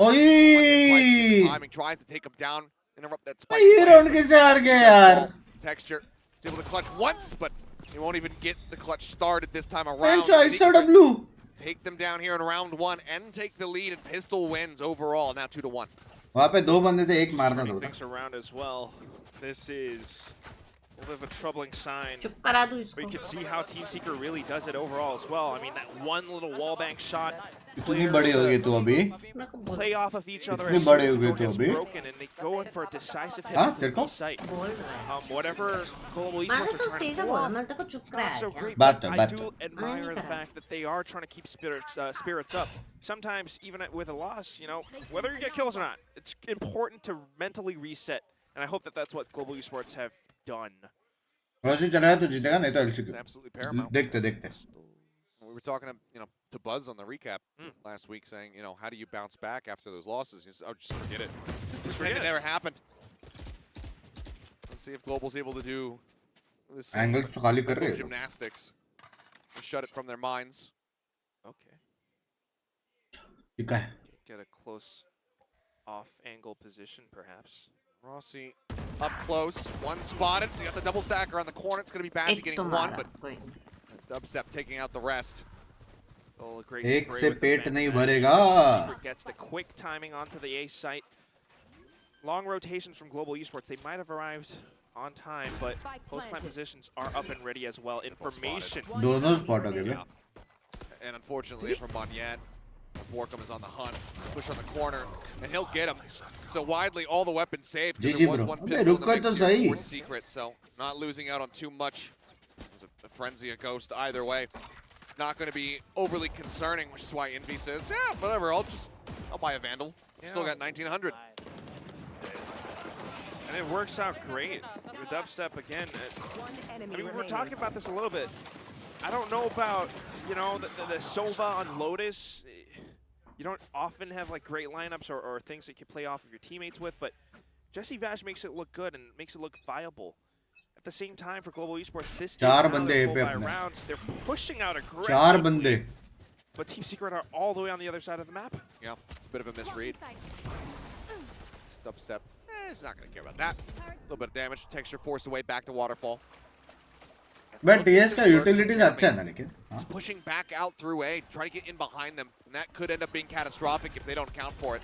ओए Timing tries to take him down, interrupt that spike. ये round कैसे हार गए यार Texture is able to clutch once, but he won't even get the clutch started this time मैं around. Choice Secret W take them down here in round 1 and take the lead, and Pistol wins overall, now 2-1. वहाँ पे दो बंदे थे एक मारना Turning था things around as well. This is a little bit of a troubling sign. चुप करा दूँ But you इसको can see how Team Secret really does it overall as well. I mean, that one little wallbang shot. इतनी बड़ी हो गई तू अभी मेरे को बोल Play off of each other इतनी as बड़ी soon हो as the गई door तू gets अभी broken, and they go in for a decisive hit हाँ from तेरे the को B site. बोल रहा है Whatever Global मैंने Esports are तो trying तेज to pull बोला off, मैं तेरे को चुप it's not so कराया great. बात But है, I बात do है। admire the fact that they are trying to keep spirits up. Sometimes, even with a loss, you know, whether you get kills or not, it's important to mentally reset. And I hope that that's what Global Esports have done. रोशी चढ़ाया तो जीतेगा नहीं तो It's एलसीक्यू absolutely paramount. देखते देखते We were talking to Buzz on the recap last week, saying, how do you bounce back after those losses? He said, oh, just forget it. Just forget it it. never happened. Let's see if Global's able to do the same angles तो खाली कर mental रहे हो gymnastics to shut it from their minds. Okay. ठीक है Get a close off-angle position, perhaps. Rossi up close, one spotted. You got the double stacker on the corner. It's going to be Bazzi एक getting तो one, मारा but कोई Dubstep taking out the rest. Oh, a great एक spray से with the pet vent नहीं there. भरेगा Secret gets the quick timing onto the A site. Long rotations from Global Esports. They might have arrived on time, but post-plant positions are up and ready as well. Information. दोनों spot हो गए बे And unfortunately for Monyet, Borkum is on the hunt. Push on the corner, and he'll get him. So widely, all the weapons saved. 'Cause GG there was bro one अबे pistol in रुक the कर mix तो here सही for Secret, so not losing out on too much. There's a frenzy, a ghost either way. Not going to be overly concerning, which is why Envy says, yeah, whatever, I'll buy a Vandal. Still got 1900. And it works out great. The dubstep again. One I enemy mean, we were remaining. talking about this a little bit. I don't know about, you know, the Sova on Lotus. You don't often have like great lineups or things that you can play off of your teammates with, but Jesse Vash makes it look good and makes it look viable. At the same time, for Global Esports, this is now their goal by rounds. They're pushing out aggressively, but Team Secret are all the way on the other side of the map. Yeah, it's a bit of a misread. Step. He's not going to care about that. A little bit of damage. Texture forced away back to Waterfall. But TS का utilities अच्छा है ना लेकिन. He's pushing back out through A, trying to get in behind them, and that could end up being catastrophic if they don't account for it.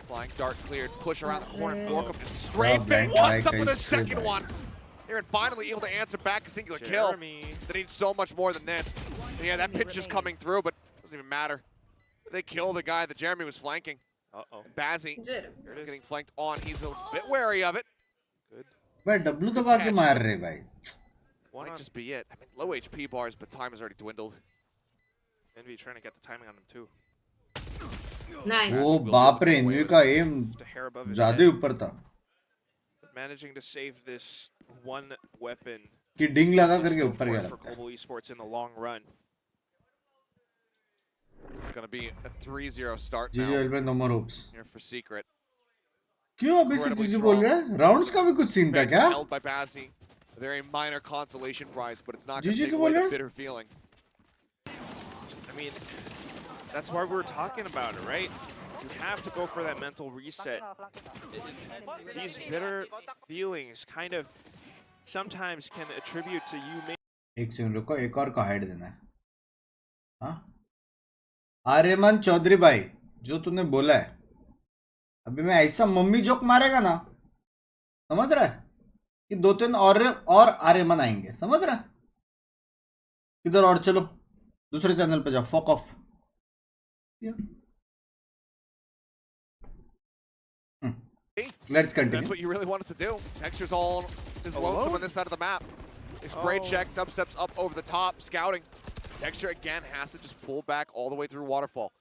Flying dart cleared, push around the corner. Borkum just straight bang, what's up with a second one? Aaron finally able to answer back a singular kill. They need so much more than this. And yeah, that pitch is coming through, but it doesn't even matter. They kill the guy that Jeremy was flanking. Bazzi getting flanked on. He's a bit wary of it. Good. But W दबा के मार रहे भाई. Might just be it. I mean, low HP bars, but time has already dwindled. Envy trying to get the timing on him too. Nice. वो बाप रे env का M ज़्यादा ऊपर था. Managing to save this one weapon. कि डिंग लगा करके ऊपर गया. For Global Esports in the long run. It's going to be a 3-0 start now. GG will no more hopes. Here for Secret. क्यों अभी से GG बोल रहा है? Rounds का भी कुछ सीन था क्या? Held by Bazzi. A very minor consolation prize, but it's not going to take away the bitter feeling. I mean, that's why we were talking about it, right? You have to go for that mental reset. These bitter feelings kind of sometimes can attribute to you. एक second रुको, एक और का hide देना है. हाँ? आर्यमान चौधरी भाई, जो तूने बोला है, अभी मैं ऐसा मम्मी जोक मारेगा ना, समझ रहा है? कि 2-3 और आर्यमान आएंगे, समझ रहा है? इधर और चलो, दूसरे चैनल पे जाओ, fuck off. Let's continue. That's what you really want us to do. Texture's all is lonesome on this side of the map. They spray check, dubsteps up over the top, scouting. Texture again has to just pull back all the way through Waterfall.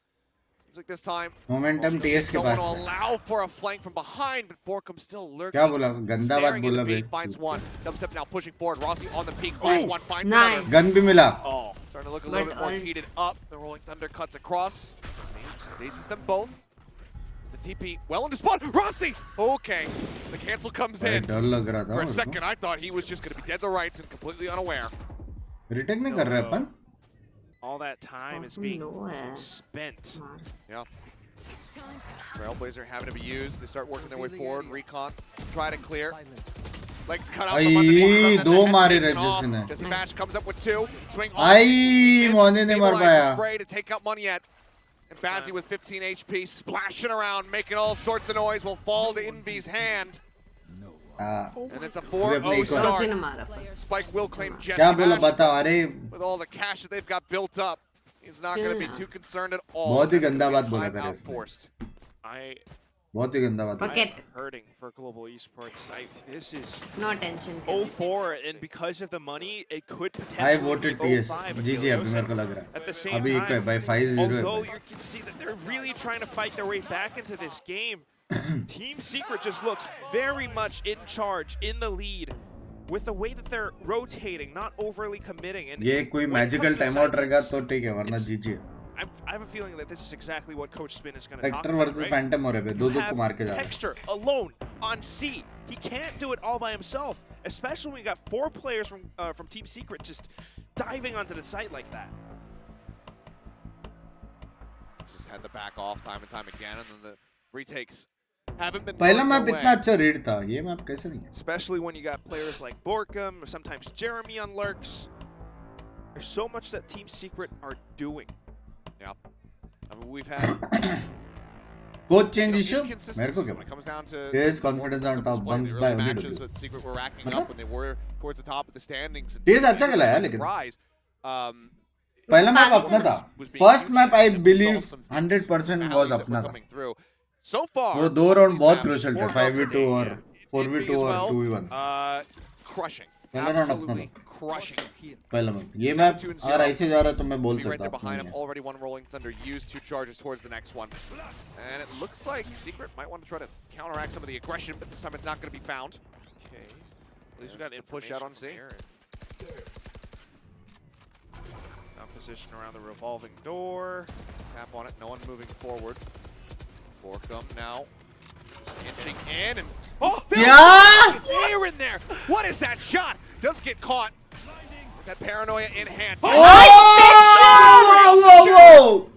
Seems like this time momentum TS के पास don't want to allow for a flank from behind, but Borkum still lurking. क्या बोला? गंदा बात बोला बे. Finds one. Dubstep now pushing forward. Rossi on the peak. Finds one. Finds another. Gun भी मिला. Oh, starting to look a little bit more heated up. The Rolling Thunder cuts across. Dazes them both. The TP well into spawn. Rossi! Okay. The cancel comes in. For a second, I thought he was just going to be dead to rights and completely unaware. Retake नहीं कर रहा अपन. All that time is being spent. Yeah. Trailblazer having to be used. They start working their way forward. Recon. Try to clear. Legs cut out from underneath. दो मारे रहे जिसने. Jesse Bash comes up with 2. Swing on. आई मोने ने मार पाया. Spray to take out money yet. And Bazzi with 15 HP, splashing around, making all sorts of noise, will fall to Envy's hand. And it's a 4-0 start. Spike will claim Jesse Bash. With all the cash that they've got built up, he's not going to be too concerned at all. बहुत ही गंदा बात बोला था इसने. बहुत ही गंदा बात. I'm hurting for Global Esports. This is no tension. 0-4, and because of the money, it could potentially. I voted TS. GG अभी मेरे को लग रहा है. At the same time, by 5-0. Although you can see that they're really trying to fight their way back into this game, Team Secret just looks very much in charge, in the lead, with the way that they're rotating, not overly committing. And ये कोई magical timeout रहेगा तो ठीक है, वरना GG. I have a feeling that this is exactly what Coach Spin is going to talk Spectre about, versus right? Phantom हो रहे हैं, दो को मार के जा रहे हैं. Texture alone on C. He can't do it all by himself, especially when we got 4 players from Team Secret just diving onto the site like that. Just had the back off time and time again, and then the retakes haven't been. पहला map इतना अच्छा read था, ये map कैसे नहीं? Especially when you got players like Borkum or sometimes Jeremy on lurks. There's so much that Team Secret are doing. Yeah, I mean, we've had coach change issue. मेरे को क्या? When it comes down to TS confidence on top, Binks by only matches with Secret were racking up when they were towards the top of the standings. TS अच्छा खेला है लेकिन. पहला map अपना था. First map I believe 100% was अपना था. So far, वो 2 round बहुत crucial थे. 5v2 और 4v2 और 2v1. Crushing. Absolutely crushing. पहला मैप. ये मैप अगर ऐसे जा रहा तो मैं बोल सकता हूँ. Already one Rolling Thunder used 2 charges towards the next one, and it looks like Secret might want to try to counteract some of the aggression, but this time it's not going to be found. Okay. At least we got to push out on C. position around the revolving door. Tap on it, no one moving forward. Borkum now. Just inching in and... Oh! Yeah! It's air in there! What is that shot? Does get caught. With that paranoia in hand. Oh! Whoa, whoa, whoa!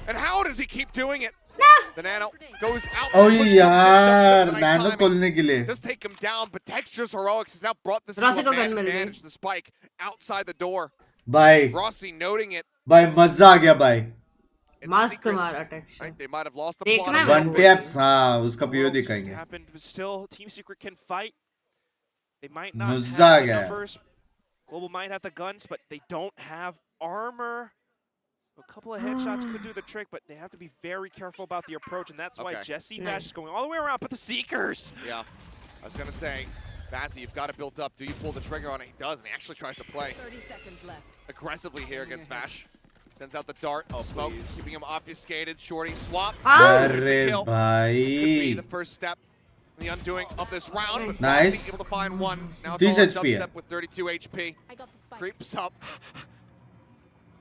And how does he keep doing it? The Nano goes out. Oh pushes yaar, him, Nano खोलने के लिए. Does take him down, but Texture's heroics has now brought this Rossi into को a gun मिल गई. manage the spike outside the door. भाई, Rossi noting it. भाई मजा आ गया भाई. It's मस्त secret. मारा I texture. think they might have lost the देखना plot. है of मेरे that को. One bit. taps, हाँ, उसका PO Just दिखाएंगे. happened, but still, Team Secret can fight. They might not मजा have आ the गया. numbers. Global might have the guns, but they don't have armor. A couple of headshots could do the trick, but they have to be very careful about the approach, and that's why Okay. Jesse Nice. Bash is going all the way around. But the Seekers! Yeah. I was going to say, Bazzi, you've got to build up. Do you pull the trigger on it? He does, and he actually tries to play 30 seconds left. aggressively here against Vash. Sends out the dart, Oh, smoke, please. keeping him obfuscated. Shorty, swap. Ah! There's the अरे kill. Could be the भाई. first step in the undoing of this round. But Nice. Bazzi able to find one. Now 30 it's all HP. dubstep with 32 HP. I got the spike. Creeps up.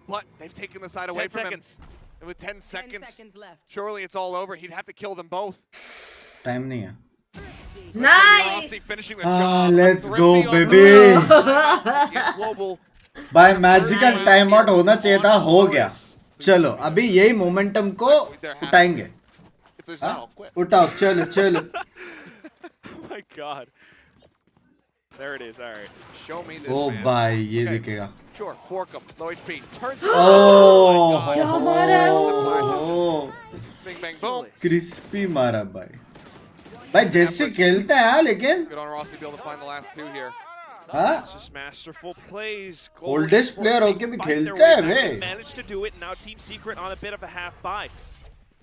But they've taken the side away 10 from seconds. him. And with 10 10 seconds, seconds left. surely it's all over. He'd have to kill them both. Time नहीं है. Nice. Rossi finishing the Ah, job. let's Thrifty go, on the baby. round to get Global. भाई magical time out होना चाहिए था, हो गया. चलो अभी यही मोमेंटम को उठाएंगे. If there's हाँ? no, quit. उठाओ, चलो चलो. Oh my god. There it is, alright. Show me this O man. भाई ये Okay. दिखेगा. Sure, Borkum, low HP. Turns Oh, my क्या God. मारा है ओ, Bing bang boom. क्रिस्पी मारा भाई. भाई जैसे खेलता है हाँ, लेकिन Good on Rossi to be able to find the last two here. हाँ. It's just masterful plays. Oldest player Esports, होके they भी fight their खेलता है way back. Bay. They managed to do it. Now Team Secret on a bit of a half buy.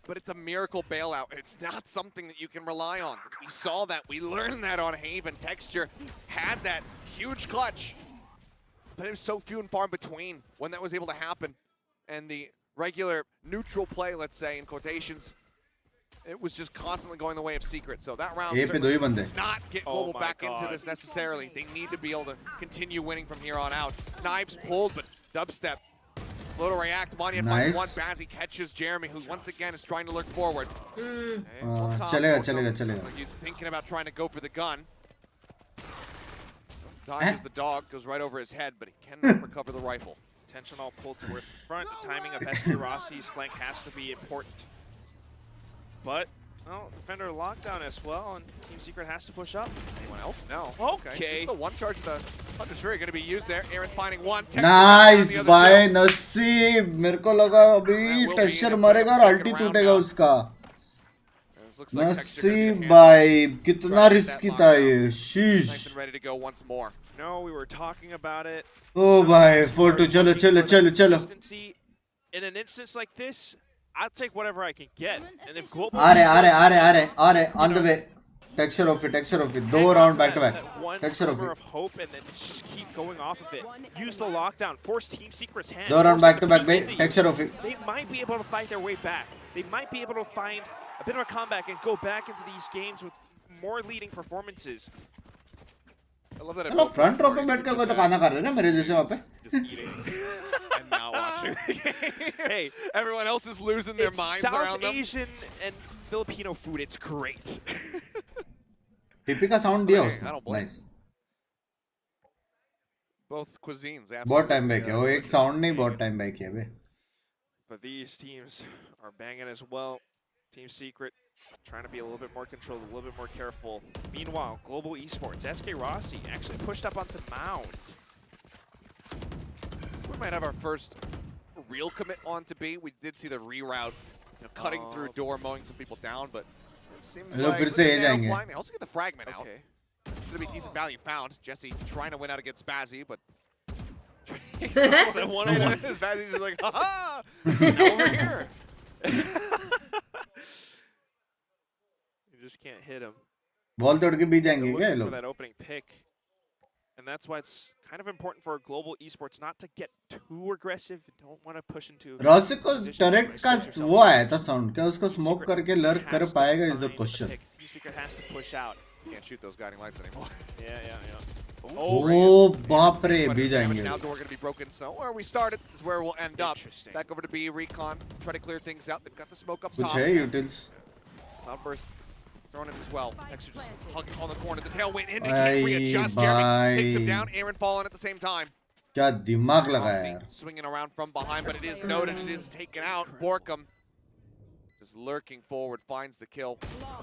But it's a miracle bailout. It's not something that you can rely on. We saw that. We learned that on Haven. Texture had that huge clutch. But it was so few and far in between when that was able to happen. And the regular neutral play, let's say, in quotations, it was just constantly going the way of Secret. So that round A पे दो ही बंदे. does not get Oh Global my back into God. this necessarily. They need to be able to continue winning from here on out. Knives pulled, but dubstep. Slow to react. Manya Nice. finds one. Bazzi catches Jeremy, who once again is trying to lurk forward. Okay, full top. चलेगा Borkum चलेगा looks चलेगा. like he's thinking about trying to go for the gun. Dodges the dog, goes right over his head, but he cannot recover the rifle. Attention all pulled towards the front. The timing of SK Rossi's flank has to be important. But, well, defender lockdown as well, and Team Secret has to push up. Anyone else? No. Okay. Just the one charge of the Hunter's Fury going to be used there. Aaron finding one. Texture nice on the other भाई two. नसीब. मेरे को लगा अभी texture मारेगा और अल्टी टूटेगा उसका. And this looks like Texture gonna नसीब get भाई कितना Try to get risky that था lockdown. ये. Nice शीश. and ready to go once more. No, we were talking about it. ओ भाई 4-2 चलो चलो चलो चलो. Consistency. In an instance like this, I'll take whatever I can get. And if Global आ रहे on the way. Texture of it. दो round back to back. One Texture of glimmer it. of hope, and then just keep going off of it. Use the lockdown. Force Team Secret's hand. दो round force back them to back keep भाई. into you. Texture of it. They might be able to fight their way back. They might be able to find a bit of a comeback and go back into these games with more leading performances. I love that. at चलो both front row पे parties बैठ were के कोई just तो खाना खा रहे हैं ना मेरे जैसे वहाँ पे. Just eating. and not watching the game. Hey, Everyone else is losing their it's minds South around them. Asian and Filipino food. It's great. टिपी का साउंड दिया Hey, I don't उसने. blame nice. Both cuisines, absolutely. बहुत time back है. वो एक sound नहीं बहुत time back है बे. But these teams are banging as well. Team Secret trying to be a little bit more controlled, a little bit more careful. Meanwhile, Global Esports, SK Rossi actually pushed up onto Mound. We might have our first real commit on to B. We did see the reroute, cutting through door, mowing some people down, but it seems ये लोग like फिर with से the ये nano जाएंगे. flying, they also get the fragment out. Okay. It's going to be decent value found. Jesse trying to win out against Bazzi, but It's a one-on-one. Bazzi's just like, ha-ha! Now over here. You just can't hit him. Ball तोड़ के भी They're जाएंगे क्या ये looking for लोग? that opening pick. And that's why it's kind of important for Global Esports not to get too aggressive. Don't want to push into. Rossi को position, turret expose का yourself. वो आया था sound. क्या उसको smoke Secret करके lurk कर has to पाएगा is the find the question. pick. Team Secret has to push out. Can't shoot those guiding lights anymore. Yeah. Oh, बाप रे, Quite a भी bit of damage. जाएंगे. Now door going to be broken. So where we started is where we'll end up. Interesting. Back over to B, Recon. Try to clear things out. They've got the smoke up कुछ top. है utils. Cloudburst thrown in as well. Extra just hugging on the corner. The tail went in and Ay, can't readjust. Jeremy takes him bye. down. Aaron falling at the same time. क्या दिमाग लगाया Rossi यार. swinging around from behind, but it is noted. It is taken out. Borkum is lurking forward, finds the kill.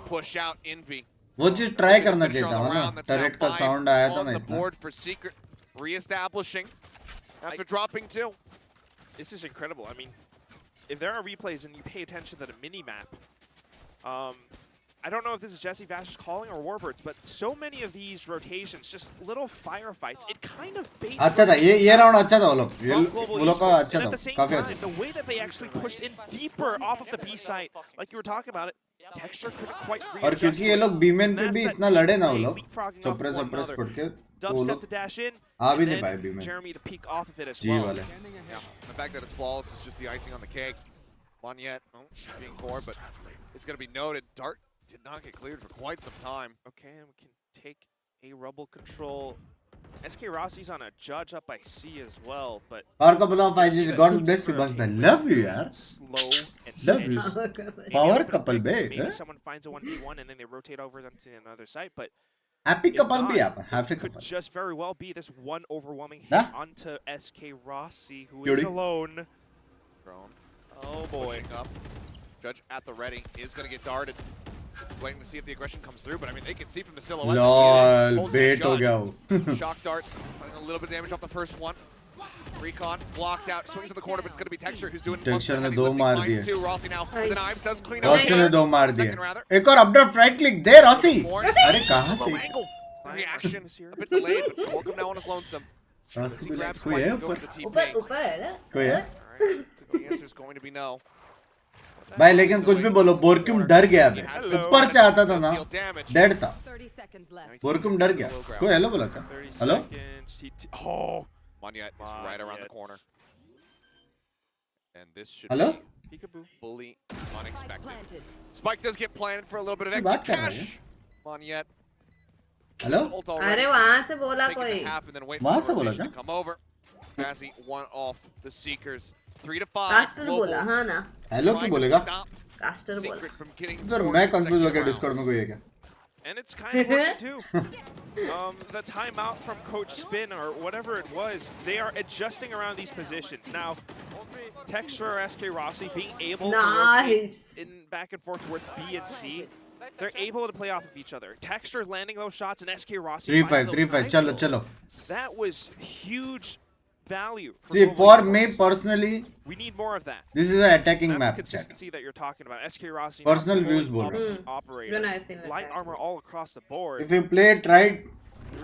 Push out Envy. वो चीज try करना Finisher चाहिए on था the ना. round. That's now टरेट का 5 sound आया था on ना the इतना. board for Secret, reestablishing after dropping 2. This is incredible. I mean, if there are replays and you pay attention to the mini-map, I don't know if this is Jesse Vash's calling or Warbirds, but so many of these rotations, just little firefights, it kind of baits अच्छा था ये round अच्छा था वो लोग Global वो लोग का Esports. अच्छा And था at the same काफी time, अच्छा. the way that they actually pushed in deeper off of the B site, like you were talking about it, Texture couldn't quite और readjust क्योंकि to ये it. लोग बीमेन पे And भी that's इतना that लड़े ना वो play, लोग leapfrogging off suppress one suppress another. पड़ के वो Dubstep लोग to dash in, आ भी and नहीं पाए then बीमेन. Jeremy to peek off of it as जी well. वाले. Yeah, the fact that it's flawless is just the icing on the cake. Monyet, being core, but it's going to be noted. Dart did not get cleared for quite some time. Okay, and we can take a rubble control. SK Rossi's on a judge up by C as well, but और couple of IG God bless you bunk मैं love you यार. slow and Love steady. you. Maybe Power open couple pick, बे. Maybe someone finds a 1v1 and then they rotate over onto another site, but happy if couple भी not, यहाँ पर happy it could couple. just very well be this one overwhelming hit Nah. onto SK Rossi, who Cutie. is alone. Thrown, Oh boy. pushing up. Judge at the ready is going to get darted. Waiting to see if the aggression comes through, but I mean, they can see from the silhouette. that he is lol holding बेट हो Judge. गया वो. Shock darts, putting a little bit of damage off the first one. Recon blocked out, swings to the corner, but it's going to be Texture who's doing most of Texture the ने heavy दो lifting. मार Finds दिए. 2. Rossi now with the knives does clean out. Rossi ने दो मार दिए. Second rather. एक और अपडेट राइट क्लिक दे रॉसी. अरे कहाँ Low से? angle. Reaction a bit delayed, but Borkum now on his lonesome. Rossi He बोला grabs कोई Spike है and goes ऊपर. to the ऊपर TP. ऊपर है ना? कोई है? Alright, so the answer is going to be no. भाई लेकिन कुछ भी बोलो बोरक्यूम डर गया बे. ऊपर से आता था ना Deal damage. डेड था. 30 seconds left. बोरक्यूम डर गया. कोई हेलो बोला क्या? 30 hello? seconds. CT. Oh, Monyet is right around the Monyet. corner. And this should Hello? be peekaboo. fully unexpected. Planted. Spike does get planted for a little bit of क्या extra बात कर रहे हैं? cash. Monyet. Hello? Ult already. अरे वहाँ से बोला Taking कोई. the half and then wait वहाँ for से the बोला rotation क्या? to come over. Jazzy one off the Seekers. 3 to 5. Caster Global बोला हाँ ना? हेलो क्यों trying to बोलेगा? stop कास्टर बोला. Secret from getting इधर forward मैं in the कंफ्यूज हो second गया rounds. डिस्कॉर्ड में कोई है क्या? And it's kind of working too. The timeout from Coach Spin or whatever it was, they are adjusting around these positions. Now, Texture or SK Rossi being able to rotate Nice. in back and forth towards B and C, they're able to play off of each other. Texture landing those shots and SK Rossi 3-5 finding those 3-5 knife चलो rolls. चलो. That was huge value. See Global for me Esports. personally We need more of that. this is an attacking That's map the chat. consistency that you're talking about. SK Rossi Personal not views fully बोल रहा हूँ. operator. Even I feel like Light that. armor all across the board. If you play it right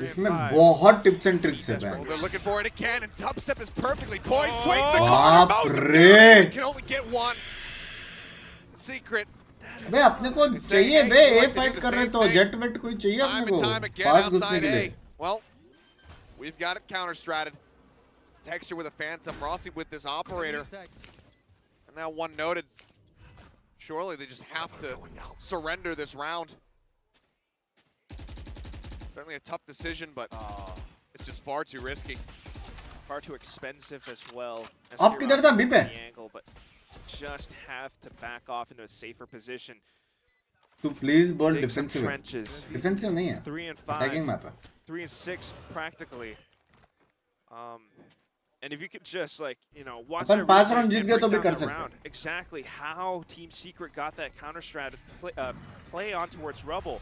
इसमें बहुत tips and tricks है Well, भाई. they're looking for it again, and Dubstep is perfectly poised. Oh. Swings the बाप corner. Mows him रे. down. Can only get one. Secret. बे अपने को चाहिए बे ए fight कर रहे तो जेट वेट कोई चाहिए Time अपने and को time again पास घुसने outside के A. लिए. Well, we've got it counter-stratted. Texture with a Phantom. Rossi with this operator. And now one noted. Surely they just have to surrender this round. Certainly a tough decision, but it's just far too risky. Far too expensive as well. आप किधर था B पे? Angle, but just have to back off into a safer position. तू please बोल Dig some defensive है. trenches. Defensive नहीं है. 3 and 5. Attacking map है. 3 and 6 practically. And if you could just like, you know, watch upon that 5 replay round Jeet and गए तो break भी down कर that सकते round. Exactly how Team Secret got that counter strat play on towards Rubble.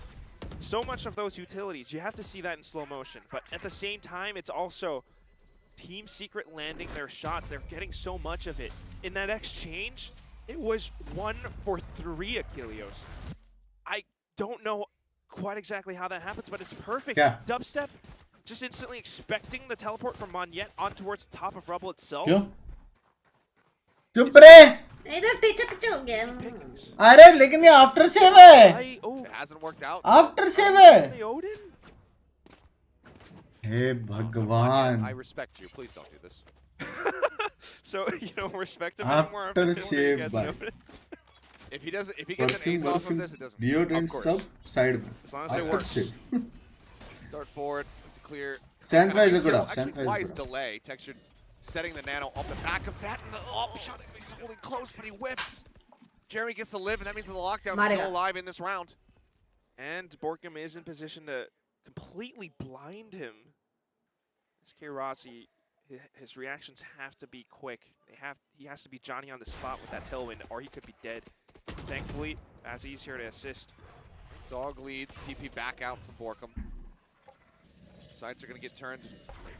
So much of those utilities, you have to see that in slow motion. But at the same time, it's also Team Secret landing their shot. They're getting so much of it. In that exchange, it was 1 for 3 Achilleos. I don't know quite exactly how that happens, but it's perfect. Yeah. Dubstep just instantly expecting the teleport from Monyet on towards the top of Rubble itself. क्यों? चुप रे. इधर teacher हो गया. Pickings. अरे लेकिन ये after save है. Oh, It hasn't worked out. After save है. the Odin? हे I भगवान. respect you. Please don't do this. So you don't respect him After anymore because he save gets by- Odin? If he doesn't, if he gets an perfume ace off of perfume this, it doesn't. Deodorant Of course. सब side में. As long as it After works. save. Start forward to clear Sandfire is a good Actually, off. Sandfire why is is good off. delay? Textured setting the nano off the back of that, and the shot, he's holding close, but he whips. Jeremy gets to live, and that means the lockdown is still alive in this round. And Borkum is in position to completely blind him. SK Rossi, his reactions have to be quick. He has to be Johnny on the spot with that tailwind, or he could be dead. Thankfully, Azzy's here to assist. Dog leads, TP back out from Borkum. Sights are going to get turned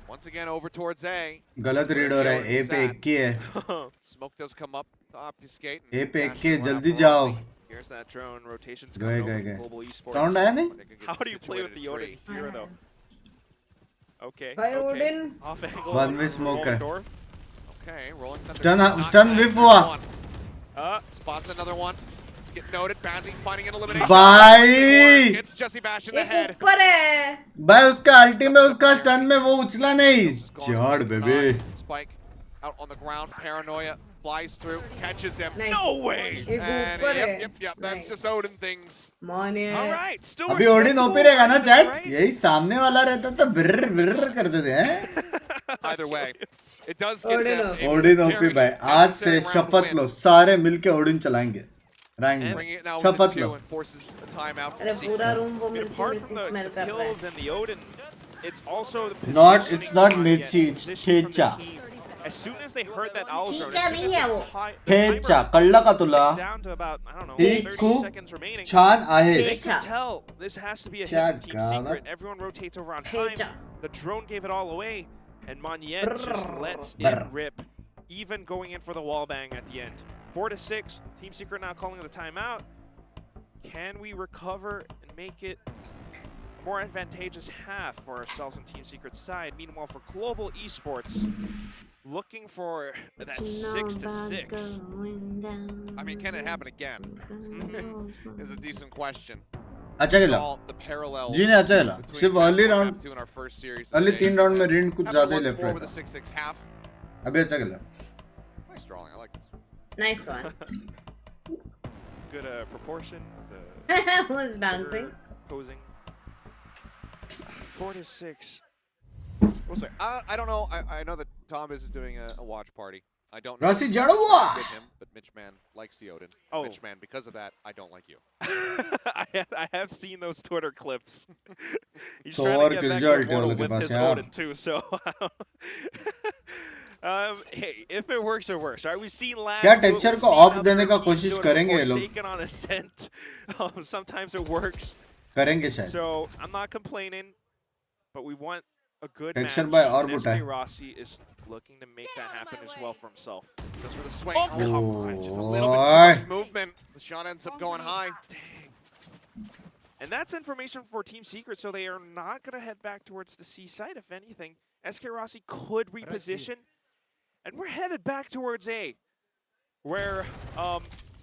once again over towards A. गलत read हो रहा है. A पे 1 है. Smoke does come up to obfuscate. A पे 1 है. जल्दी जाओ. Here's that drone. Rotation's गए coming गए over गए. Global Esports. Sound आया नहीं? How do you play with the Odin here, though? Okay. Bye, okay. Odin. Off angle. One way smoke है. Okay, rolling Stun whiff हुआ. Spots another one. Let's get noted. Bazzi finding an elimination. भाई. It's Jesse Bash in the head. ऊपर है. भाई उसका अल्टी में उसका stun में वो उछला नहीं. चाड़ बेबे. Spike out on the ground. Paranoia flies through, catches him. Nice. No way. एक And ऊपर है. yep. That's just Odin things. Mania. All right. Still अभी ओडिन ओपी रहेगा ना चैट. यही सामने वाला रहता तो बिर्र बिर्र करते थे हैं. Either way, it does get them. Odin OP भाई. आज से शपथ लो. सारे मिलके ओडिन चलाएंगे. Bring it now with शपथ the low. two and forces a timeout. अरे पूरा रूम वो मिर्ची Apart मिर्ची from स्मेल the कर रहा kills है. and the Odin, it's also the It's not positioning Mirchi, and it's position from the Thecha. team. As soon as they heard that owl drone, Thecha नहीं है वो. Thecha, कल्ला का तुला. down to about, I don't know, Thecha. 30 seconds remaining. छान आहे. They can tell this has to be a hit Thecha from Team गावा. Secret. Everyone rotates over on time. Thecha. The drone gave it all away, and Monyet just lets it Brr. rip, even going in for the wall bang at the end. 4-6. Team Secret now calling the timeout. Can we recover and make it a more advantageous half for ourselves on Team Secret's side? Meanwhile, for Global Esports, looking for that 6-6. I mean, can it happen again? Is a decent question. अच्छा खेला. All the parallels जी ने अच्छा खेला. between सिर्फ early what round. happened to in our first series early today. 3 round में rind कुछ ज्यादा ही After left 1-4 with a रहता. 6-6 half. अभी अच्छा खेला. Nice drawing. I like this. Nice one. Good proportion. Who's dancing? Posing. 4-6. We'll say. I don't know. I know that Tom is doing a watch party. I don't know. Rossi if जड़ हुआ. it's him, but Mitch Man likes the Odin. Oh. Mitch Man, because of that, I don't like you. I have seen those Twitter clips. He's So trying और to get kill back जो to अल्टे Immortal वालों के with pass his है. Odin too, so hey, if it works, it works. All right, we've seen last. क्या texture को of देने का कोशिश करेंगे ये लोग. Forsaken on Ascent. Sometimes it works. करेंगे शायद. So I'm not complaining, but we want a good Texture match. by और And बुटा है. SK Rossi is looking to make that happen as well for himself. Goes for the swing. Oh, come oh. on. Just a little bit Boy. too much movement. The shot ends up going high. And that's information for Team Secret, so they are not going to head back towards the C side. If anything, SK Rossi could reposition, and we're headed back towards A, where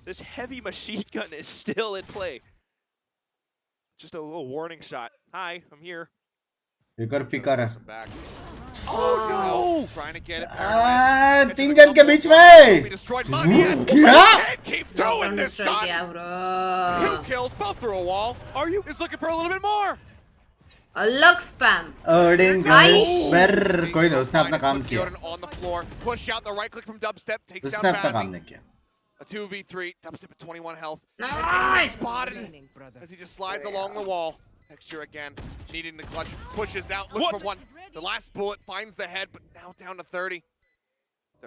this heavy machine gun is still in play. Just a little warning shot. Hi, I'm here. एक और picker है. Some back. Oh no! Trying to get it. तीन जन के बीच में. We destroyed Monyet. क्या? Keep doing this, son. Yeah, bro. 2 kills, both through a wall. Are you? He's looking for a little bit more. अलग spam. Odin Nice. बर कोई नहीं. उसने अपना काम Puts the किया. Odin on the floor. Push out the right click from Dubstep. Takes down उसने अपना काम Bazzi. नहीं किया. A 2v3. Dubstep at 21 health. Nice. Spotted as he just slides along the wall. Texture again, needing the clutch, pushes out, looks for one. The last bullet finds the head, but now down to 30.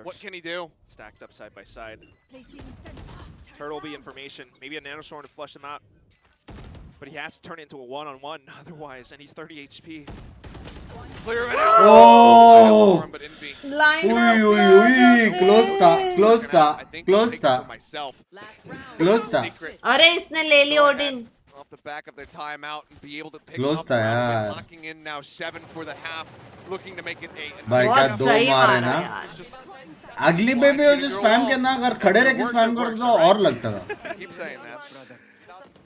What can he do? Stacked up side by side. Turtle be information. Maybe a nanostorm to flush him out. But he has to turn it into a one-on-one otherwise, and he's 30 HP. Clear it out. Oh! But Envy. Line up. close था, close था, I think close I'll take था, it for myself. close था. Secret. अरे इसने ले लिया Odin. Off the back of their timeout and be able to pick Close up था the round, यार. locking in now 7 for the half, looking to make it 8. भाई का बहुत दो सही मारे मारा ना. यार. Just अगली पे भी वो जो स्पैम के ना अगर खड़े रह के स्पैम करते तो और लगता था. keep saying that.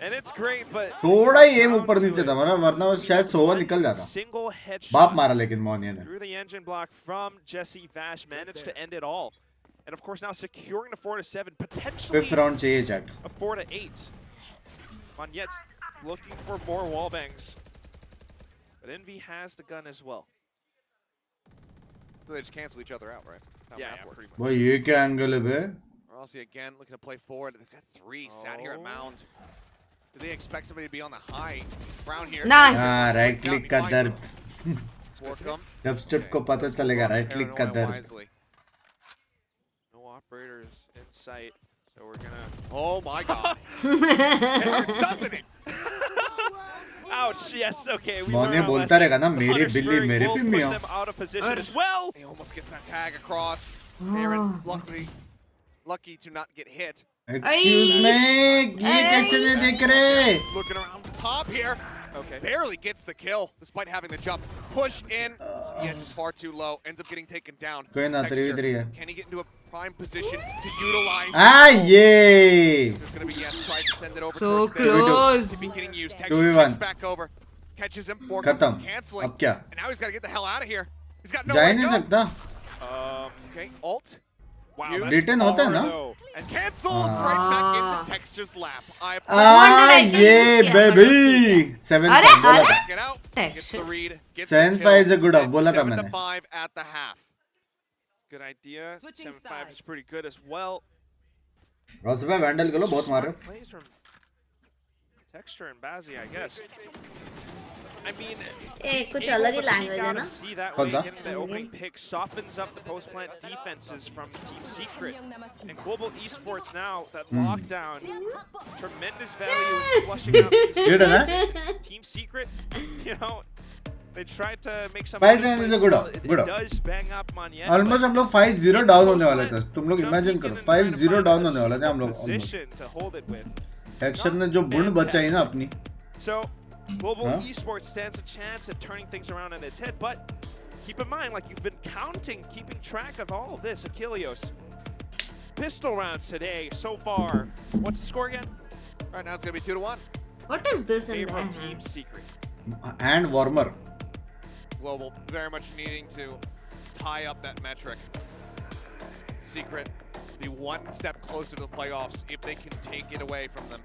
And it's great, but थोड़ा ही एम ऊपर नीचे था वरना वो शायद सोवा निकल जाता. single headshot बाप मारा लेकिन मोनिया ने. through the engine block from Jesse Vash managed to end it all. And of course now securing the 4-7, potentially Fifth round चाहिए chat. a 4-8. Monyet's looking for more wall bangs. But Envy has the gun as well. So they just cancel each other out, right? How Yeah, math yeah, works. pretty much. भाई ये क्या angle है बे? Rossi again looking to play forward. They've got 3 sat here at Mound. Do they expect somebody to be on the high ground here? Nice. हाँ right click का दर्द. जब step को पता चलेगा राइट क्लिक का दर्द. No operators in sight, so we're gonna. Oh my god. It hurts, doesn't it? Ouch! Yes. Okay. We मौने learned our बोलता lesson. रहेगा ना मेरी Punish बिल्ली Fury मेरे will पे push मियाँ. them out of position as well. He almost gets that tag across. Aaron lucky to not get hit. Excuse me, ये कैसे नहीं देख रहे? Looking around the top here. Okay. Barely gets the kill despite having the jump. Push in. Yeah, just far too low. Ends up getting taken down. कोई ना तेरी इधर ही है. Can he get into a prime position to utilize? Ah ये. There's gonna be yes. Tries to send it over So towards close. to be getting used. 2v1. Texture back over. Catches him. Bork खत्म. canceling. अब क्या? And now he's got to get the hell out of here. He's got no जा way he to नहीं go. सकता. Okay, ult. Wow. You- That's Return होता है far, ना? though. And cancels right back into Texture's lap. I Ah ये baby. 7-5 बोला था. get out. Gets the read. Gets 7-5 is a good up. बोला था मैंने. 7-5 at the half. Good idea. Switching 7-5 is sides. pretty good as well. रोस पे vandal के लो बहुत मारे. Plays from Texture and Bazzi, I guess. I mean, कुछ able अलग ही to language peek है out ना? and see that कौन way, सा? getting the opening pick softens up the post-plant defenses from Team Secret. And Global Esports now, that lockdown, tremendous value in flushing out these Good, huh? Team Secret, you know, they tried to make some Five money is plays a good as well. up, It good up. does bang up Monyet, Almost but हम लोग 5-0 down होने वाले थे. तुम लोग Jumping imagine in करो and trying to 5-0 find down a होने वाले थे हम लोग. position to hold it with. Texture ने जो बुंड बचाई ना अपनी. So, Global Huh? Esports stands a chance at turning things around in its head, but keep in mind, like you've been counting, keeping track of all of this, Achilleos. Pistol rounds today so far. What's the score again? Right now it's going to be 2-1. What is this in Favor of there? Team Secret. And warmer. Global very much needing to tie up that metric. Secret be one step closer to the playoffs if they can take it away from them.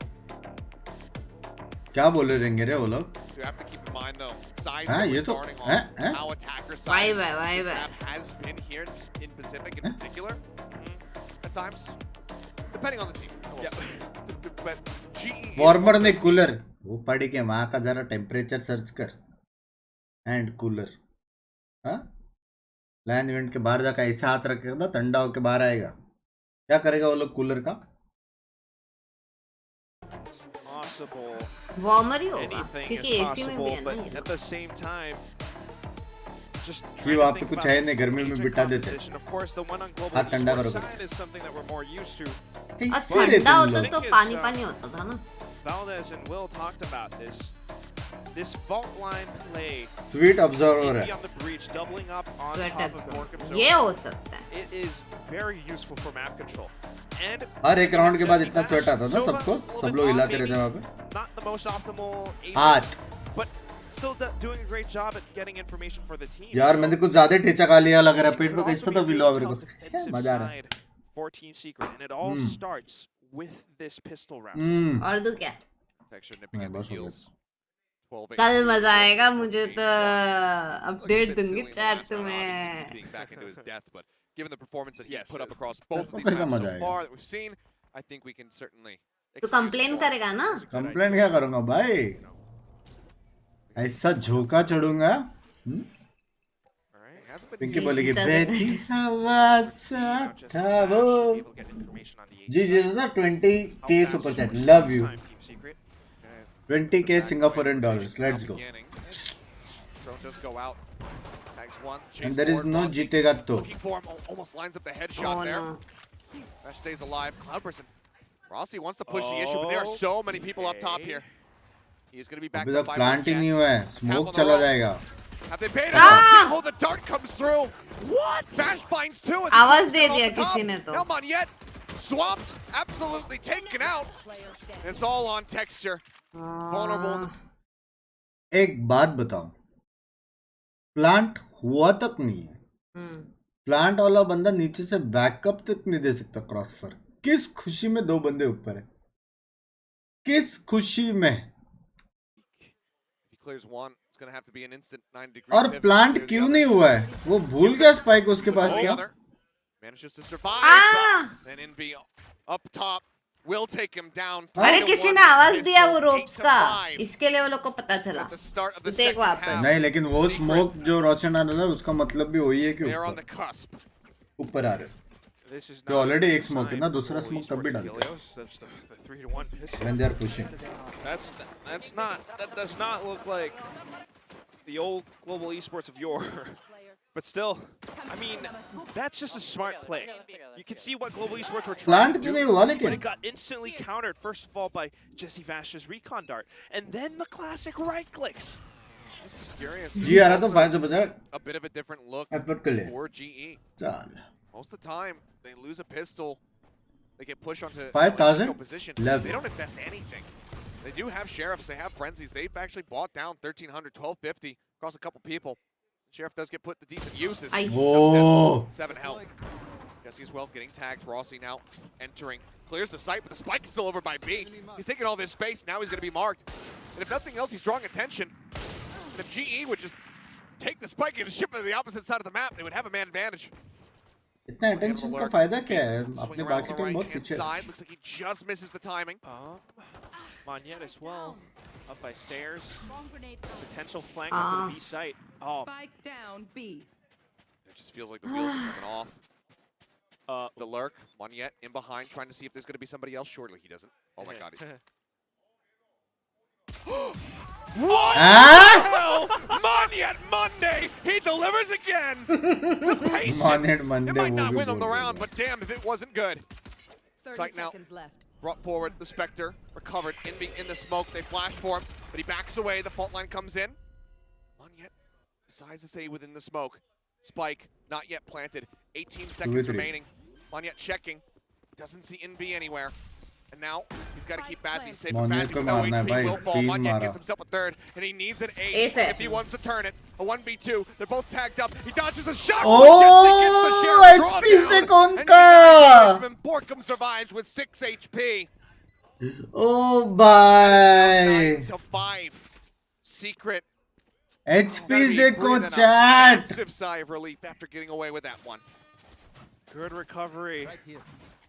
क्या बोले रहेंगे रे वो लोग? You have to keep in mind though, sides हाँ, that ये we're तो starting हैं on, हैं how attacker Why, side why, this why? map has been here in Pacific in particular, at times, depending on the team. But GE warmer ने cooler. वो पढ़ के वहाँ का जरा टेम्परेचर सर्च कर. And cooler. हाँ? लैंड इवेंट के बाहर जाकर ऐसा हाथ रखेगा ना ठंडा होके बाहर आएगा. क्या करेगा वो लोग कूलर का? Possible. Warmer ही होगा Anything क्योंकि is AC में भी possible, है ना ये but at लोग. the same time, just कि trying वहाँ to पे think कुछ about है this नहीं, गर्मी में agent बिठा देते. composition. Of course, the one on Global हाथ ठंडा Esports करो side is something that we're more used to. और कैसे रे ठंडा तुम होता लोग? तो Think पानी it's, पानी होता था ना. Valdez and Will talked about this. This vault line play, sweet observer maybe है. on the breach, doubling up on Sweat top of absorb. Morgan's ये own. हो सकता है. It is very useful for map control. And हर एक round के बाद Jesse इतना sweat आता था Silva, सबको. a little सब bit लोग off, हिलाते maybe रहते वहाँ पे. not the most optimal agent, हाथ. but still doing a great job at getting information for the team. यार So मैंने कुछ ज्यादा टेचा खा लिया लग रहा है. it पेट could में also कैसा be तो a फील very हुआ मेरे को. tough defensive मजा आ रहा है. side for Team Secret, and it all Hmm. starts with this pistol round. और दो क्या? Texture nipping at the बस हो गया. heels. 12-8. कल मजा आएगा मुझे तो Looks a अपडेट bit दूंगी silly in the chat last round, obviously, तुम्हें. just being back into his death, but given the performance that he's Yes, put up across both of सबको these कैसा maps मजा so आएगा? far that we've seen, I think we can certainly तो excuse complain his करेगा ना? Complaint क्या करूंगा भाई? ऐसा झोंका चढ़ूंगा. It hasn't been Pinky easy. बोलेगी चल बेटी हवा सा Now just था smash, वो. able to get information on the जी ace जी side. ना How 20k fast super is chat. your love response you. time, Team Secret? 20k Singaporean dollars. Let's go. Drone does go out. Tags one. And chase there is forward, no Rossi जीतेगा तो. looking for him. Almost lines up the headshot Oh there. no. Mesh stays alive. Cloudperson. Rossi wants to push the issue, but there are so many people up top here. He's going to be back अभी to तक 5 plant ही नहीं हुआ है. Smoke on the चला roll. जाएगा. Have they paid Ah! Oh, the dart comes through. What? Bash finds two. as he आवाज comes दे down दिया off the top. किसी ने तो. Now Monyet swamped, absolutely taken out. It's all on Texture. Vulnerable. एक बात बताओ. Plant हुआ तक नहीं है. प्लांट वाला बंदा नीचे से बैकअप तक नहीं दे सकता क्रॉस पर. किस खुशी में दो बंदे ऊपर है? किस खुशी में? He clears one. It's gonna have to be an instant 90-degree और pivot प्लांट to the क्यों other. नहीं हुआ है? वो भूल गया स्पाइक उसके पास क्या? Together. Manages to survive. Ah! And NB up top will take him down. अरे 3-1 किसी ने आवाज दिया वो Pistols, रोप्स का 8-5 इसके लिए वो लोग को पता चला at the start of the देख second वापस half. नहीं, लेकिन वो स्मोक जो रोशन आ रहा है उसका मतलब भी वही है कि They're on the ऊपर cusp. ऊपर आ रहे हैं. This is तो not ऑलरेडी a एक स्मोक है sign ना, for दूसरा global स्मोक तब भी esports डाल of दिया. Helios. That's the 3-1 pistol. When they are pushing. That does not look like the old global esports of yore. But still, I mean, that's just a smart play. You can see what global esports were trying plant to क्यों do, नहीं हुआ but लेकिन? it got instantly countered, first of all, by Jesse Vash's recon dart, and then the classic right clicks. This is curious. जी आ रहा तो 550 A bit of a different look effort कर ले. for GE. चल. Most of the time, they lose a pistol. They get pushed onto 5,000? a position. Love They it. don't invest anything. They do have sheriffs. They have frenzies. They've actually bought down 1,300, 1,250 across a couple people. Sheriff does get put to decent uses. Whoa. 7 health. Jesse as well getting tagged. Rossi now entering. Clears the site, but the spike is still over by B. He's taking all this space. Now he's going to be marked. And if nothing else, he's drawing attention. And if GE would just take the spike and ship it to the opposite side of the map, they would have a man advantage. इतना attention का फायदा क्या है? Swing अपने around बाकी on the team बहुत right-hand पीछे है. side. Looks like he just misses the timing. Monyet as well, up by stairs. Potential flank up to the B site. Oh, Spike down B. It just feels like the wheels are coming off. The lurk, Monyet in behind, trying to see if there's going to be somebody else. Surely he doesn't. Oh my god. What Ah? the hell? Monyet Monday! He delivers again! The patience! Monyet Monday It might वो not भी win him the बोल round, रहा but damn if it wasn't good. 30 Sight now. seconds left. Brought forward, the Spectre, recovered, in the smoke, they flash for him, but he backs away, the fault line comes in. Monyet decides to stay within the smoke. Spike, not yet planted, 18 seconds 2v3. remaining. Monyet checking, doesn't see NB anywhere. And now, he's got to keep Bazzi safe, but Monyet Bazzi को with no मारना है HP भाई, will fall. 3 Monyet मारा. gets himself a third, and he needs an ace Ace है. if he wants to turn it. A 1v2, they're both tagged up, he dodges a shot! Oh, HP से कौन का? And Borkum survives with 6 HP. Oh bye. 9 to 5. Secret. HPs देखो chat. Massive sigh of relief after getting away with that one. good recovery.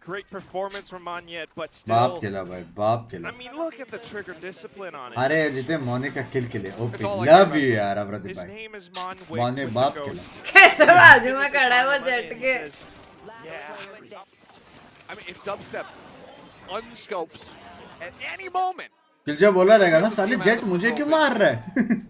Great performance from Monyet, but बाप still, खेला भाई, बाप खेला. I mean, look at the trigger discipline on it. अरे जीते मोने का किल के लिए. It's Okay, all I love care you about. यार अवरदीप His भाई. name is Mon. मोने बाप खेला. कैसे बाजू में खड़ा है वो जेट के Yeah. I mean, if Dubstep unscopes at any moment, किल जब बोला रहेगा ना साले जेट मुझे क्यों मार रहा है?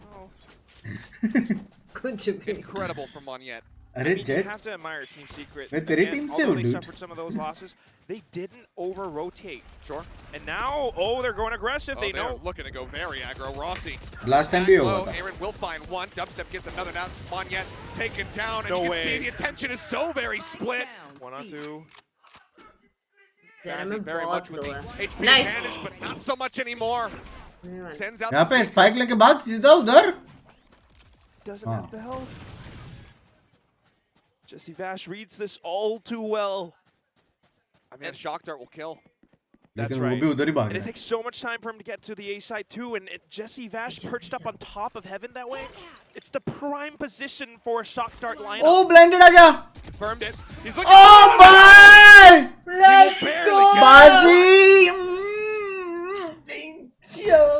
कुछ भी incredible from Monyet. अरे You jet have to admire Team Secret. मैं तेरी Again, टीम से although हूँ they dude. suffered some of those losses, they didn't over-rotate. Sure. And now, oh, they're going aggressive. Oh, They they're know. looking to go very aggro. Rossi. Last time back भी low. हुआ था. Aaron will find one. Dubstep gets another down. Monyet taken down. And No you can way. see the attention is so very split. One on two. तेरा Bazzi में very बहुत much with low the है HP Nice. advantage, but not so much anymore. Sends out यहाँ the पे secret. Spike लेके भाग सीधा उधर. Doesn't Huh. have the health. Jesse Vash reads this all too well. I mean, a shock dart will kill. That's लेकिन वो right. भी उधर ही भाग And it रहा है. takes so much time for him to get to the A side too, and Jesse Vash perched up on top of heaven that way. It's the prime position for a shock dart lineup. Oh blinded आ जा. Confirmed it. He's looking Oh bye. Let's go बाजी.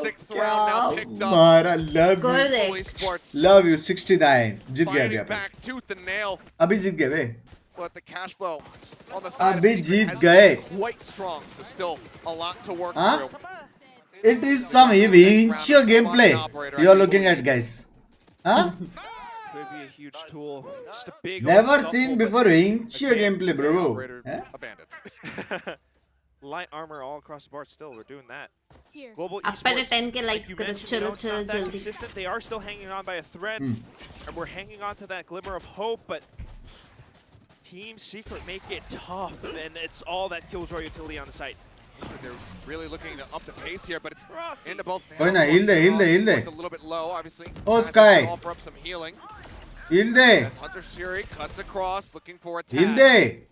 Sixth round now picked up. मारा love कर you. They Fully Sports Love you 69. जीत गया fighting अभी अपन. back tooth and nail. अभी जीत गए बे. But the cash flow on the side of अभी Secret Jeet has गए. been quite strong, so still a lot to work Huh? through. It is some inch gameplay you are looking at, guys. Huh? Could be a huge tool. Just a big Never old seen stumble, before inch gameplay, bro. Operator Huh? abandoned. but light armor all across the board. Still, we're doing that. Global अब पहले esports, 10 के like likes you करो mentioned, you चलो know, it's चलो not that जल्दी consistent. They are still hanging on by a thread, and we're hanging on to that glimmer of hope. But Team Secret make it tough, and it's all that Killjoy utility on the site. They're really looking to up the pace here, but it's Rossi. into both. Koई ना, heal they, heal they, heal they. It's a little bit low, obviously. Oh, Has to Sky. Offer up some healing. Heal they. As Hunter Shuri cuts across, looking for a tag. Heal they.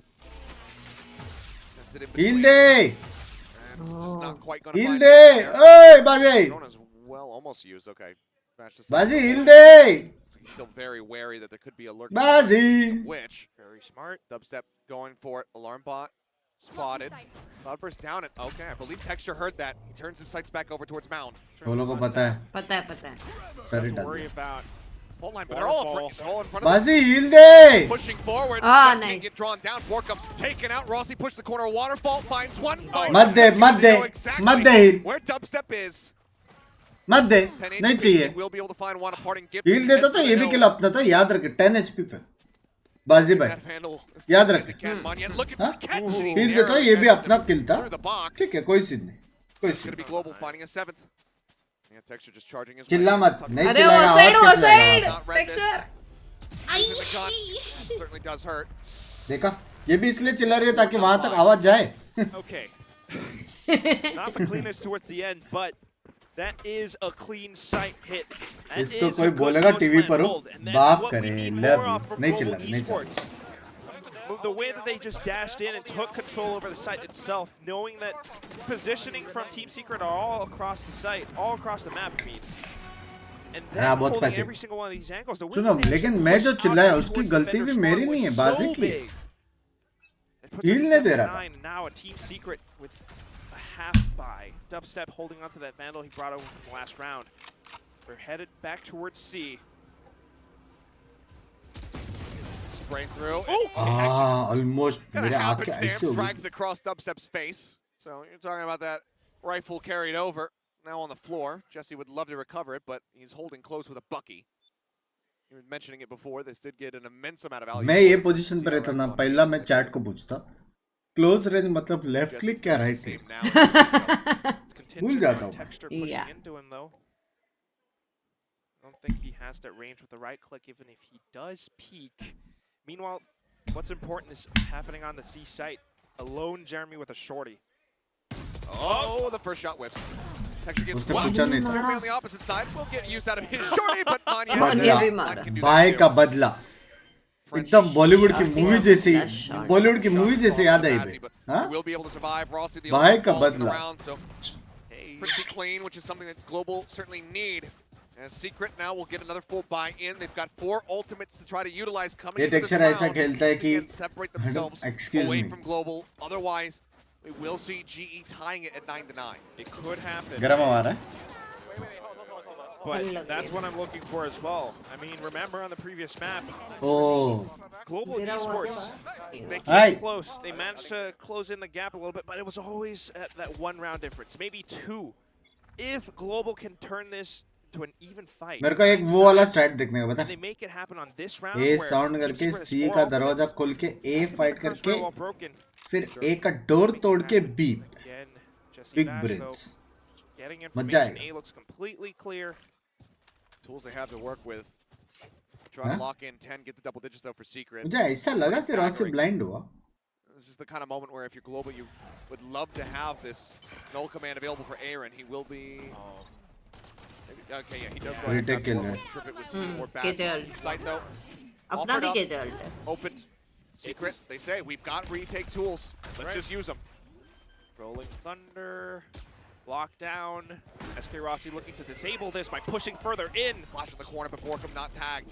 Sends it in Heal between. They. And it's just not quite going to Heal find they. it there. ओए बाजे. Drone is well, almost used. Okay. Smash the बाजी side. Hill they He's still very wary that there could be a lurking बाजी witch. Very smart. Dubstep going for it. Alarm bot spotted. Cloudburst down it. Okay, I believe Texture heard that. He turns his sights back over towards Mound. बोलो को पता है पता है sir To worry about. Hold line, but they're all in front of बाजी us. Hill they Pushing forward. Ah, Can't nice. get drawn down. Borkum taken out. Rossi pushed the corner. Waterfall finds one. मत दे मत दे हिल Where Dubstep is. मत दे 10 नहीं HP. चाहिए We'll be able to find one parting gift. हिल देता तो ये भी किल अपना था याद रखे 10 HP पे बाजी भाई That handle as याद quick as रखे it can. Manyan looking हाँ? for the catch. and he हिल देता narrowly ये भी catches अपना him किल था through the box. ठीक है कोई सीन नहीं कोई It's scene going to be Global finding a 7th. Yeah, Texture just charging his चिल्ला way. मत नहीं अरे चिल्लाएगा वो आवाज किस साइड लगाएगा Not read this. Texture Using the gun. Certainly does hurt. देखा ये भी इसलिए चिल्ला रही है ताकि वहां तक आवाज जाए Okay. Not the cleanest towards the end, but that is a clean sight hit. That इसको is कोई a good बोलेगा टीवी post-plant पर हो hold, and that's बाप what we करे need love more of from नहीं Global चिल्ला रहा नहीं चिल्ला रहा Esports. The way that they just dashed in and took control over the site itself, knowing that positioning from Team Secret are all across the site, all across the map, I mean. And then हाँ, बहुत holding पैसे। every single one of these angles. The सुनो win लेकिन position मैं जो pushed out चिल्लाया towards उसकी the गलती defender भी मेरी spawn नहीं है was बाजी so की है big. It puts us heal नहीं at दे रहा 7-9, and now a Team Secret with a half buy. Dubstep holding onto that Vandal he brought over from the last round. We're headed back towards C. Spraying through. हाँ almost Kind मेरे of आंखें ऐसे happenstance हो गई drags across Dubstep's face. So you're talking about that rifle carried over. Now on the floor. Jesse would love to recover it, but he's holding close with a Bucky. You were mentioning it before. This did get an immense amount of value. मैं ये position पे रहता ना पहला मैं chat को पूछता close range मतलब लेफ्ट क्लिक क्या राइट क्लिक भूल जाता हूँ Texture pushing Yeah. into him though. I don't think he has that range with the right click, even if he does peek. Meanwhile, what's important is happening on the C site. A lone Jeremy with a shorty. Oh, the first shot whips. Texture gets उसने one. पूछा नहीं था Jeremy on the opposite side. We'll get use out of his shorty, but Manya बदला भी मारा। can do भाई that का too. बदला French एकदम बॉलीवुड की shot मूवी was जैसी the shot. बॉलीवुड की मूवी जैसे याद आई Bazzi, बे but हाँ we will be able to survive. Rossi the भाई only का ball in the बदला round, so Hey. pretty clean, which is something that Global certainly need. And Secret now will get another full buy-in. They've got 4 ultimates to try to utilize coming ये into this texture ऐसा round. खेलता है Once कि again, separate themselves excuse away me from Global. Otherwise, we will see GE tying it at 9-9. It could happen. गरम आ रहा है But that's what I'm looking for as well. I mean, remember on the previous map, O Global Esports, they Hi. came close. They managed to close in the gap a little bit, but it was always at that 1 round difference, maybe 2. If Global can turn this to an even fight, मेरे को एक वो वाला straight देखने का पता and they make it happen on this round, A where sound Team करके Secret has सी 4 का ultimates, दरवाजा खोल के ए keeping फाइट the curse करके very well broken. फिर ए का डोर तोड़ के B Again, Jesse big Bash, though, brains getting मजा information. आएगा A looks completely clear. Tools they have to work with. Try to lock in 10, get the double digits though for Secret. मुझे ऐसा लगा कि Rossi blind हुआ This is the kind of moment where if you're Global, you would love to have this null command available for Aaron. He will be... Okay, yeah, he does go ahead and Retake pass the kill one. है। Trip it was more bad. Killed. Sight though. अपना Offered भी up, Kejal है opened. Secret, they say, we've got retake tools. Let's just use them. Rolling Thunder, lockdown. SK Rossi looking to disable this by pushing further in. Flash in the corner, but Borkum not tagged.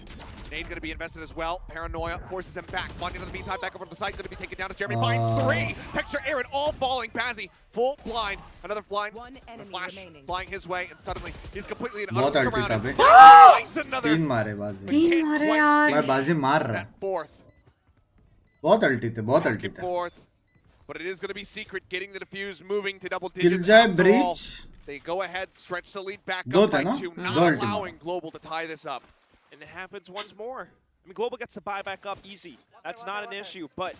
Nade going to be invested as well. Paranoia forces him back. Monty in the meantime, back over to the side. Going to be taken down as Jeremy finds 3. Texture Aaron all falling. Bazzi full blind. Another blind. One enemy Flash remaining. flying his way, and suddenly he's completely and बहुत utterly अल्टी था surrounded. बे Finds another. तीन मारे बाजी तीन मारे यार भाई बाजी मार रहा है That 4th. बहुत अल्टी थे बहुत अल्टी Second थे 4th. But it is going to be Secret getting the defuse, moving to double kill digits. जाए After all, breach they go ahead, stretch the lead back दो up by थे ना 2, दो not अल्टी allowing Global to tie this up. And it happens once more. I mean, Global gets the buy back up easy. That's not an issue. But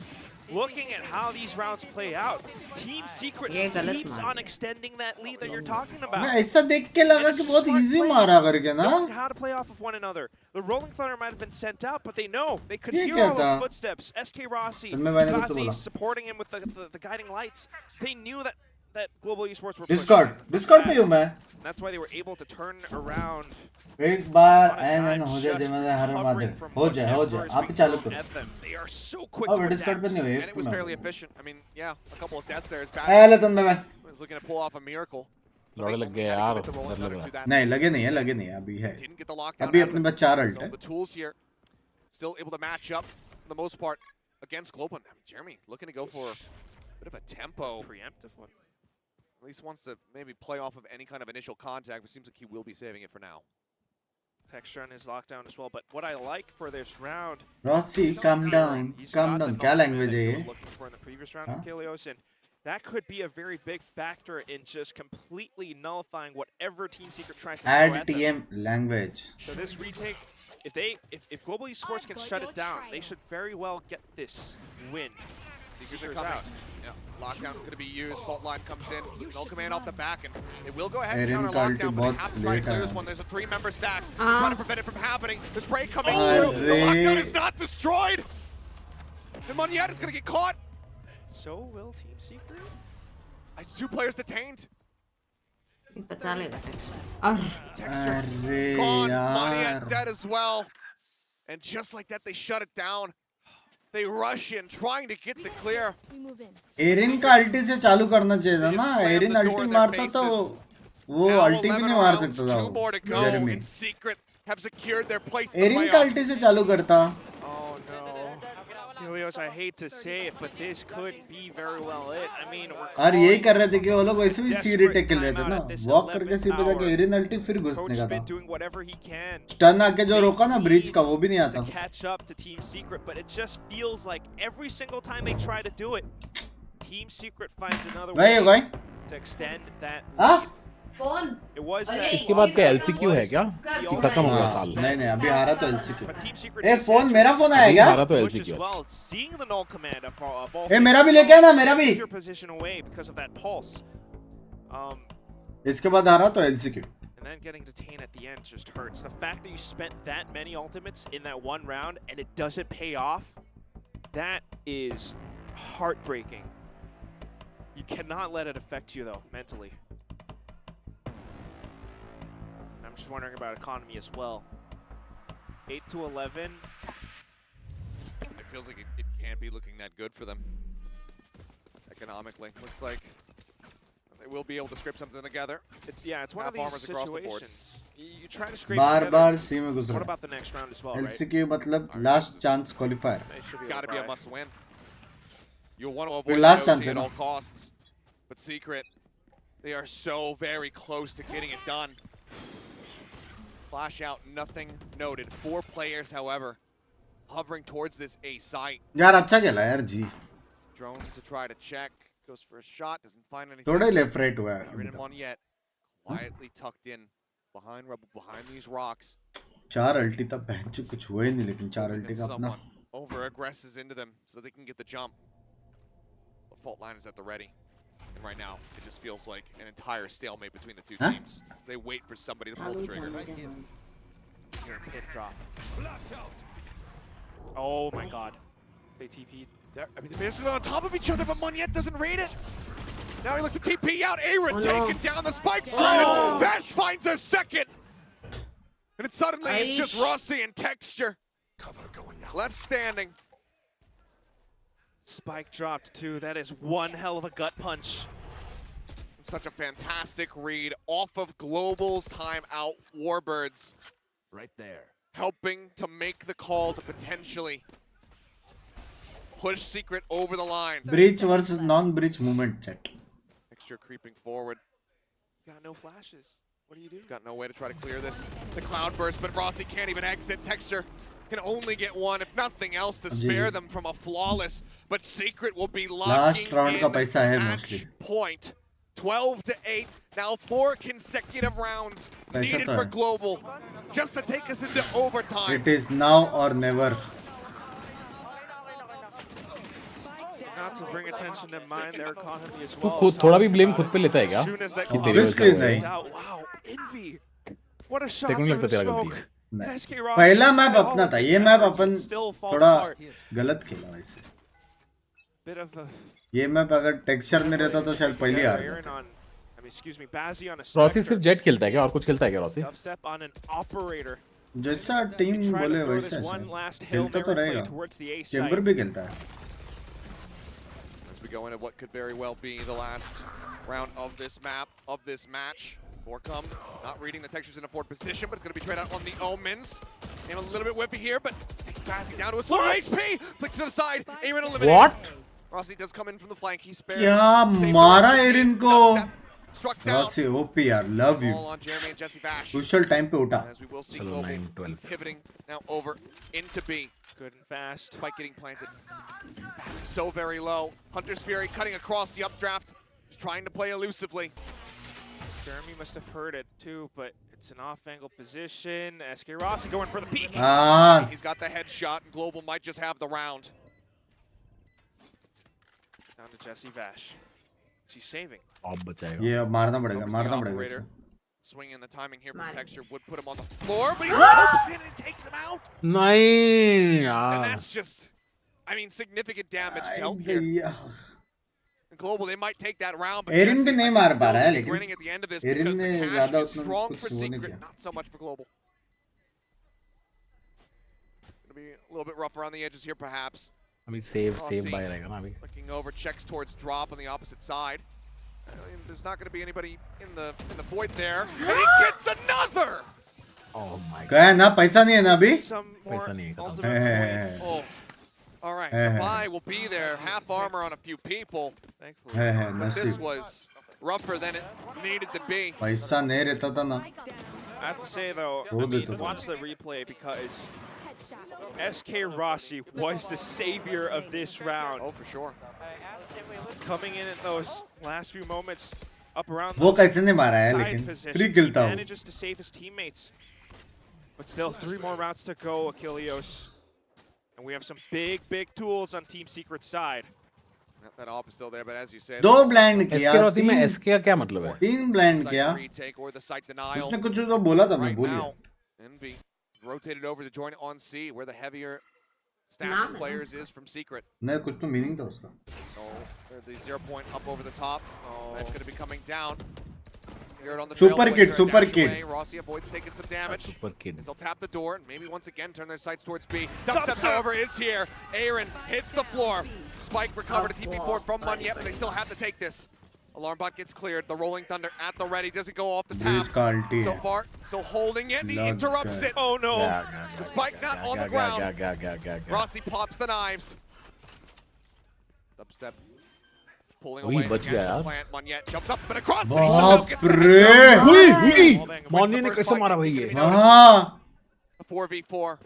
looking at how these rounds play out, Team Secret ये गलत keeps मार on extending that lead that you're talking about. मैं ऐसा देख के लगा कि बहुत इजी मारा करके ना Knowing how to play off of one another. The Rolling Thunder might have been sent out, but they know. They could ये hear क्या all था? those footsteps. SK Rossi, फिर मैं मैंने कुछ Kazi बोला supporting him with the guiding lights. They knew that Global Esports were Discord pushing. Discord पे हूँ मैं That's why they were able to turn around. एक बार on a एन time हो जाए just जिम्मेदार हर recovering महादेव from हो जाए whatever is आप being चालू thrown करो at them. They are so quick अब to डिस्कॉर्ड पे adapt. नहीं हुई And it was fairly efficient. I mean, yeah, a couple of deaths there as A Bazzi लतन में was looking to pull off a miracle. लौड़े लग गए यार, डर लग रहा है। नहीं लगे नहीं है अभी है, अभी अपने पास 4 अल्ट है। The tools here still able to match up for the most part against Global. Jeremy looking to go for a bit of a tempo Preemptive one. At least wants to maybe play off of any kind of initial contact, but seems like he will be saving it for now. Texture on his lockdown as well, but what I like for this round, Rossi, calm down. क्या language है ये? looking for in the previous round with Kilios, and that could be a very big factor in just completely nullifying whatever Team Secret tries to throw Add at them. TM language. So this retake, if Global Esports can shut it down, they should very well get this win. Secrets are coming. Yeah, lockdown going to be used. Fault line comes in. No command off the back, and it will go ahead and counter lockdown, but they have to try to clear this one. There's a 3-member stack. Trying to prevent it from happening. The spray coming through. The lockdown is not destroyed. And Monyet is going to get caught. So will Team Secret? 2 players detained. बचा लेगा Texture gone. Monyet dead as well. And just like that, they shut it down. They rush in, trying to get the clear. Aaron का ulti से चालू करना चाहिए था ना, Erin अल्टी मारता तो वो अल्टी भी नहीं मार सकता था वो जेरेमी। एरिन का अल्टी से चालू करता। Oh no, Helios, I hate to say it, but this could be very well it. I mean, और यही कर रहे थे कि वो लोग वैसे भी सी रिटेक खेल रहे थे ना, वॉक करके सी पे जाके एरिन अल्टी फिर घुसने का था। टर्न आके जो रोका ना ब्रीच का, वो भी नहीं आता। Catch up to Team Secret, but it just feels like every single time they try to do it, Team Secret finds another way to extend that lead. Phone इसके बाद क्या LCQ है क्या? खत्म हो गया साल। नहीं अभी आ रहा तो LCQ। ए फोन मेरा फोन आया क्या? आ रहा तो LCQ। ए मेरा भी लेके आना, मेरा भी। इसके बाद आ रहा तो LCQ। And then getting detained at the end just hurts. The fact that you spent that many ultimates in that one round and it doesn't pay off, that is heartbreaking. You cannot let it affect you though, mentally. I'm just wondering about economy as well. 8-11. It feels like it can't be looking that good for them economically. Looks like they will be able to scrape something together. It's one of these situations. You try to scrape बार सी में घुस रहा। What about the next round as well, right? LCQ मतलब last chance qualifier. Got to be a must win. You'll want to avoid last the chance at all costs. But Secret, they are so very close to getting it done. Flash out, nothing noted. 4 players, however, hovering towards this A site. यार अच्छा खेला यार जी। Drone to try to check, goes for a shot, doesn't find anything. थोड़ा left right हुआ है। Written one yet, quietly tucked in behind these rocks. 4 अल्टी तब bench कुछ हुआ ही नहीं, लेकिन 4 अल्टी का अपना। Over aggresses into them so they can get the jump. The fault line is at the ready. And right now, it just feels like an entire stalemate between the two teams. They wait for somebody to pull the trigger. Pit drop. Oh my god. They TP'd. I mean, they're on top of each other, but Monyet doesn't read it. Now he looks to TP out. Aaron taking down the spike strike. Vash finds a second. And then suddenly it's just Rossi and Texture. Cover going out. Left standing. Spike dropped too. That is one hell of a gut punch. Such a fantastic read off of Global's timeout. Warbirds right there, helping to make the call to potentially push Secret over the line. Breach versus non-breach movement set. Texture creeping forward. Got no flashes. What do you do? Got no way to try to clear this. The cloud burst, but Rossi can't even exit. Texture can only get one, if nothing else, to spare them from a flawless. But Secret will be locking in match point. 12-8. Now 4 consecutive rounds needed for Global just to take us into overtime. It is now or never. Not to bring attention to mind their economy as well. खुद थोड़ा भी blame खुद पे लेता है क्या? कि तेरी वजह से नहीं। Wow, Envy. What a shot. तेरे को नहीं लगता तेरा गलती है? पहला मैप अपना था, ये मैप अपन थोड़ा गलत खेला वैसे। ये मैप अगर टेक्सचर में रहता तो शायद पहले आ रहा। रॉसी सिर्फ जेट खेलता है क्या, और कुछ खेलता है क्या रॉसी? जैसा टीम बोले वैसा खेलता तो रहेगा। चैम्बर भी खेलता है। As we go into what could very well be the last round of this map, of this match. Borkum not reading the textures in a forward position, but it's going to be traded out on the Omens. And a little bit whippy here, but takes passing down to a slow HP. Flicks to the side. Aaron eliminated. What? Rossi does come in from the flank. He spares. क्या मारा Erin को? Struck down. Rossi OP यार, love you. All on Jeremy and Jesse Bash. Crucial time पे उठा. As we will see Chalo, Global 9-12. pivoting now over into B. Good and fast. Spike getting planted. Bash is so very low. Hunter's Fury cutting across the updraft. Just trying to play elusively. Jeremy must have heard it too, but it's an off-angle position. SK Rossi going for the peek. हाँ. He's got the headshot, and Global might just have the round. Down to Jesse Vash. She's saving. Ob bachayega. ये अब मारना पड़ेगा, Focusing मारना on पड़ेगा operator. इसे. Swinging the timing here from Mari. Texture would put him on the floor, but he scopes in and takes him out. नहीं And यार. that's just, I mean, significant damage I dealt here. भैया. And Global, they might take that round, but Aaron Jesse भी नहीं might मार still पा रहा है, be लेकिन grinning at the end of this Aaron because ने the cash ज़्यादा is उतना strong कुछ for वो नहीं Secret, किया. not so much for Global. Gonna be a little bit rough around the edges here, perhaps. अभी save Rossi by रहेगा ना अभी. Looking over, checks towards drop on the opposite side. I mean, there's not going to be anybody in the void there. And he gets another! Oh my god. क्या है ना पैसा नहीं है ना अभी? Some more पैसा नहीं है, खत्म. ultimate points. Oh. All right, the buy will be there. Half armor on a few people. Thankfully. But this नसीब. was rougher than it needed to be. पैसा नहीं रहता था ना. I have to say though, वो I देता mean, था. watch the replay because SK Rossi was the savior of this round. Oh, for sure. Coming in at those last few moments up around वो the कैसे नहीं मारा है side लेकिन position, free किलता हूँ. manages to save his teammates. But still, 3 more rounds to go, Achilleos. And we have some big, big tools on Team Secret's side. Not that op is still there, but as you said, दो blind किया. SK Rossi में तीन SK का क्या मतलब है? तीन blind site किया. retake or the site denial. उसने कुछ तो बोला था मैं Right भूल गया. now, Envy rotated over to join on C, where the heavier stack Nah, of players is from Secret. नहीं कुछ तो मीनिंग था उसका. So the 0 point up over the top. That's going to be coming down. Hear it on the Super trailblazer, kid, a super dash kid. away. Rossi avoids taking some damage. Super kid. As they'll tap the door and maybe once again turn their sights towards B. Dubstep, however, is here. Aaron hits the floor. Spike recovered a TP4 from Munyet, but they still have to take this. Alarm bot gets cleared. The Rolling Thunder at the ready. Doesn't go off the tap. Bridge का अल्टी So है. far, so holding it. He Love interrupts that. it. Oh no! The spike not on the ground. Rossi pops the knives. Dubstep pulling Ui, away बच again गया from यार. the plant. Munyet jumps up, but across the बाप gets the रे. headshot. हुई हुई. Wins morning the ने first कैसे fight. मारा भाई It's ये? gonna be हाँ. A 4v4.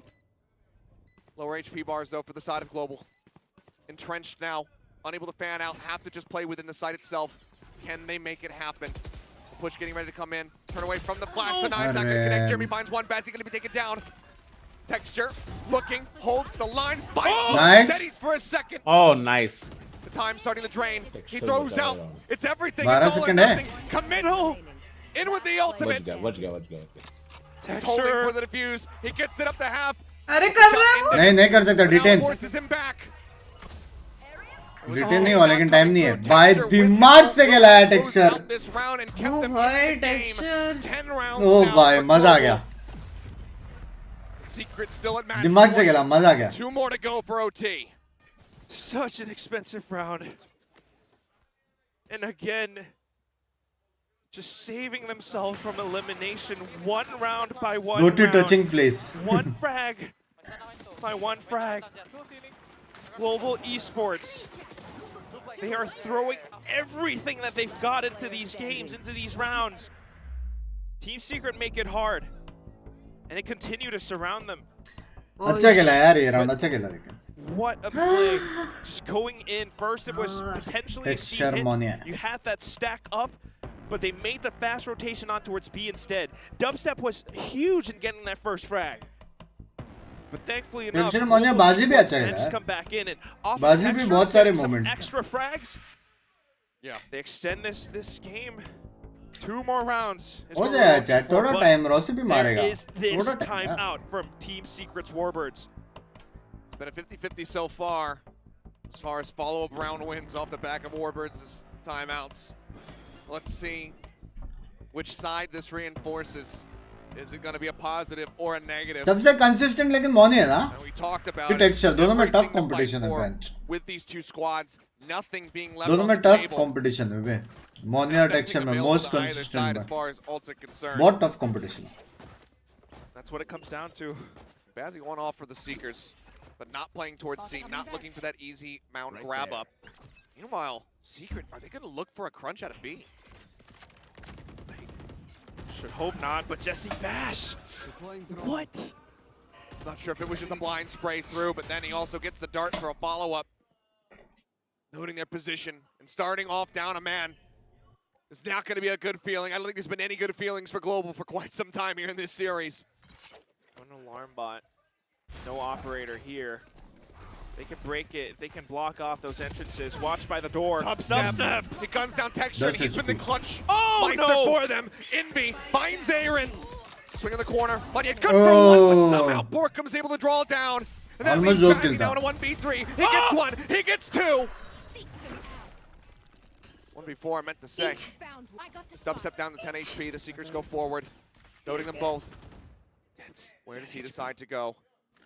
Lower HP bars though for the side of Global. Entrenched now, unable to fan out, have to just play within the site itself. Can they make it happen? The push getting ready to come in. Turn away from the flash. The knives not going to connect. Jeremy finds one. Bazzi going to be taken down. Texture looking, holds the line, fights, Nice. steadies for a second. Oh nice. The time starting to drain. He Texture throws बचा out. रहा हूँ. It's everything. 12 It's all or second है. nothing. Commits. In with the बच ultimate. गया बच गया बच गया. He's holding for the defuse. He gets it up to half. अरे कर रहा हूँ. नहीं नहीं कर सकता. But now detain. forces him back. Detain नहीं हुआ लेकिन टाइम नहीं है. भाई दिमाग से खेला है टेक्सचर. Oh भाई texture. ओ भाई मजा आ गया. Secret still at match दिमाग से point. खेला मजा आ गया. 2 more to go for OT. Such an expensive round. And again, just saving themselves from elimination one round by one Go to round. touching place. One frag by one frag. Global Esports. They are throwing everything that they've got into these games, into these rounds. Team Secret make it hard. And they continue to surround them. अच्छा खेला यार ये round अच्छा खेला लेकिन. What a play. Just going in. First, it was potentially a Texture C hit. Monia. You had that stack up, but they made the fast rotation on towards B instead. Dubstep was huge in getting that first frag. But thankfully enough, Texture Monia बाजी भी अच्छा managed खेला to यार. come back in and off बाजी भी Texture, बहुत सारे getting some moments. extra frags. Yeah. They extend this game. 2 more rounds. is हो what we're जाएगा looking चैट. for, थोड़ा but टाइम रॉसी भी there मारेगा. is this थोड़ा time. timeout from Team Secret's Warbirds. It's been a 50-50 so far as follow-up round wins off the back of Warbirds' timeouts. Let's see which side this reinforces. Is it going to be a positive or a negative? सबसे consistent लेकिन मौनी है ना? And we talked about कि texture दोनों में tough everything to fight competition है for bench. with these two squads, nothing being left दोनों on में the tough table. competition है बे. मौनी और Nothing texture में available most to either side consistent as है. far as ults are concerned. बहुत tough competition. That's what it comes down to. Bazzi one off for the Seekers, but not playing towards C, not looking for that easy mount grab up. Meanwhile, Secret, are they going to look for a crunch out of B? Should hope not, but Jesse Bash. What? Not sure if it was just a blind spray through, but then he also gets the dart for a follow-up. Noting their position and starting off down a man. It's not going to be a good feeling. I don't think there's been any good feelings for Global for quite some time here in this series. One alarm bot. No operator here. They can break it. They can block off those entrances. Watch by the door. Dubstep. He guns down Texture, and he's been the clutch Oh, Meister no! for them. Invi finds Aaron. Swing in the corner. But yet good for one, but somehow Borkum's able to draw it down. And that leaves Bazzi down to 1v3. He gets one. He gets two. 1v4, I meant to say. Dubstep down to 10 HP. The Seekers go forward. Noting them both. Where does he decide to go?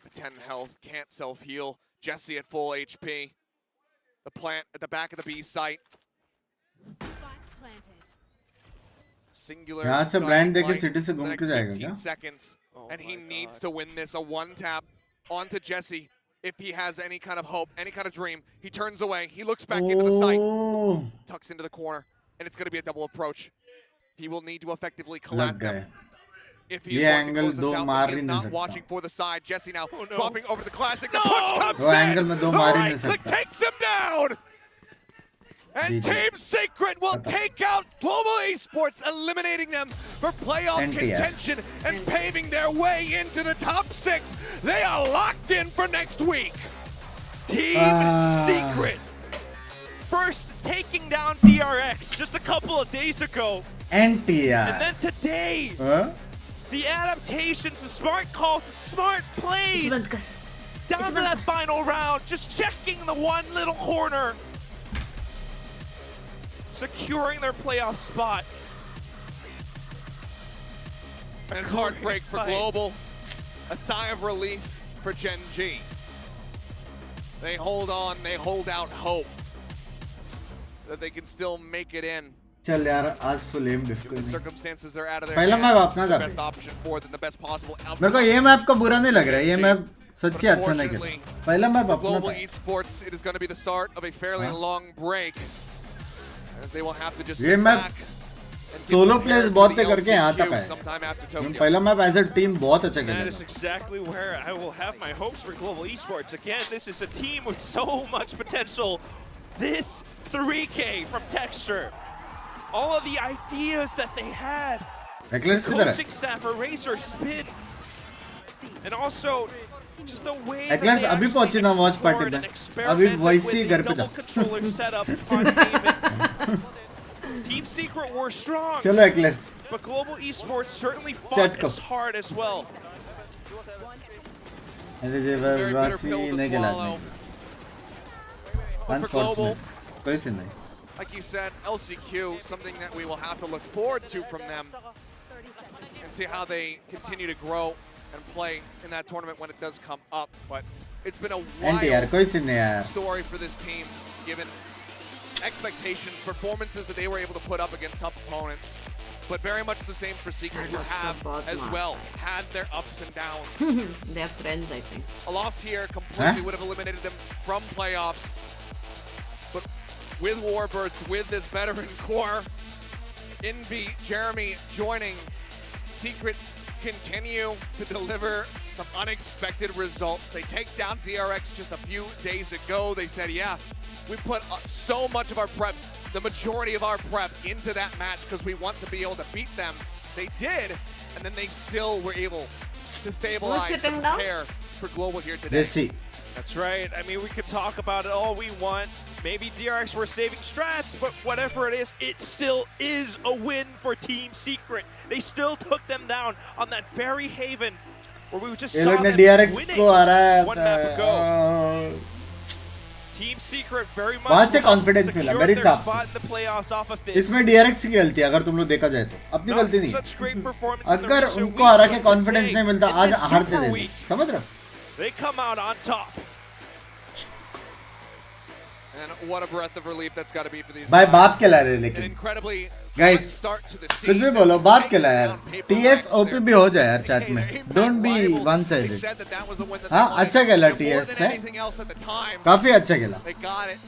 The 10 health. Can't self-heal. Jesse at full HP. The plant at the back of the B site. Singular. यहाँ से blind देके city से घूम के जाएगा 15 क्या? seconds, and he needs to win this. A one tap onto Jesse. If he has any kind of hope, any kind of dream, he turns away. He looks back into the site, tucks into the corner, and it's going to be a double approach. He will need to effectively collect them. If he is going to close this out, but he is not watching for the side. Jesse now swapping over to the classic. The push comes in. The right click takes him down. And Team Secret will take out Global Esports, eliminating them for playoff contention and paving their way into the top 6. They are locked in for next week. Team Secret. First taking down DRX just a couple of days ago. NTR. And then today, the adaptations, the smart calls, the smart plays. Down to that final round, just checking the one little corner. Securing their playoff spot. And it's heartbreak for Global. A sigh of relief for Gen G. They hold on, they hold out hope that they can still make it in. चल यार आज full aim difficult. Circumstances are out of their पहला map अपना the था. best option for them, the best possible outcome. मेरे को ये map का बुरा नहीं लग रहा है. ये मैप सच्ची अच्छा नहीं खेला. पहला मैप अपना Global था. Esports, it is going to be the start of a fairly long break. As they will have to just ये मैप सोलो प्लेस बहुत पे करके यहाँ तक है. पहला मैप एज अ टीम बहुत अच्छा खेला. That is exactly where I will have my hopes for Global Esports. Again, this is a team with so much potential. This 3K from Texture. All of the ideas that they had. The coaching staff, Eraser, Spin. And also, just the way that they अभी पहुंची ना watch party में. अभी वैसे ही घर पे जा. Team Secret were strong. चलो Eclairs. But Global Esports certainly fought as hard as well. अरे ये राशि नहीं खिलाते. Unfortunate. कोई सी नहीं. Like you said, LCQ, something that we will have to look forward to from them and see how they continue to grow and play in that tournament when it does come up. But it's been a wild story for this team, given expectations, performances that they were able to put up against tough opponents. But very much the same for Secret, who have as well had their ups and downs. They're friends, I think. A loss here completely would have eliminated them from playoffs. But with Warbirds, with this veteran core, Envy, Jeremy joining, Secret continue to deliver some unexpected results. They take down DRX just a few days ago. They said, yeah, we put so much of our prep, the majority of our prep into that match because we want to be able to beat them. They did, and then they still were able to stabilize and prepare for Global here today. That's right. I mean, we could talk about it all we want. Maybe DRX were saving strats, but whatever it is, it still is a win for Team Secret. They still took them down on that very haven where we just saw them DRX winning को आ रहा है. one map ago. Team Secret very much वहां से will have confidence मिला, secured मेरे their हिसाब spot से। in the playoffs off of this. इसमें DRX की गलती है, अगर तुम लोग देखा जाए तो अपनी Not गलती नहीं है। such great performance in the अगर recent उनको हरा weeks, के but कॉन्फिडेंस today, नहीं मिलता, in आज this हारते Super थे, Week, समझ रहे हो? they come out on top. And what a breath of relief that's got to be for these भाई guys. बाप के ला रहे An लेकिन incredibly Guys, fun start to the कुछ भी season. बोलो, बाप के ला Breaking यार। down paper TS ranks OP there. भी हो जाए यार Hey, चैट में, their impact don't be rivals, one they sided. said that was the win that हाँ, they wanted. अच्छा खेला And more TS than ने, anything else at the time, काफी अच्छा खेला, they got it.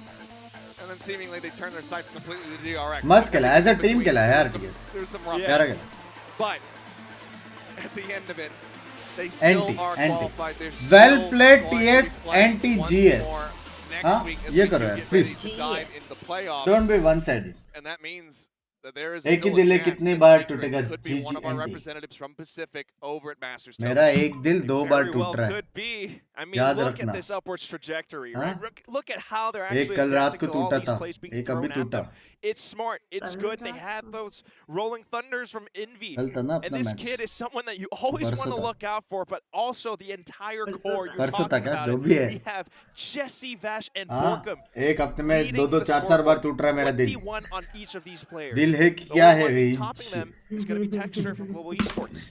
And then seemingly they turned their sights completely to DRX. मस्त खेला, as a team खेला यार There's TS, there's some rough प्यारा edges. खेला। But at the end of it, they still are Anti. qualified. They're Well still played going to TS, be playing anti once GES. more next हाँ, week as ये we करो do यार, get ready please. to dive into the playoffs. Don't be one sided. And that means that there is एक ही still दिल a है, chance कितनी that bar Secret टूटेगा could be one of our GGNT? representatives from Pacific over at Masters. मेरा एक दिल दो बार Very टूट well रहा है, could be. I mean, याद look रखना। at this upwards trajectory, हाँ? right? Look at how they're एक actually कल रात adapting को to all टूटा these था, plays being एक अभी thrown at टूटा। them. It's smart. It's good. They had those rolling thunders from Envy. कल था ना And अपना this match, kid is someone that you always want परसों to था, look out for, but also the entire core. You're परसों था talking क्या, about जो it. भी है। We have Jesse, Vash, and हाँ, Borkum एक हफ्ते में leading दो दो the चार चार बार scoreboard. टूट रहा है मेरा दिल। 21 on each of these players. दिल है कि The क्या only है one भाई? topping them is going to be Texture from Global Esports.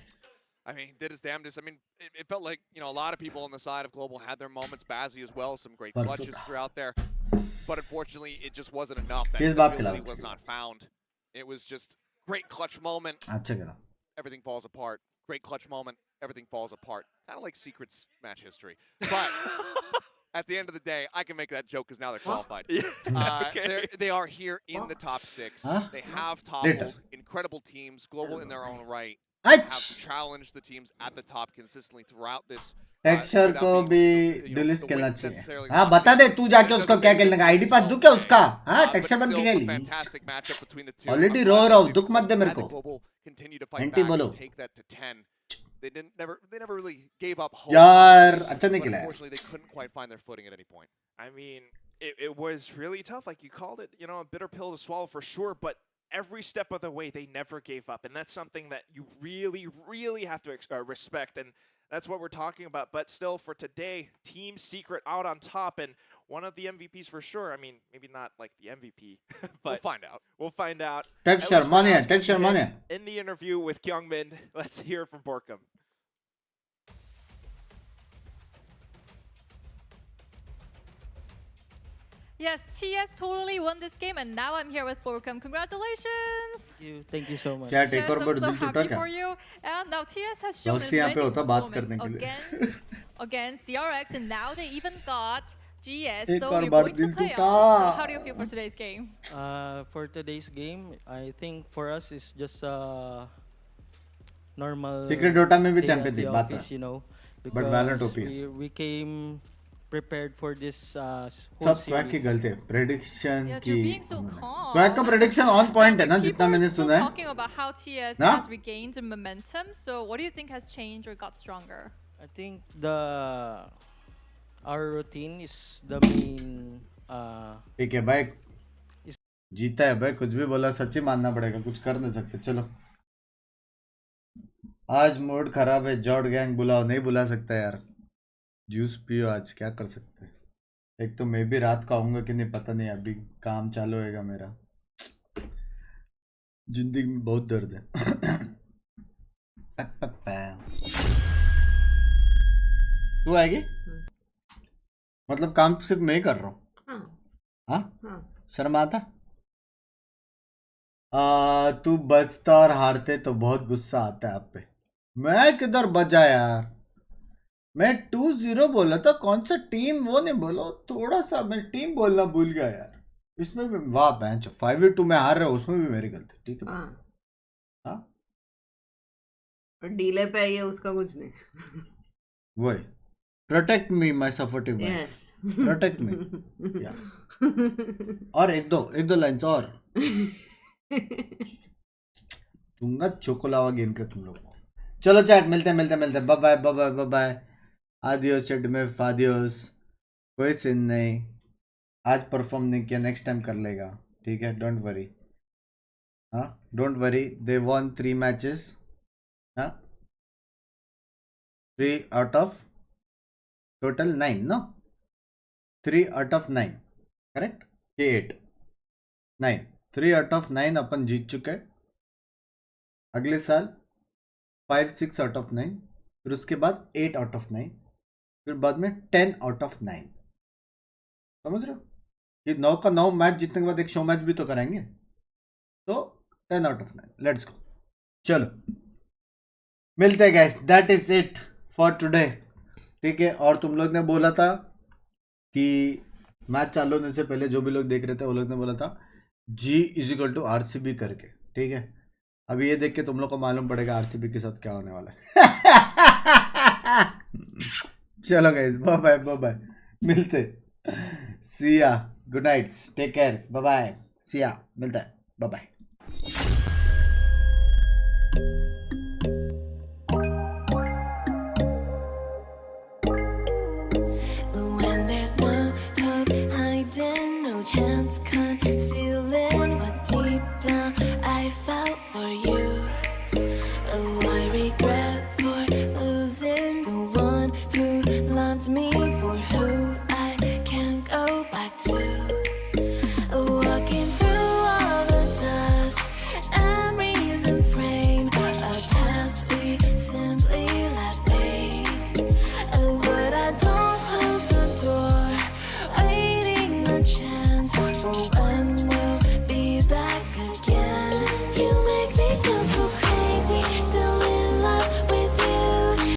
I mean, did his damnedest. I mean, it felt like, you know, a lot of people on the side of Global had their moments. Bazzi as well, some great परसों clutches था। throughout there. But unfortunately, it just wasn't enough. That किस बात के stability अलावा was not found. It was just great clutch moment. अच्छा खेला। Everything falls apart. Great clutch moment. Everything falls apart. Kind of like Secret's match history. But at the end of the day, I can make that joke because now they're qualified. Okay. They are here in the top 6. Huh? They have Later. toppled incredible teams, Global in their own right. Have अच्छा, challenged the teams at the top consistently throughout this. Texture without को being, भी you know, delete the खेलना wins चाहिए। necessarily हाँ, lost बता in they it. तू जाके It उसको doesn't क्या make खेलने का, it आईडी पास दूं क्या उसका? हाँ, but टेक्सचर बन still के a खेली। fantastic matchup between the two. Already I'm रो glad रहा that हूँ, they've दुख मत दे मेरे had the को। Global continue to fight anti back बोलो। and take that to 10. They never really gave up hope. यार अच्छा नहीं But खेला यार। unfortunately, they couldn't quite find their footing at any point. I mean, it was really tough. Like you called it, you know, a bitter pill to swallow for sure. But every step of the way, they never gave up. And that's something that you really, really have to respect. And that's what we're talking about. But still, for today, Team Secret out on top. And one of the MVPs for sure. I mean, maybe not like the MVP, but We'll find out. we'll find out. Texture At least for माने now, it's gonna texture be माने। him in the interview with Kyungmin. Let's hear from Borkum. Yes, TS totally won this game, and now I'm here with Borkum. Congratulations! Thank you so much. Chat एक Yes, और I'm बड़ so दिल टूटा happy क्या? for you. And now TS has shown lossy यहाँ पे amazing होता बात performance करने के लिए। against DRX, and now they even got GES. एक So और we're बार going to दिल playoffs. टूटा। So how do you feel for today's game? For today's game, I think for us it's just a normal Secret Dota में भी day champion at the थी, बात office, है। you know, But Valorant because OP है। we came prepared for this whole सब swag की series. गलती है, प्रेडिक्शन Yes, की। you're being so calm. Swag का प्रेडिक्शन ऑन पॉइंट है ना, People जितना are मैंने still सुना है। talking about how TS ना? has regained the momentum. So what do you think has changed or got stronger? I think our routine is the main. ठीक है भाई, जीता है भाई, कुछ भी बोला सच्ची मानना पड़ेगा, कुछ कर नहीं सकते। चलो, आज मूड खराब है, जॉर्ड गैंग बुलाओ, नहीं बुला सकता यार। जूस पियो, आज क्या कर सकते हैं। एक तो मैं भी रात को आऊंगा कि नहीं पता नहीं, अभी काम चालू होएगा मेरा। जिंदगी में बहुत दर्द है। तू आएगी? मतलब काम सिर्फ मैं ही कर रहा हूँ। हाँ, शर्म आता? तू बचता और हारते तो बहुत गुस्सा आता है आप पे। मैं किधर बचा यार, मैं 2-0 बोला था, कौन सा टीम वो नहीं बोलो, थोड़ा सा मैं टीम बोलना भूल गया यार। इसमें भी वाह बेंच 5-2 में हार रहे हो, उसमें भी मेरी गलती। ठीक है हाँ, डीले पे आई है उसका कुछ नहीं। वही protect me my supportive yes, protect me या। और एक दो लाइन्स और दूंगा चोकोलावा गेम पे तुम लोग को। चलो चैट, मिलते bye bye bye bye bye. Adios chat में फादियोस, कोई सीन नहीं। आज परफॉर्म नहीं किया, नेक्स्ट टाइम कर लेगा, ठीक है, डोंट वरी। हाँ, don't worry, they won 3 matches. हाँ, 3 out of total 9, no 3 out of 9। Correct? ये 8 9 3 आउट ऑफ 9 अपन जीत चुके हैं। अगले साल 5 6 आउट ऑफ 9, फिर उसके बाद 8 आउट ऑफ 9, फिर बाद में 10 आउट ऑफ 9। समझ रहे हो? ये 9 का 9 मैच जीतने के बाद एक शो मैच भी तो कराएंगे, तो 10 आउट ऑफ 9। लेट्स गो, चलो मिलते हैं guys, that is it for today. ठीक है, और तुम लोग ने बोला था कि मैच चालू होने से पहले जो भी लोग देख रहे थे वो लोग ने बोला था G=RCB करके। ठीक है, अभी ये देख के तुम लोग को मालूम पड़ेगा RCB के साथ क्या होने वाला है। चलो guys, bye bye bye bye, मिलते, see ya, good night, take care, bye bye, see ya, मिलता है, bye bye. When there's no hope hiding, no chance concealing what deep down I felt for you. Oh, I regret for losing the one who loved me.